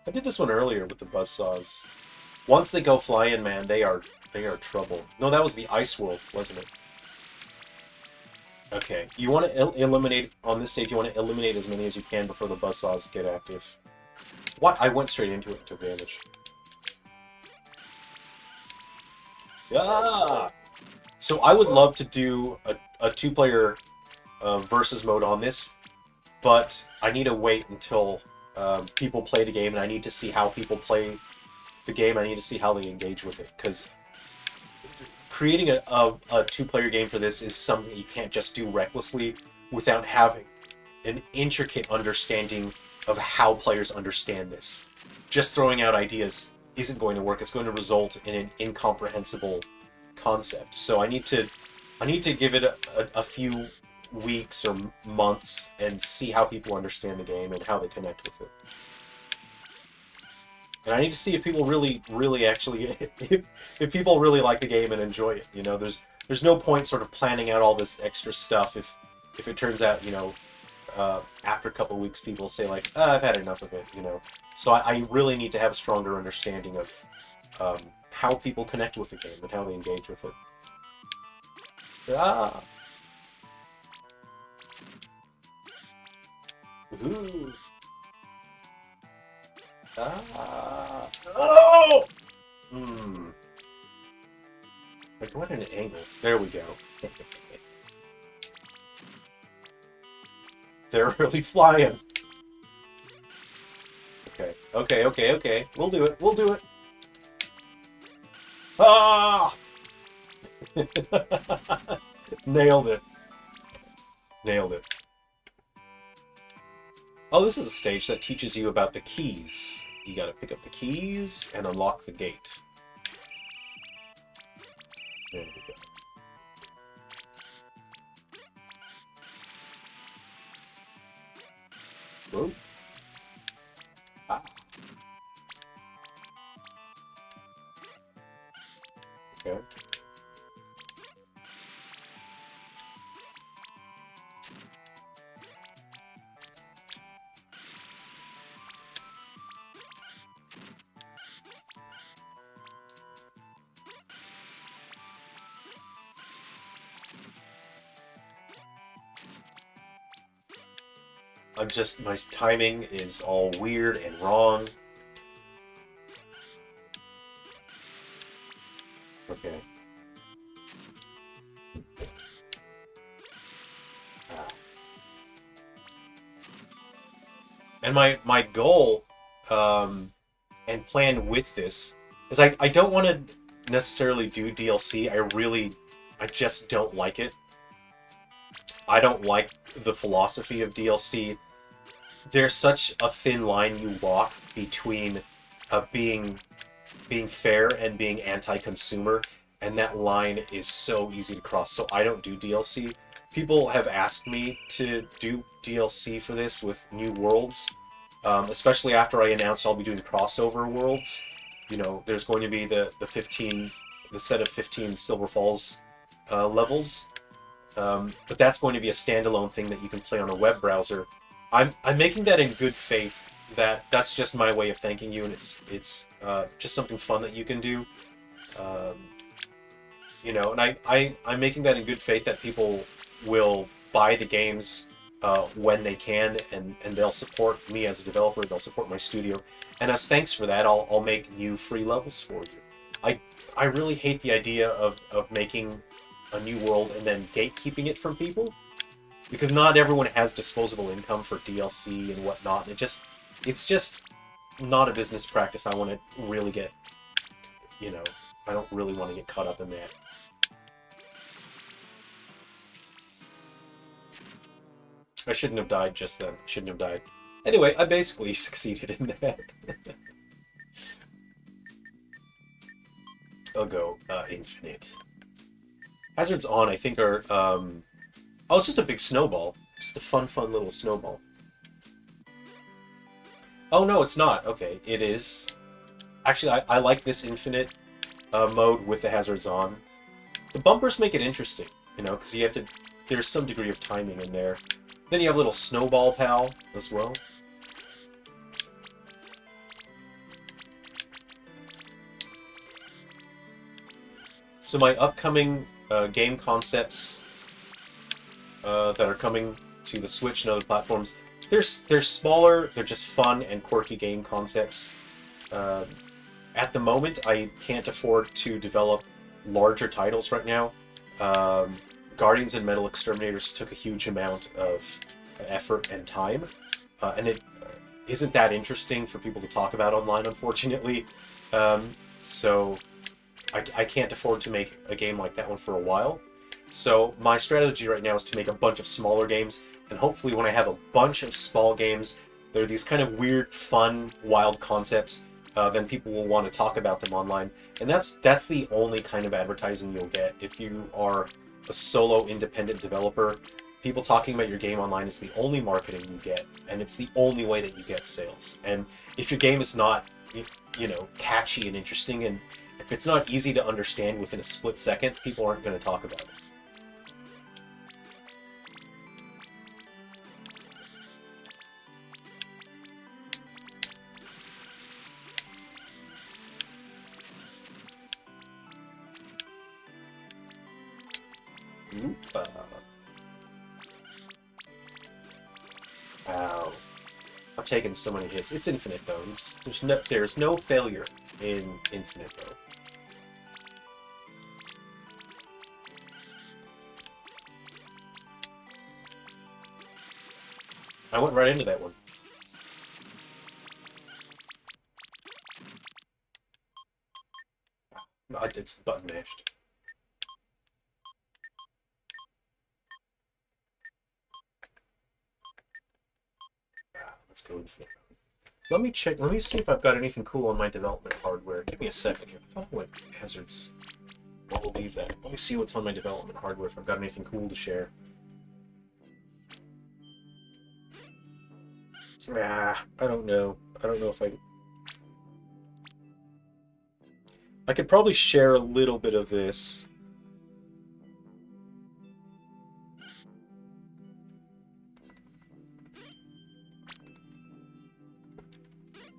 I did this one earlier with the buzzsaws. Once they go flying, man, they are trouble. No, that was the ice world, wasn't it? Okay, you want to eliminate, on this stage, you want to eliminate as many as you can before the buzzsaws get active. What? I went straight into it and took damage. Ah! So I would love to do a two-player versus mode on this, but I need to wait until people play the game, and I need to see how people play the game. I need to see how they engage with it, because creating a two-player game for this is something you can't just do recklessly without having an intricate understanding of how players understand this. Just throwing out ideas isn't going to work. It's going to result in an incomprehensible concept. So I need to give it a few weeks or months and see how people understand the game and how they connect with it. And I need to see if people really actually, if people really like the game and enjoy it. You know, there's no point sort of planning out all this extra stuff if it turns out, you know, after a couple of weeks people say like, I've had enough of it, you know. So I really need to have a stronger understanding of how people connect with the game and how they engage with it. Ah! Ooh! Ah! Oh! Hmm. Like, what an angle. There we go. They're really flying. Okay. Okay, okay, okay. We'll do it. We'll do it. Ah! Nailed it. Nailed it. Oh, this is a stage that teaches you about the keys. You gotta pick up the keys and unlock the gate. There we go. Whoa. Ah. Okay. My timing is all weird and wrong. Okay. And my goal and plan with this is I don't want to necessarily do DLC. I just don't like it. I don't like the philosophy of DLC. there's such a thin line you walk between being fair and being anti-consumer, and that line is so easy to cross. So I don't do DLC. People have asked me to do DLC for this with new worlds, especially after I announced I'll be doing crossover worlds. You know, there's going to be the set of 15 Silver Falls levels, but that's going to be a standalone thing that you can play on a web browser. I'm making that in good faith. That's just my way of thanking you, and it's just something fun that you can do. Um, you know, and I'm making that in good faith that people will buy the games when they can, and they'll support me as a developer. They'll support my studio, and as thanks for that, I'll make new free levels for you. I really hate the idea of making a new world and then gatekeeping it from people, because not everyone has disposable income for DLC and whatnot. It's just not a business practice I want to really get, you know, I don't really want to get caught up in that. I shouldn't have died just then. Shouldn't have died. Anyway, I basically succeeded in that. I'll go infinite. Hazards on, I think, are... oh, it's just a big snowball. Just a fun little snowball. Oh, no, it's not. Okay, it is. Actually, I like this infinite mode with the hazards on. The bumpers make it interesting, you know, because you have to... There's some degree of timing in there. Then you have a little snowball pal as well. So my upcoming game concepts that are coming to the Switch and other platforms, they're smaller, they're just fun and quirky game concepts. At the moment, I can't afford to develop larger titles right now. Guardians and Metal Exterminators took a huge amount of effort and time, and it isn't that interesting for people to talk about online, unfortunately. So I can't afford to make a game like that one for a while. So my strategy right now is to make a bunch of smaller games, and hopefully when I have a bunch of small games, they're these kind of weird, fun, wild concepts, then people will want to talk about them online. And that's the only kind of advertising you'll get if you are a solo independent developer. People talking about your game online is the only marketing you get, and it's the only way that you get sales. And if your game is not, you know, catchy and interesting, and if it's not easy to understand within a split second, people aren't going to talk about it. Oop. Ow. I'm taking so many hits. It's infinite though. There's no failure in infinite though. I went right into that one. It's button mashed. Let's go infinite. Let me check. Let me see if I've got anything cool on my development hardware. Give me a second here. I thought I went hazards. I'll leave that. Let me see what's on my development hardware, if I've got anything cool to share. I don't know. I don't know if I could probably share a little bit of this.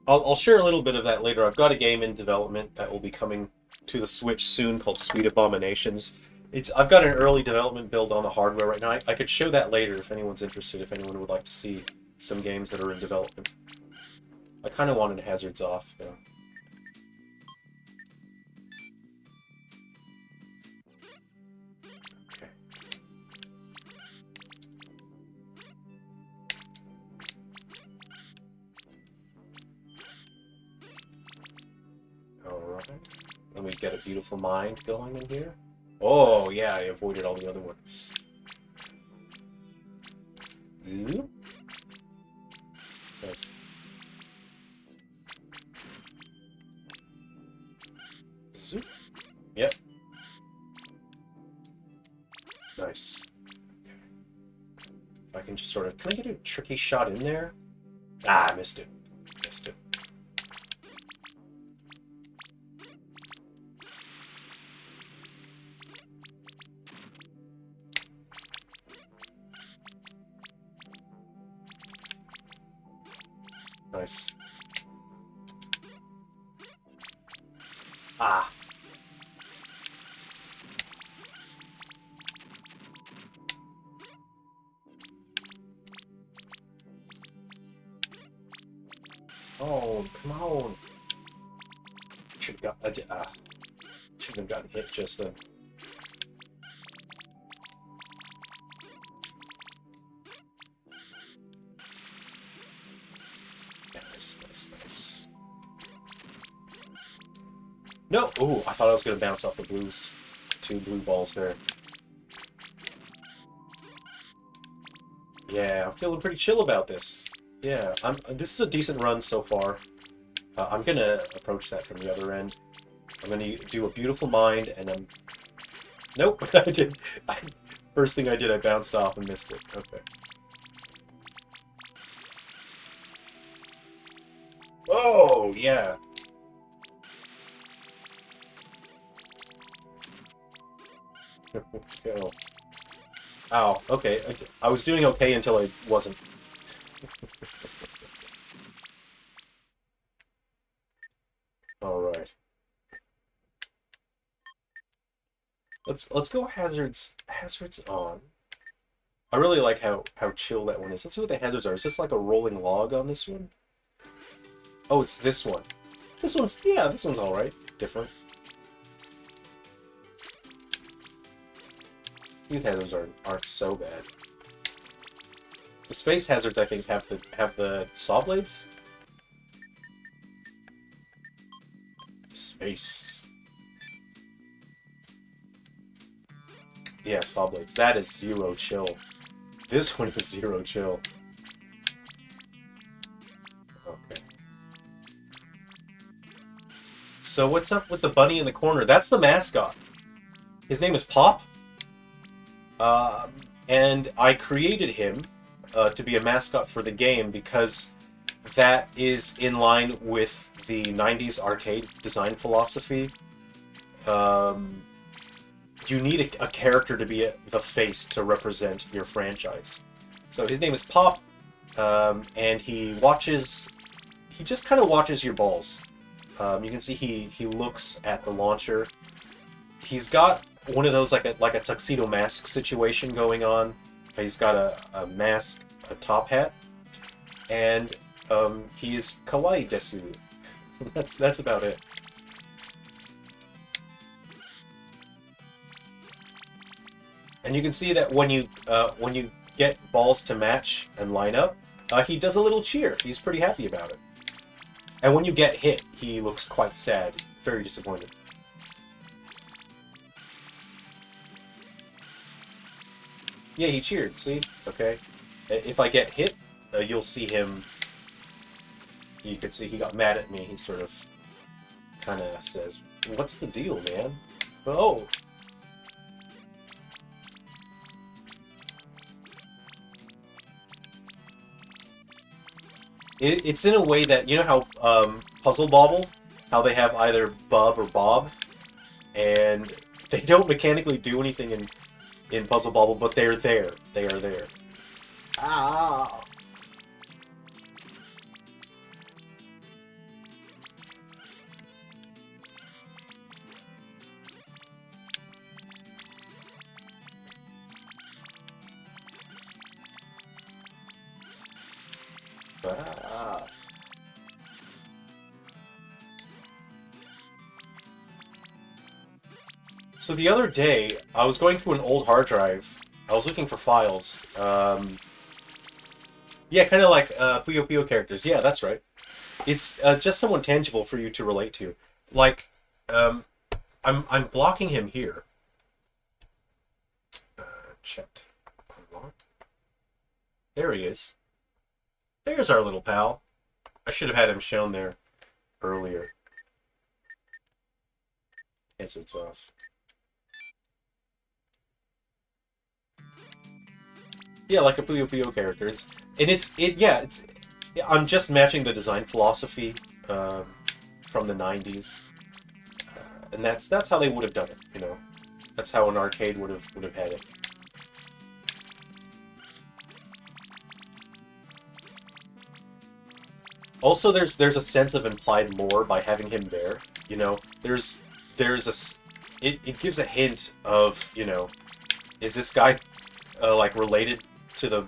I'll share a little bit of that later. I've got a game in development that will be coming to the Switch soon called Sweet Abominations. I've got an early development build on the hardware right now. I could show that later if anyone's interested, if anyone would like to see some games that are in development. I kind of wanted hazards off, though. Okay. Alright. Let me get a beautiful mind going in here. Oh, yeah, I avoided all the other ones. Oop. I can just sort of... Can I get a tricky shot in there? Ah, I missed it. Missed it. Nice. Ah. Oh, come on. Should have got... shouldn't have gotten hit just then. Nice, nice, nice. No! Ooh, I thought I was going to bounce off the blues. 2 blue balls there. Yeah, I'm feeling pretty chill about this. Yeah, this is a decent run so far. I'm going to approach that from the other end. I'm going to do a beautiful mind, and I'm... Nope, I did. First thing I did, I bounced off and missed it. Okay. Oh, yeah. Oh. Ow, okay. I was doing okay until I wasn't. Alright. Let's go hazards on. I really like how chill that one is. Let's see what the hazards are. Is this like a rolling log on this one? Oh, it's this one. This one's alright. Different. These hazards aren't so bad. The space hazards, I think, have the saw blades. Space. Yeah, saw blades. That is 0 chill. This one is 0 chill. Okay. So what's up with the bunny in the corner? That's the mascot. His name is Pop. And I created him to be a mascot for the game because that is in line with the 90s arcade design philosophy. You need a character to be the face to represent your franchise. So his name is Pop, and he just kind of watches your balls. You can see he looks at the launcher. He's got one of those like a tuxedo mask situation going on. He's got a mask, a top hat, and he is kawaii desu. That's about it. And you can see that when you get balls to match and line up, he does a little cheer. He's pretty happy about it. And when you get hit, he looks quite sad, very disappointed. Yeah, he cheered, see? Okay. If I get hit, you'll see him... You can see he got mad at me. He sort of... kind of says, "What's the deal, man?" Oh! It's in a way that... You know how Puzzle Bobble? How they have either Bub or Bob? And they don't mechanically do anything in Puzzle Bobble, but they're there. They are there. Ah! Ah. So the other day, I was going through an old hard drive. I was looking for files. Yeah, kind of like Puyo Puyo characters. Yeah, that's right. It's just someone tangible for you to relate to. Like, I'm blocking him here. Checked. Unlock. There he is. There's our little pal. I should have had him shown there earlier. Answer it's off. Yeah, like a Puyo Puyo character. It's I'm just matching the design philosophy um, from the '90s, and that's how they would have done it. You know, that's how an arcade would have had it. Also, there's a sense of implied lore by having him there. You know, there's it gives a hint of, you know, is this guy like related to the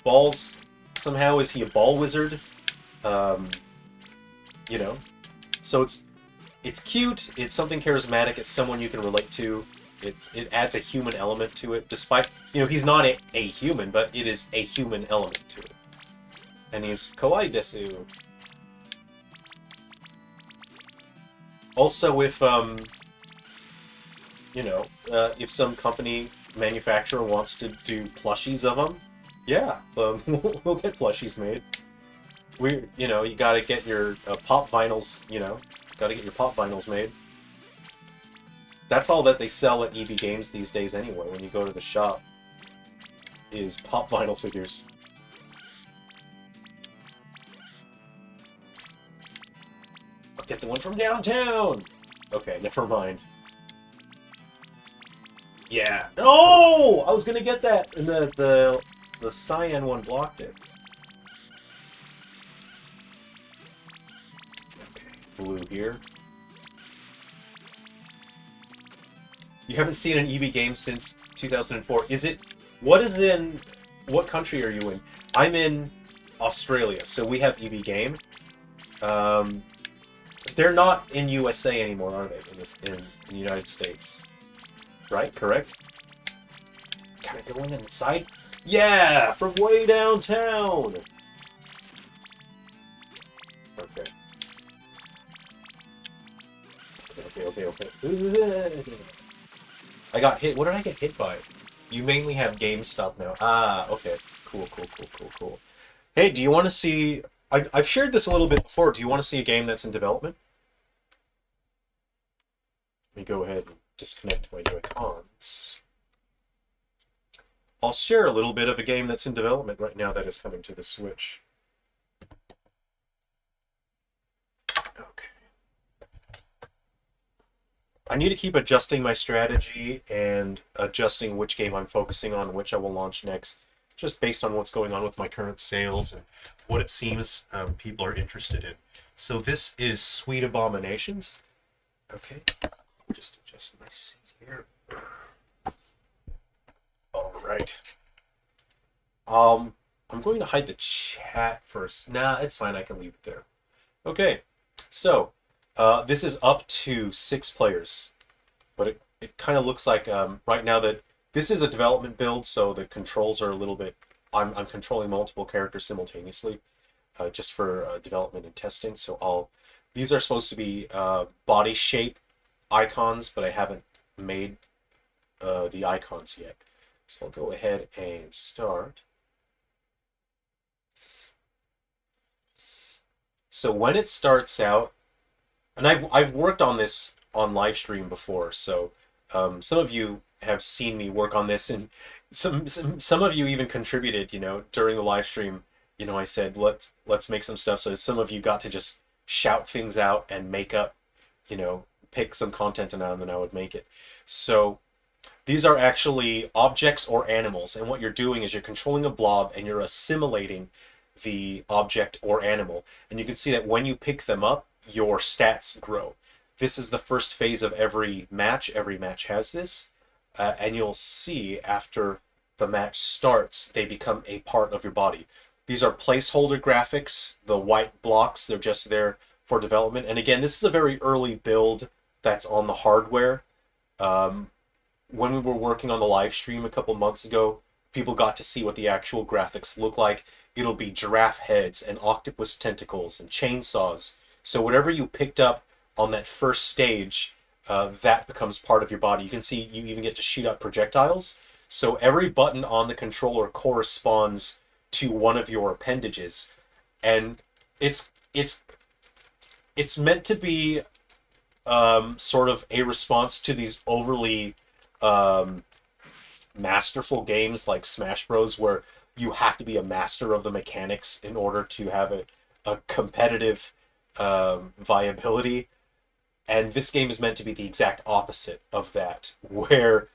balls somehow? Is he a ball wizard? Um, you know, so it's cute. It's something charismatic. It's someone you can relate to. It adds a human element to it, despite, you know, he's not a human, but it is a human element to it. And he's kawaii desu. Also, if you know, if some company manufacturer wants to do plushies of them, yeah, we'll get plushies made. You know, you gotta get your pop vinyls, you know, gotta get your pop vinyls made. That's all that they sell at EB Games these days anyway, when you go to the shop, is pop vinyl figures. I'll get the one from downtown! Okay, never mind. Yeah. Oh! I was gonna get that, and the cyan one blocked it. Okay, blue here. You haven't seen an EB game since 2004. What country are you in? I'm in Australia, so we have EB game. Um, they're not in USA anymore, are they? In the United States. Right? Correct? Can I go in inside? Yeah! From way downtown! Okay. Okay. I got hit. What did I get hit by? You mainly have GameStop now. Ah, okay. Cool. Hey, do you want to see... I've shared this a little bit before. Do you want to see a game that's in development? Let me go ahead and disconnect my Joy-Cons. I'll share a little bit of a game that's in development right now that is coming to the Switch. Okay. I need to keep adjusting my strategy and adjusting which game I'm focusing on, which I will launch next, just based on what's going on with my current sales and what it seems people are interested in. So this is Sweet Abominations. Okay, just adjust my seat here. All right. I'm going to hide the chat first. Nah, it's fine. I can leave it there. Okay, so this is up to 6 players, but it kind of looks like right now that this is a development build, so the controls are a little bit. I'm controlling multiple characters simultaneously, just for development and testing. So these are supposed to be body shape icons, but I haven't made the icons yet. So I'll go ahead and start. So when it starts out, and I've worked on this on live stream before, so some of you have seen me work on this, and some of you even contributed, you know, during the live stream. You know, I said let's make some stuff, so some of you got to just shout things out and make up, you know, pick some content, and then I would make it. So these are actually objects or animals, and what you're doing is you're controlling a blob and you're assimilating the object or animal. And you can see that when you pick them up, your stats grow. This is the first phase of every match. Every match has this. And you'll see after the match starts, they become a part of your body. These are placeholder graphics, the white blocks, they're just there for development. And again, this is a very early build that's on the hardware. When we were working on the live stream a couple months ago, people got to see what the actual graphics look like. It'll be giraffe heads and octopus tentacles and chainsaws. So whatever you picked up on that first stage, that becomes part of your body. You can see you even get to shoot out projectiles. So every button on the controller corresponds to one of your appendages. And it's meant to be sort of a response to these overly masterful games like Smash Bros, where you have to be a master of the mechanics in order to have a competitive viability. And this game is meant to be the exact opposite of that, where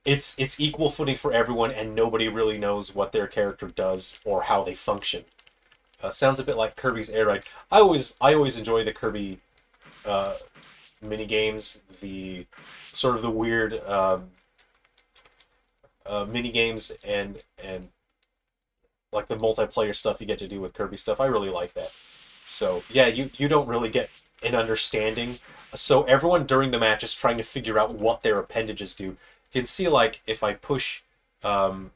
it's equal footing for everyone, and nobody really knows what their character does or how they function. Sounds a bit like Kirby's Air Ride. I always enjoy the Kirby mini games, the sort of the weird mini games and like the multiplayer stuff you get to do with Kirby stuff. I really like that. So yeah, you don't really get an understanding. So everyone during the match is trying to figure out what their appendages do. You can see, like, if I push, let's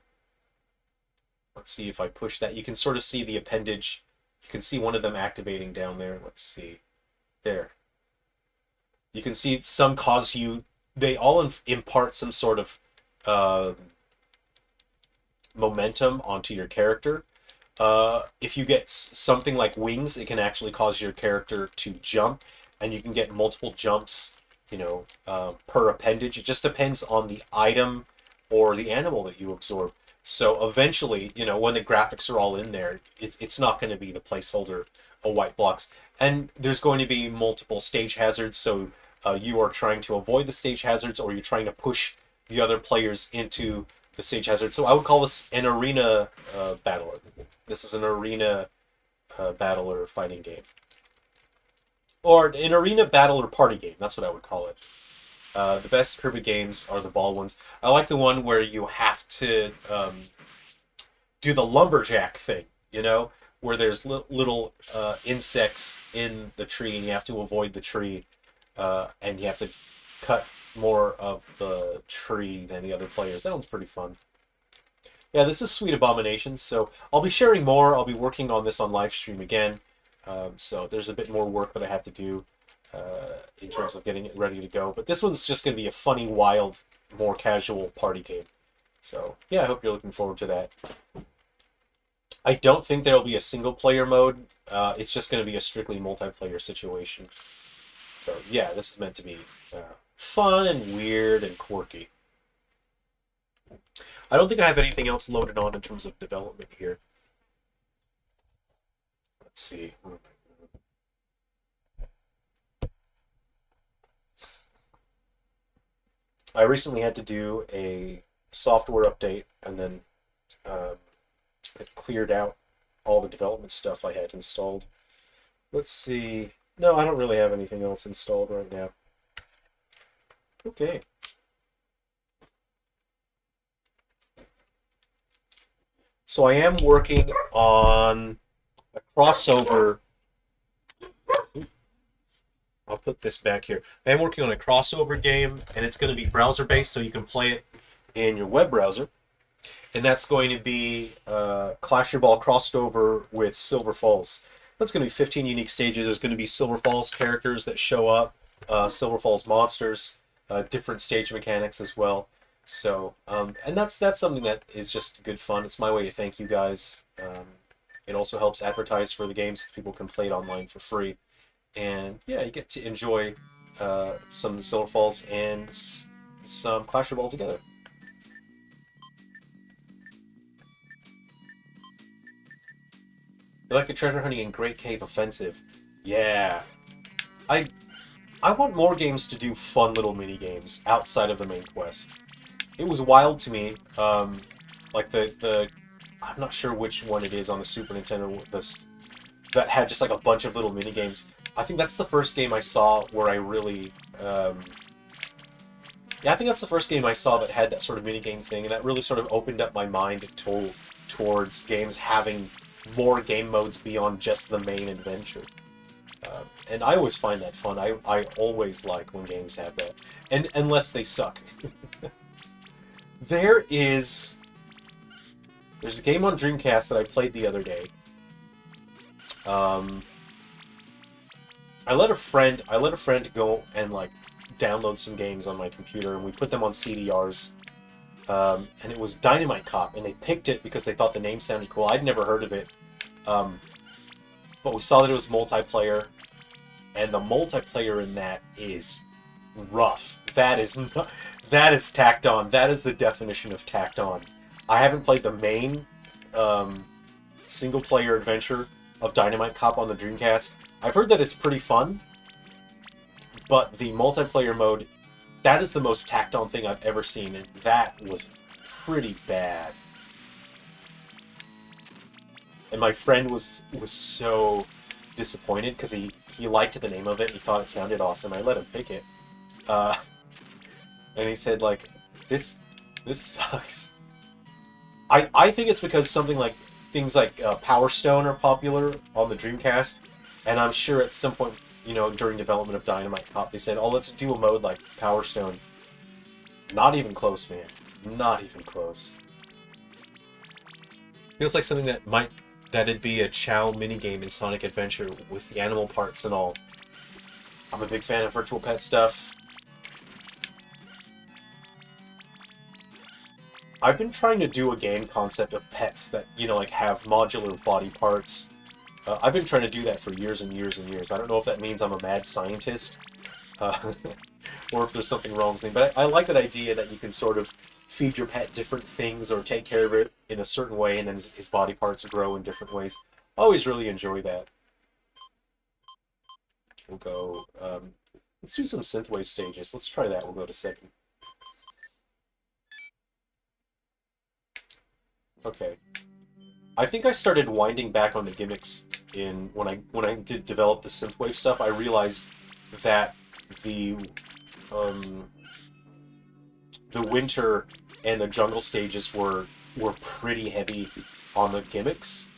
see if I push that, you can sort of see the appendage. You can see one of them activating down there. Let's see. There. You can see some cause you, they all impart some sort of momentum onto your character. If you get something like wings, it can actually cause your character to jump, and you can get multiple jumps, per appendage. It just depends on the item or the animal that you absorb. So eventually, when the graphics are all in there, it's not going to be the placeholder of white blocks. And there's going to be multiple stage hazards, so you are trying to avoid the stage hazards, or you're trying to push the other players into the stage hazard. So I would call this an arena battler. This is an arena battler fighting game. Or an arena battler party game. That's what I would call it. The best Kirby games are the ball ones. I like the one where you have to do the lumberjack thing, where there's little insects in the tree, and you have to avoid the tree, and you have to cut more of the tree than the other players. That one's pretty fun. Yeah, this is Sweet Abominations, so I'll be sharing more. I'll be working on this on live stream again. So there's a bit more work that I have to do in terms of getting it ready to go. But this one's just going to be a funny, wild, more casual party game. So yeah, I hope you're looking forward to that. I don't think there'll be a single-player mode. It's just going to be a strictly multiplayer situation. So yeah, this is meant to be fun and weird and quirky. I don't think I have anything else loaded on in terms of development here. Let's see. I recently had to do a software update, and then it cleared out all the development stuff I had installed. Let's see. No, I don't really have anything else installed right now. Okay. So I am working on a crossover. I'll put this back here. I am working on a crossover game, and it's going to be browser-based, so you can play it in your web browser. And that's going to be Clasherball crossed over with Silver Falls. That's going to be 15 unique stages. There's going to be Silver Falls characters that show up, Silver Falls monsters, different stage mechanics as well. So, and that's something that is just good fun. It's my way to thank you guys. It also helps advertise for the game, since people can play it online for free. And yeah, you get to enjoy some Silver Falls and some Clasherball together. You like the treasure hunting in Great Cave Offensive? Yeah. I want more games to do fun little mini games outside of the main quest. It was wild to me, like the I'm not sure which one it is on the Super Nintendo that had just like a bunch of little mini games. I think that's the first game I saw where I really yeah, I think that's the first game I saw that had that sort of mini game thing, and that really sort of opened up my mind towards games having more game modes beyond just the main adventure. And I always find that fun. I always like when games have that, and unless they suck. There's a game on Dreamcast that I played the other day. I let a friend go and like download some games on my computer, and we put them on CDRs. And it was Dynamite Cop, and they picked it because they thought the name sounded cool. I'd never heard of it, but we saw that it was multiplayer, and the multiplayer in that is rough. That is tacked on. That is the definition of tacked on. I haven't played the main single-player adventure of Dynamite Cop on the Dreamcast. I've heard that it's pretty fun, but the multiplayer mode, that is the most tacked-on thing I've ever seen, and that was pretty bad. And my friend was so disappointed because he liked the name of it. He thought it sounded awesome. I let him pick it, and he said like, "This sucks." I think it's because things like Power Stone are popular on the Dreamcast, and I'm sure at some point, you know, during development of Dynamite Cop, they said, "Oh, let's do a mode like Power Stone." Not even close, man. Not even close. Feels like something that'd be a Chow minigame in Sonic Adventure with the animal parts and all. I'm a big fan of virtual pet stuff. I've been trying to do a game concept of pets that, you know, like have modular body parts. I've been trying to do that for years and years and years. I don't know if that means I'm a mad scientist, or if there's something wrong with me, but I like that idea that you can sort of feed your pet different things or take care of it in a certain way, and then his body parts grow in different ways. I always really enjoy that. We'll go, let's do some synthwave stages. Let's try that. We'll go to 7. Okay. I think I started winding back on the gimmicks when I did develop the synthwave stuff. I realized that the winter and the jungle stages were pretty heavy on the gimmicks,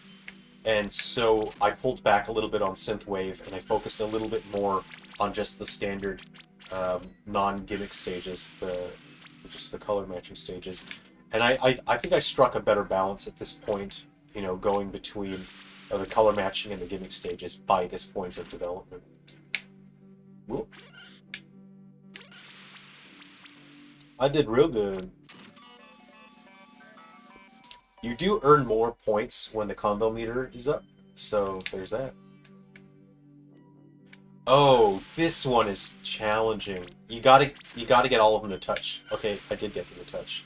and so I pulled back a little bit on synthwave and I focused a little bit more on just the standard non-gimmick stages, just the color matching stages. And I think I struck a better balance at this point, you know, going between the color matching and the gimmick stages by this point of development. Whoop. I did real good. You do earn more points when the combo meter is up, so there's that. Oh, this one is challenging. You gotta get all of them to touch. Okay, I did get them to touch.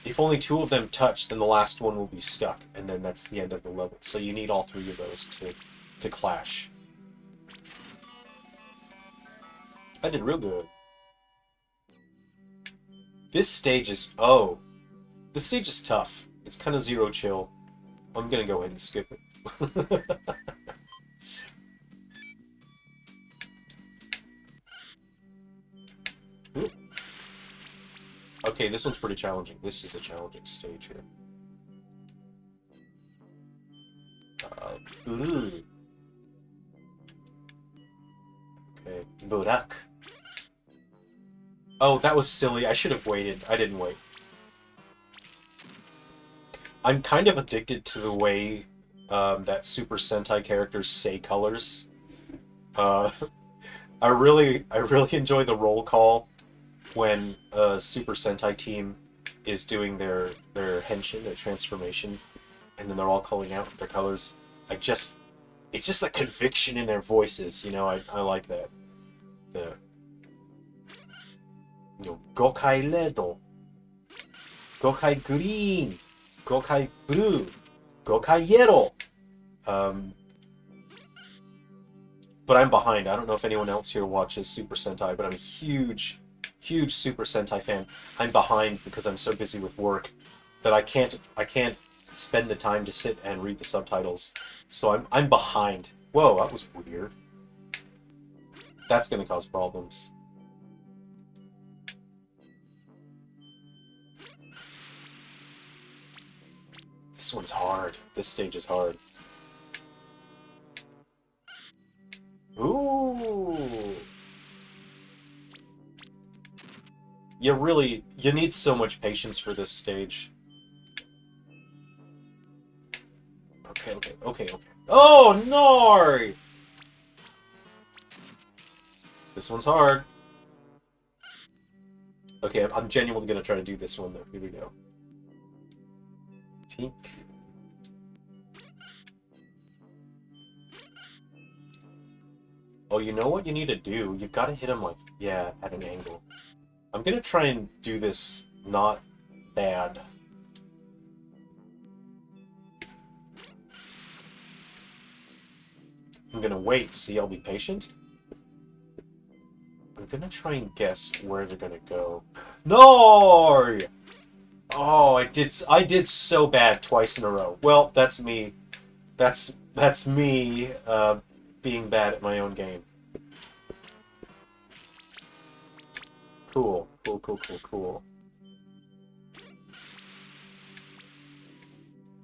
If only 2 of them touch, then the last one will be stuck, and then that's the end of the level. So you need all 3 of those to clash. I did real good. This stage is... oh. This stage is tough. It's kind of zero chill. I'm gonna go ahead and skip it. Ooh. Okay, this one's pretty challenging. This is a challenging stage here. Uru. Okay, Burak. Oh, that was silly. I should have waited. I didn't wait. I'm kind of addicted to the way that Super Sentai characters say colors. I really enjoy the roll call when a Super Sentai team is doing their henshin, their transformation, and then they're all calling out their colors. It's just the conviction in their voices, you know. I like that. The, you know, Gokai Ledo, Gokai Green, Gokai Blue, Gokai Yellow. But I'm behind. I don't know if anyone else here watches Super Sentai, but I'm a huge Super Sentai fan. I'm behind because I'm so busy with work that I can't spend the time to sit and read the subtitles. So I'm behind. Whoa, that was weird. That's gonna cause problems. This one's hard. This stage is hard. Ooh. You need so much patience for this stage. Okay. Oh, no! This one's hard. Okay, I'm genuinely gonna try to do this one, though. Here we go. Pink. Oh, you know what you need to do? You've got to hit him, like, yeah, at an angle. I'm gonna try and do this not bad. I'm gonna wait, see, I'll be patient. I'm gonna try and guess where they're gonna go. No! Oh, I did so bad twice in a row. Well, that's me. That's me being bad at my own game. Cool.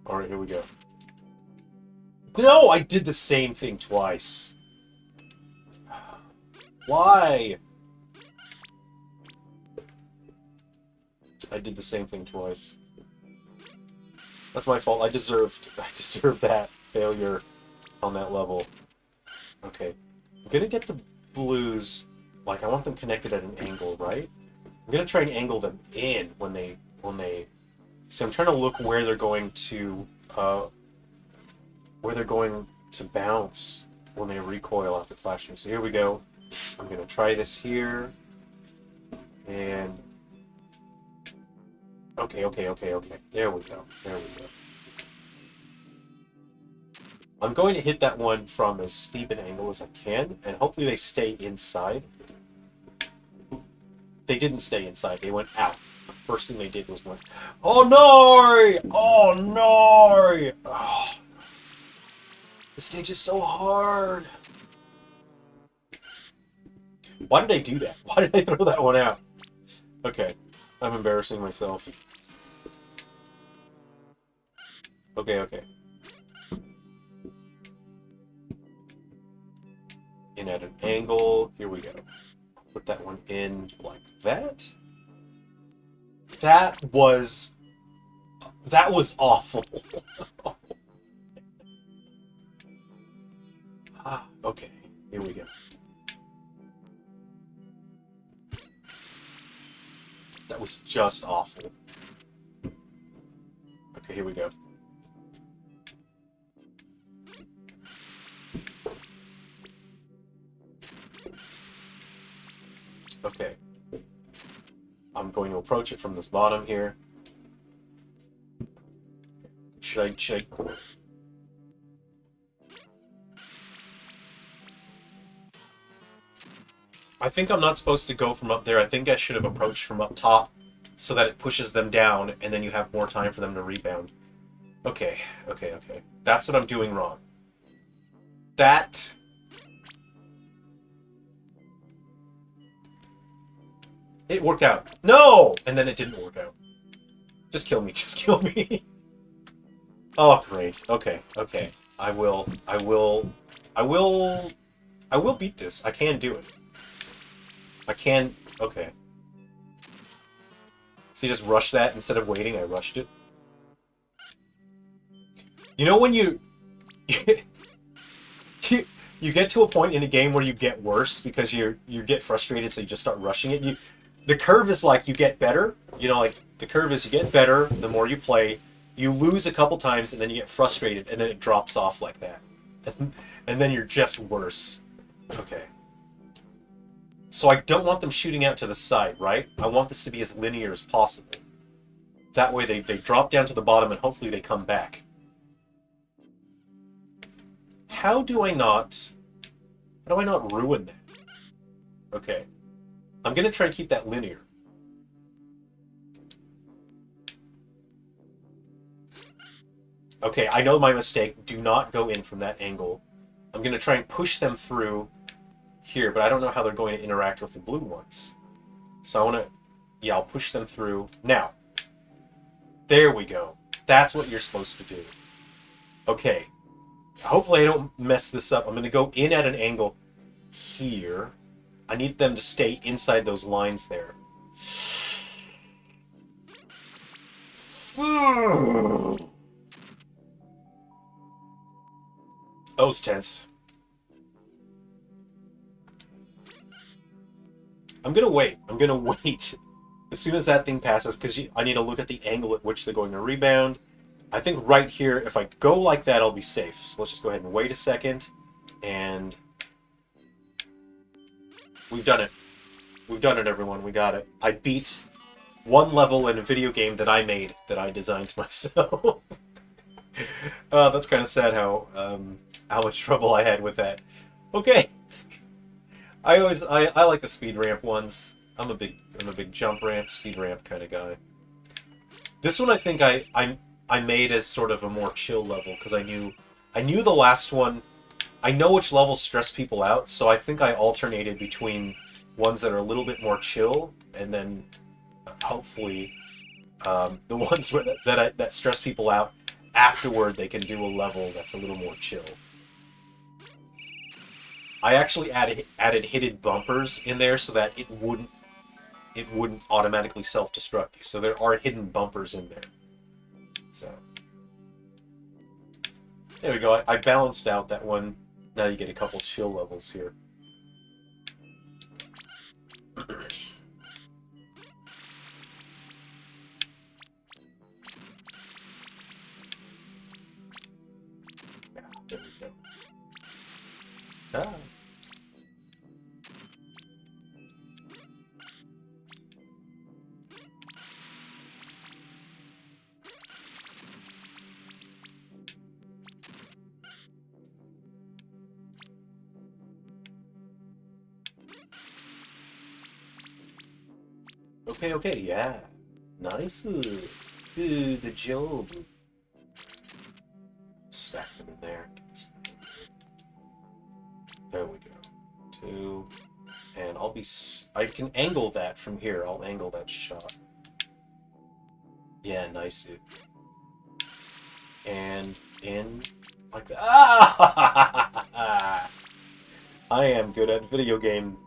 Alright, here we go. No, I did the same thing twice. Why? I did the same thing twice. That's my fault. I deserved that failure on that level. Okay. I'm gonna get the blues, like I want them connected at an angle, right? I'm gonna try and angle them in when they so I'm trying to look where they're going to bounce when they recoil after flashing. So here we go. I'm gonna try this here. And okay. There we go. I'm going to hit that one from as steep an angle as I can, and hopefully they stay inside. They didn't stay inside, they went out. First thing they did was went, oh no! Oh no! Oh. The stage is so hard. Why did I do that? Why did I throw that one out? Okay, I'm embarrassing myself. Okay. In at an angle. Here we go. Put that one in like that. That was awful. Okay, here we go. That was just awful. Okay, here we go. Okay. I'm going to approach it from this bottom here. Should I... I think I'm not supposed to go from up there. I think I should have approached from up top so that it pushes them down and then you have more time for them to rebound. Okay. That's what I'm doing wrong. That... It worked out. No! And then it didn't work out. Just kill me. Oh, great. Okay. I will beat this. I can do it. I can... Okay. So you just rush that instead of waiting? I rushed it. You know when you get to a point in a game where you get worse because you get frustrated, so you just start rushing it. The curve is like you get better. You know, like the curve is you get better the more you play. You lose a couple times and then you get frustrated and then it drops off like that. And then you're just worse. Okay. So I don't want them shooting out to the side, right? I want this to be as linear as possible. That way they drop down to the bottom and hopefully they come back. How do I not ruin that? Okay. I'm going to try and keep that linear. Okay, I know my mistake. Do not go in from that angle. I'm going to try and push them through here, but I don't know how they're going to interact with the blue ones. So I want to... Yeah, I'll push them through. Now. There we go. That's what you're supposed to do. Okay. Hopefully I don't mess this up. I'm going to go in at an angle here. I need them to stay inside those lines there. That was tense. I'm gonna wait. As soon as that thing passes, because I need to look at the angle at which they're going to rebound. I think right here, if I go like that, I'll be safe. So let's just go ahead and wait a second. And... We've done it. We've done it, everyone. We got it. I beat one level in a video game that I made, that I designed myself. That's kind of sad how how much trouble I had with that. Okay. I like the speed ramp ones. I'm a big jump ramp, speed ramp kind of guy. This one I think I made as sort of a more chill level because I knew the last one. I know which levels stress people out, so I think I alternated between ones that are a little bit more chill and then hopefully the ones that stress people out afterward. They can do a level that's a little more chill. I actually added hidden bumpers in there so that it wouldn't automatically self-destruct you. So there are hidden bumpers in there. So there we go. I balanced out that one. Now you get a couple chill levels here. There we go. Ah. Okay, yeah. Nice. Good job. Stack them in there. There we go. 2. And I can angle that from here. I'll angle that shot. Yeah, nice. And in like that. Ah! I am good at video game.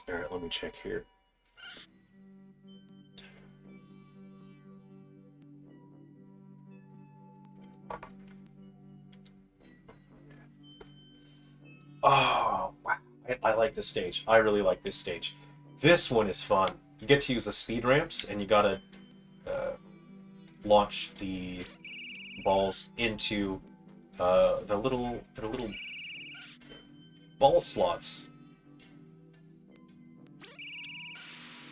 Alright, let me check here. Oh, wow. I like this stage. I really like this stage. This one is fun. You get to use the speed ramps, and you gotta launch the balls into the little ball slots.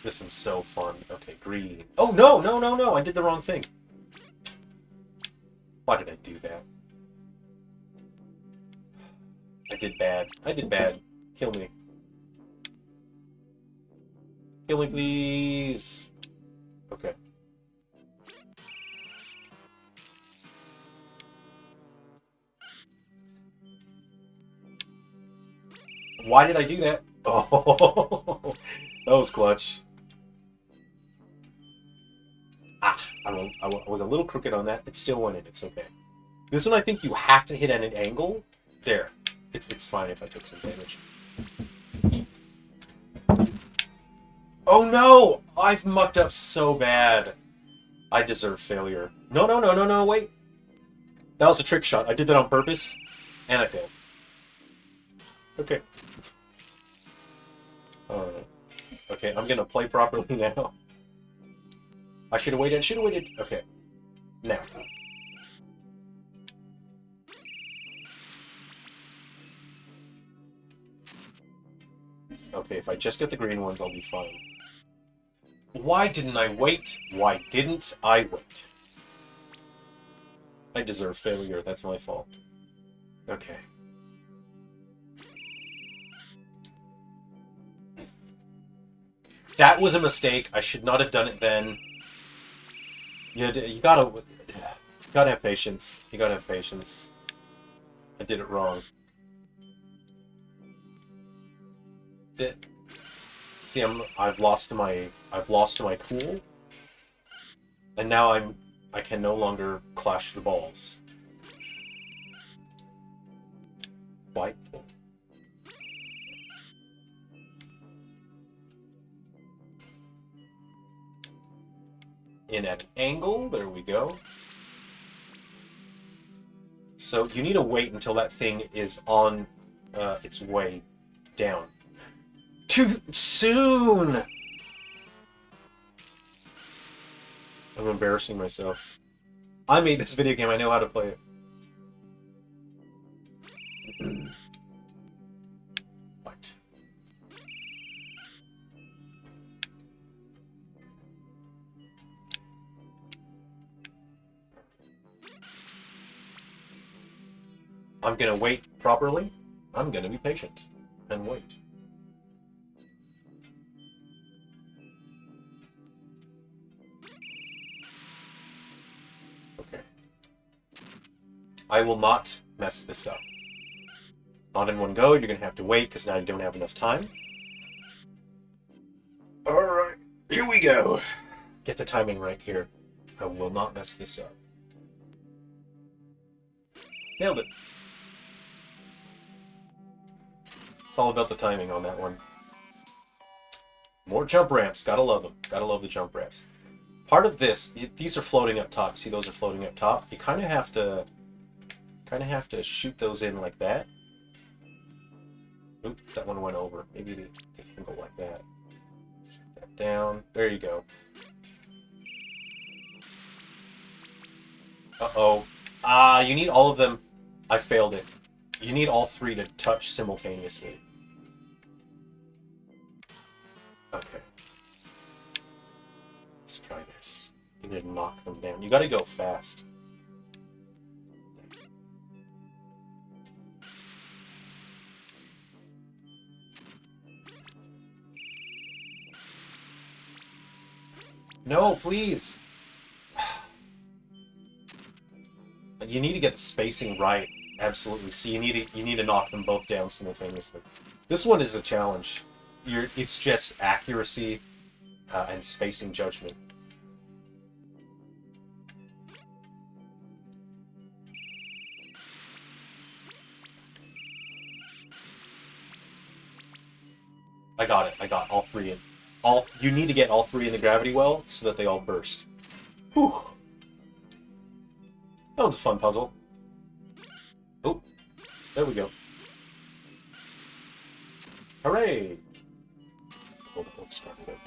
This one's so fun. Okay, green. Oh, no! I did the wrong thing. Why did I do that? I did bad. Kill me. Kill me, please. Okay. Why did I do that? Oh, that was clutch. Ah, I was a little crooked on that. It still went in. It's okay. This one I think you have to hit at an angle. There. It's fine if I took some damage. Oh no! I've mucked up so bad. I deserve failure. No, wait. That was a trick shot. I did that on purpose, and I failed. Okay. Alright. Okay, I'm gonna play properly now. I should have waited. Okay. Now. Okay, if I just get the green ones, I'll be fine. Why didn't I wait? Why didn't I wait? I deserve failure. That's my fault. Okay. That was a mistake. I should not have done it then. You gotta have patience. You gotta have patience. I did it wrong. See, I've lost my cool, and now I can no longer clash the balls. White. In at an angle. There we go. So you need to wait until that thing is on its way down. Too soon! I'm embarrassing myself. I made this video game, I know how to play it. What? I'm gonna wait properly. I'm gonna be patient and wait. Okay. I will not mess this up. Not in one go, you're gonna have to wait because now you don't have enough time. Alright, here we go. Get the timing right here. I will not mess this up. Nailed it. It's all about the timing on that one. More jump ramps. Gotta love them. Gotta love the jump ramps. Part of this, these are floating up top. See, those are floating up top. You kind of have to shoot those in like that. Oop, that one went over. Maybe they can go like that. Set that down. There you go. Uh-oh. Ah, you need all of them. I failed it. You need all three to touch simultaneously. Okay. Let's try this. You need to knock them down. You gotta go fast. No, please! You need to get the spacing right. Absolutely. So you need to knock them both down simultaneously. This one is a challenge. It's just accuracy and spacing judgment. I got it. I got all three in. You need to get all three in the gravity well so that they all burst. Whew. That was a fun puzzle. Oh, there we go. Hooray! Hold on, let's start it up.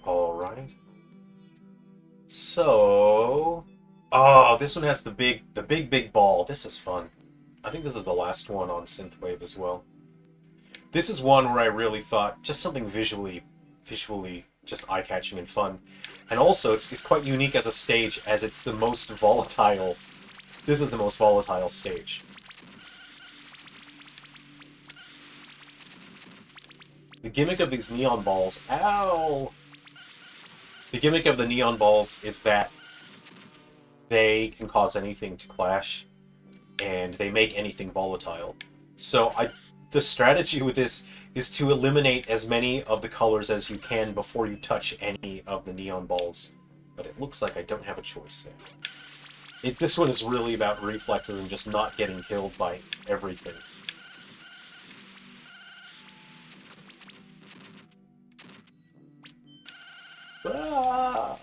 Alright. So... Oh, this one has the big ball. This is fun. I think this is the last one on Synthwave as well. This is one where I really thought just something visually just eye-catching and fun. And also, it's quite unique as a stage, as it's the most volatile. This is the most volatile stage. The gimmick of these neon balls... Ow! The gimmick of the neon balls is that they can cause anything to clash, and they make anything volatile. So the strategy with this is to eliminate as many of the colors as you can before you touch any of the neon balls. But it looks like I don't have a choice now. This one is really about reflexes and just not getting killed by everything. Ah!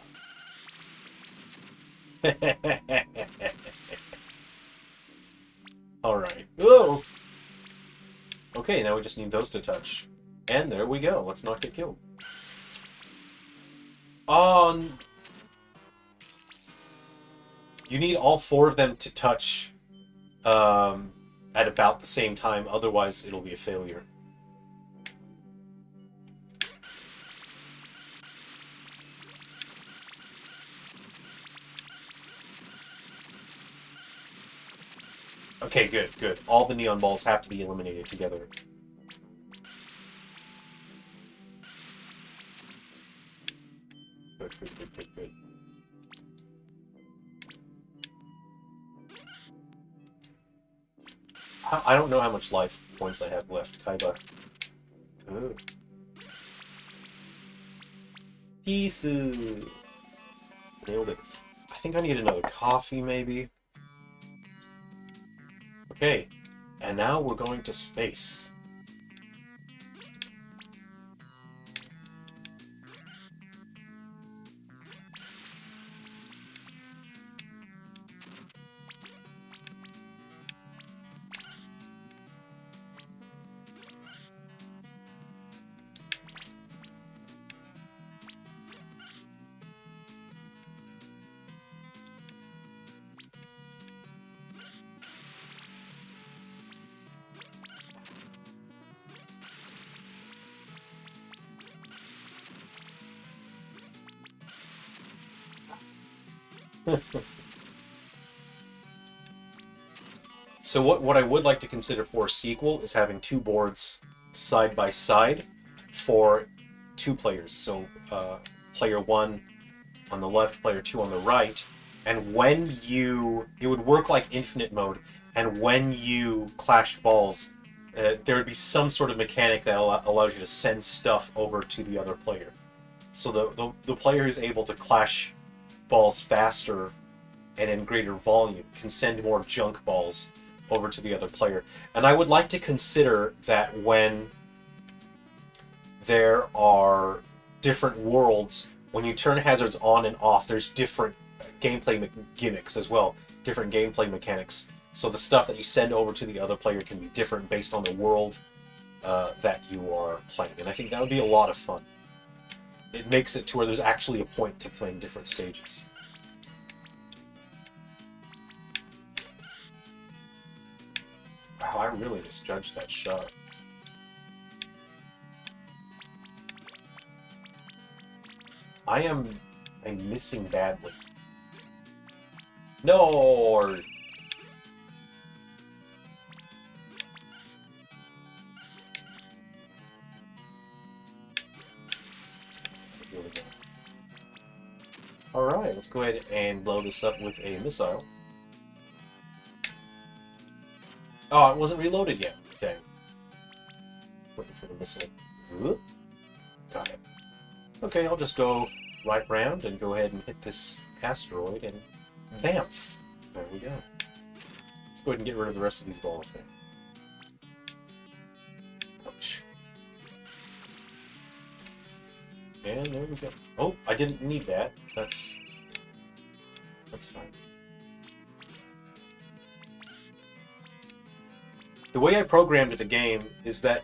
Alright. Oh! Okay, now we just need those to touch. And there we go. Let's not get killed. You need all four of them to touch at about the same time, otherwise it'll be a failure. Okay, good, good. All the neon balls have to be eliminated together. Good, good, good, good, good. I don't know how much life points I have left, Kaiba. Ooh. Kisu! Nailed it. I think I need another coffee, maybe. Okay, and now we're going to space. So what I would like to consider for a sequel is having two boards side by side for two players. So player one on the left, player two on the right. And when it would work like infinite mode. And when you clash balls, there would be some sort of mechanic that allows you to send stuff over to the other player. So the player who's able to clash balls faster and in greater volume can send more junk balls over to the other player. And I would like to consider that when there are different worlds, when you turn hazards on and off, there's different gameplay gimmicks as well, different gameplay mechanics. So the stuff that you send over to the other player can be different based on the world that you are playing. And I think that would be a lot of fun. It makes it to where there's actually a point to playing different stages. Wow, I really misjudged that shot. I'm missing badly. No! Alright, let's go ahead and blow this up with a missile. Oh, it wasn't reloaded yet. Dang. Waiting for the missile. Ooh. Got it. Okay, I'll just go right round and go ahead and hit this asteroid and bamf! There we go. Let's go ahead and get rid of the rest of these balls, man. Ouch. And there we go. Oh, I didn't need that. That's fine. The way I programmed the game is that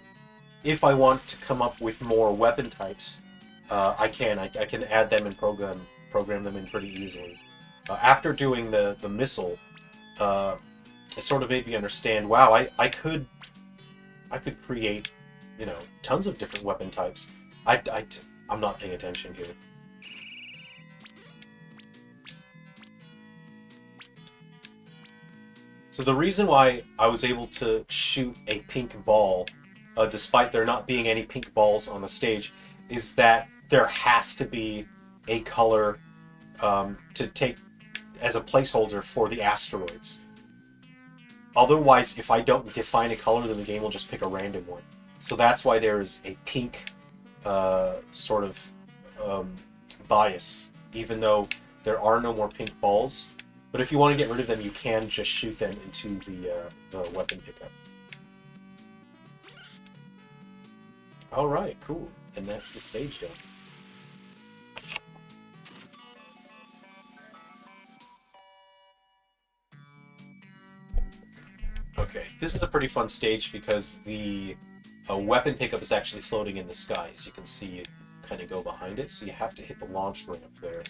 if I want to come up with more weapon types, I can add them and program them in pretty easily. After doing the missile, it sort of made me understand. Wow, I could create, you know, tons of different weapon types. I'm not paying attention here. So the reason why I was able to shoot a pink ball, despite there not being any pink balls on the stage, is that there has to be a color to take as a placeholder for the asteroids. Otherwise, if I don't define a color, then the game will just pick a random one. So that's why there's a pink sort of bias, even though there are no more pink balls. But if you want to get rid of them, you can just shoot them into the weapon pickup. Alright, cool. And that's the stage done. Okay, this is a pretty fun stage because the weapon pickup is actually floating in the sky. As you can see, you kind of go behind it, so you have to hit the launch ramp there.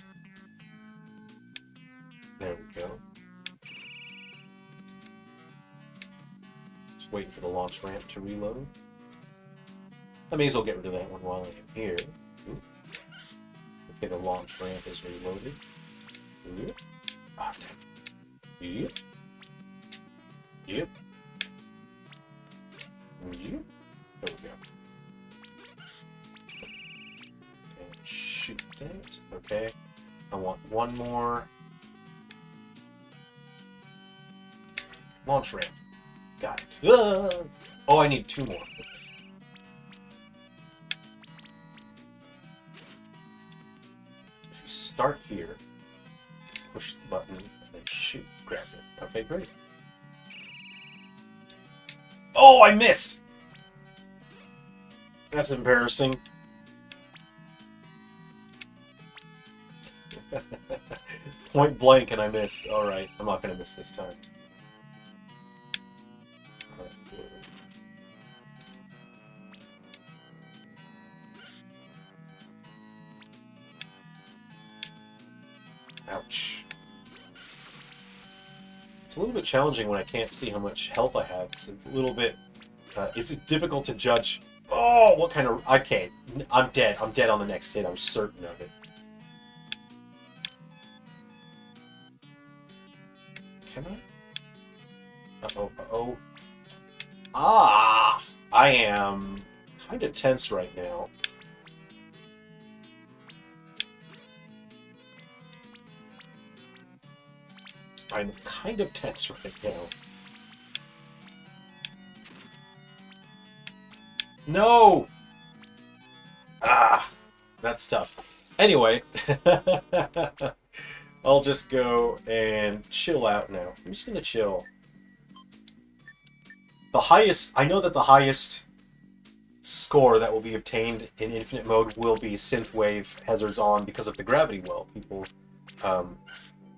There we go. Just waiting for the launch ramp to reload. I may as well get rid of that one while I am here. Ooh. Okay, the launch ramp is reloaded. Ooh. Ah, damn. Yep. Yep. Yep. There we go. Okay, shoot that. Okay. I want one more. Launch ramp. Got it. Ah! Oh, I need two more. If you start here, push the button, and then shoot. Grab it. Okay, great. Oh, I missed! That's embarrassing. Point blank and I missed. Alright, I'm not going to miss this time. Ouch. It's a little bit challenging when I can't see how much health I have. It's a little bit... it's difficult to judge. Oh, what kind of... I can't. I'm dead. I'm dead on the next hit. I'm certain of it. Can I? Uh-oh, uh-oh. Ah! I am kind of tense right now. I'm kind of tense right now. No! Ah! That's tough. Anyway, I'll just go and chill out now. I'm just gonna chill. The highest... I know that the highest score that will be obtained in Infinite Mode will be Synthwave Hazards On because of the gravity well. People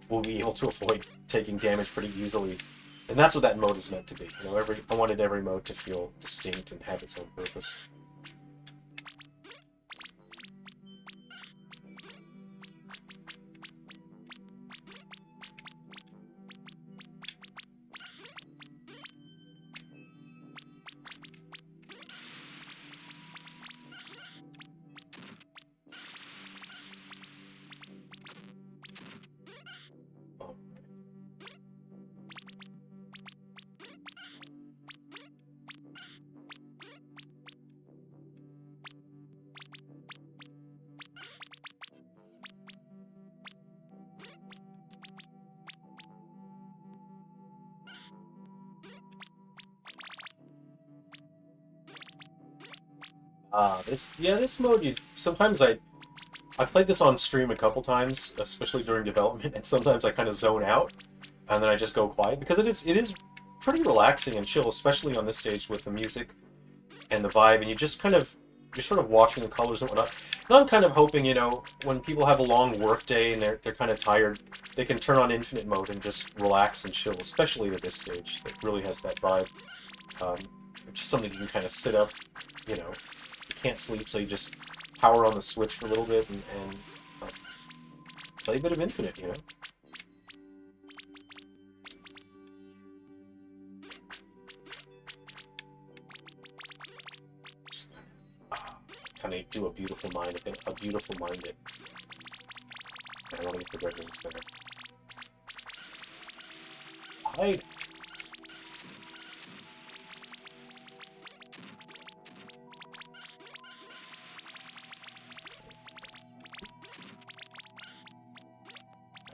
will be able to avoid taking damage pretty easily. And that's what that mode is meant to be. You know, I wanted every mode to feel distinct and have its own purpose. This mode, sometimes I played this on stream a couple times, especially during development, and sometimes I kind of zone out, and then I just go quiet, because it is pretty relaxing and chill, especially on this stage with the music and the vibe, and you're sort of watching the colors and whatnot. And I'm kind of hoping, you know, when people have a long work day and they're kind of tired, they can turn on Infinite Mode and just relax and chill, especially at this stage. It really has that vibe. Just something you can kind of sit up, you know. You can't sleep, so you just power on the Switch for a little bit and play a bit of Infinite, you know? Just kind of do a beautiful mind it. I want to get the red rings there. Hide!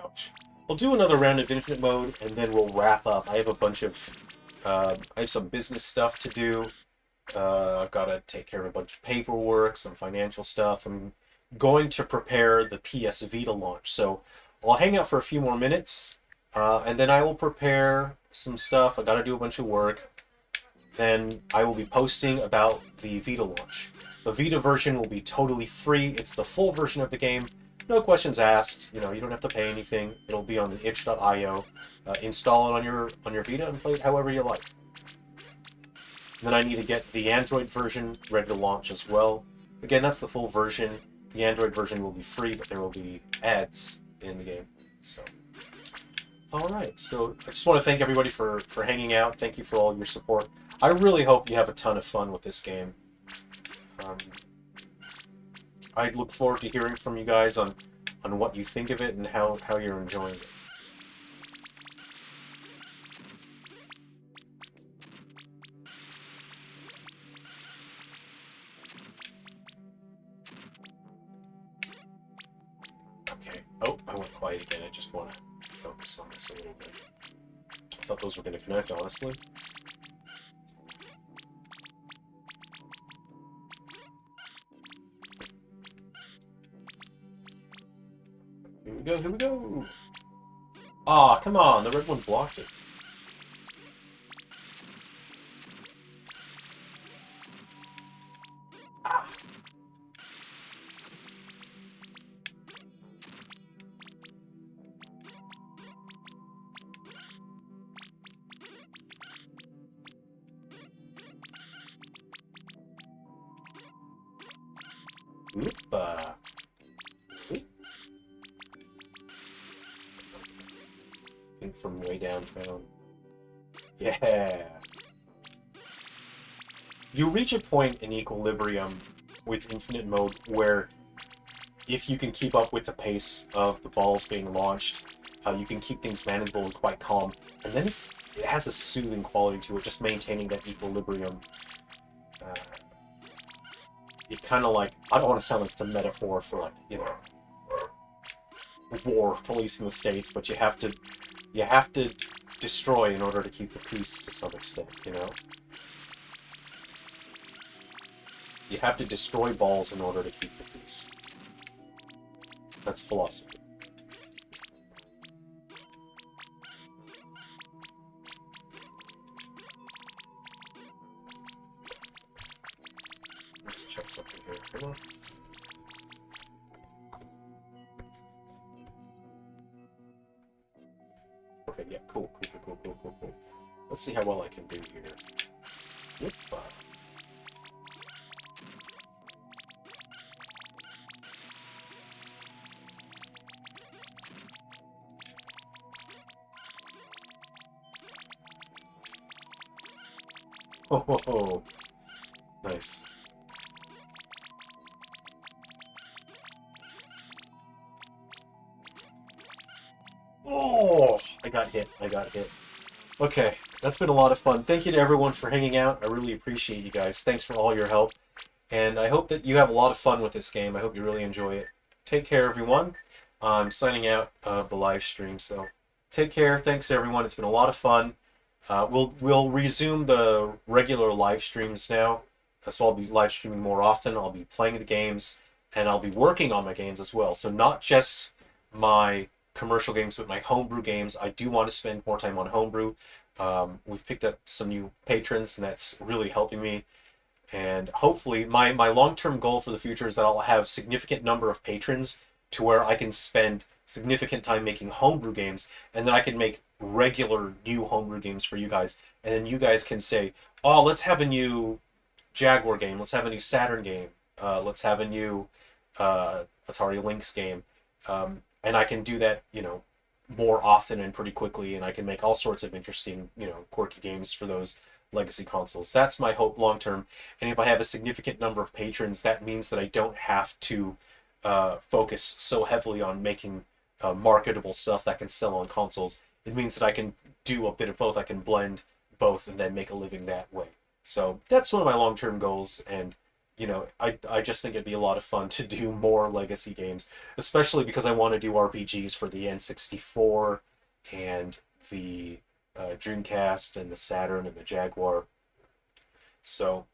Ouch. We'll do another round of Infinite Mode, and then we'll wrap up. I have a bunch of... I have some business stuff to do. I've got to take care of a bunch of paperwork, some financial stuff. I'm going to prepare the PS Vita launch, so I'll hang out for a few more minutes, and then I will prepare some stuff. I got to do a bunch of work. Then I will be posting about the Vita launch. The Vita version will be totally free. It's the full version of the game. No questions asked. You know, you don't have to pay anything. It'll be on the itch.io. Install it on your Vita and play it however you like. And then I need to get the Android version ready to launch as well. Again, that's the full version. The Android version will be free, but there will be ads in the game. So, alright. So, I just want to thank everybody for hanging out. Thank you for all your support. I really hope you have a ton of fun with this game. I look forward to hearing from you guys on what you think of it and how you're enjoying it. Okay. Oh, I went quiet again. I just want to focus on this a little bit. I thought those were going to connect, honestly. Here we go! Aw, come on, the red one blocked it. Ah! Oopa! See? From way downtown. Yeah! You reach a point in equilibrium with Infinite Mode where if you can keep up with the pace of the balls being launched, you can keep things manageable and quite calm. And then it has a soothing quality to it, just maintaining that equilibrium. It kind of like, I don't want to sound like it's a metaphor for like, you know, war, policing the states, but you have to destroy in order to keep the peace to some extent, you know? You have to destroy balls in order to keep the peace. That's philosophy. Let's check something here. Come on. Okay, yeah, cool. Let's see how well I can do here. Yep. Oh, nice. Oh, I got hit. Okay, that's been a lot of fun. Thank you to everyone for hanging out. I really appreciate you guys. Thanks for all your help. And I hope that you have a lot of fun with this game. I hope you really enjoy it. Take care, everyone. I'm signing out of the live stream, so take care. Thanks, everyone. It's been a lot of fun. We'll resume the regular live streams now. So I'll be live streaming more often. I'll be playing the games, and I'll be working on my games as well. So not just my commercial games, but my homebrew games. I do want to spend more time on homebrew. We've picked up some new patrons, and that's really helping me. And hopefully, my long-term goal for the future is that I'll have significant number of patrons to where I can spend significant time making homebrew games, and then I can make regular new homebrew games for you guys. And then you guys can say, oh, let's have a new Jaguar game, let's have a new Saturn game, let's have a new Atari Lynx game. And I can do that, you know, more often and pretty quickly, and I can make all sorts of interesting, you know, quirky games for those legacy consoles. That's my hope long term. And if I have a significant number of patrons, that means that I don't have to focus so heavily on making marketable stuff that can sell on consoles. It means that I can do a bit of both. I can blend both and then make a living that way. So that's one of my long-term goals, and you know, I just think it'd be a lot of fun to do more legacy games, especially because I want to do RPGs for the N64 and the Dreamcast and the Saturn and the Jaguar. So,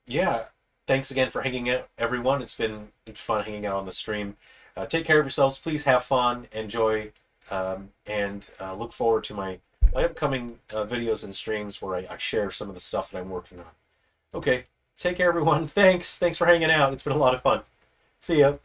yeah, thanks again for hanging out, everyone. It's been fun hanging out on the stream. Take care of yourselves. Please have fun, enjoy, and look forward to my upcoming videos and streams where I share some of the stuff that I'm working on. Okay. Take care, everyone. Thanks for hanging out. It's been a lot of fun. See ya.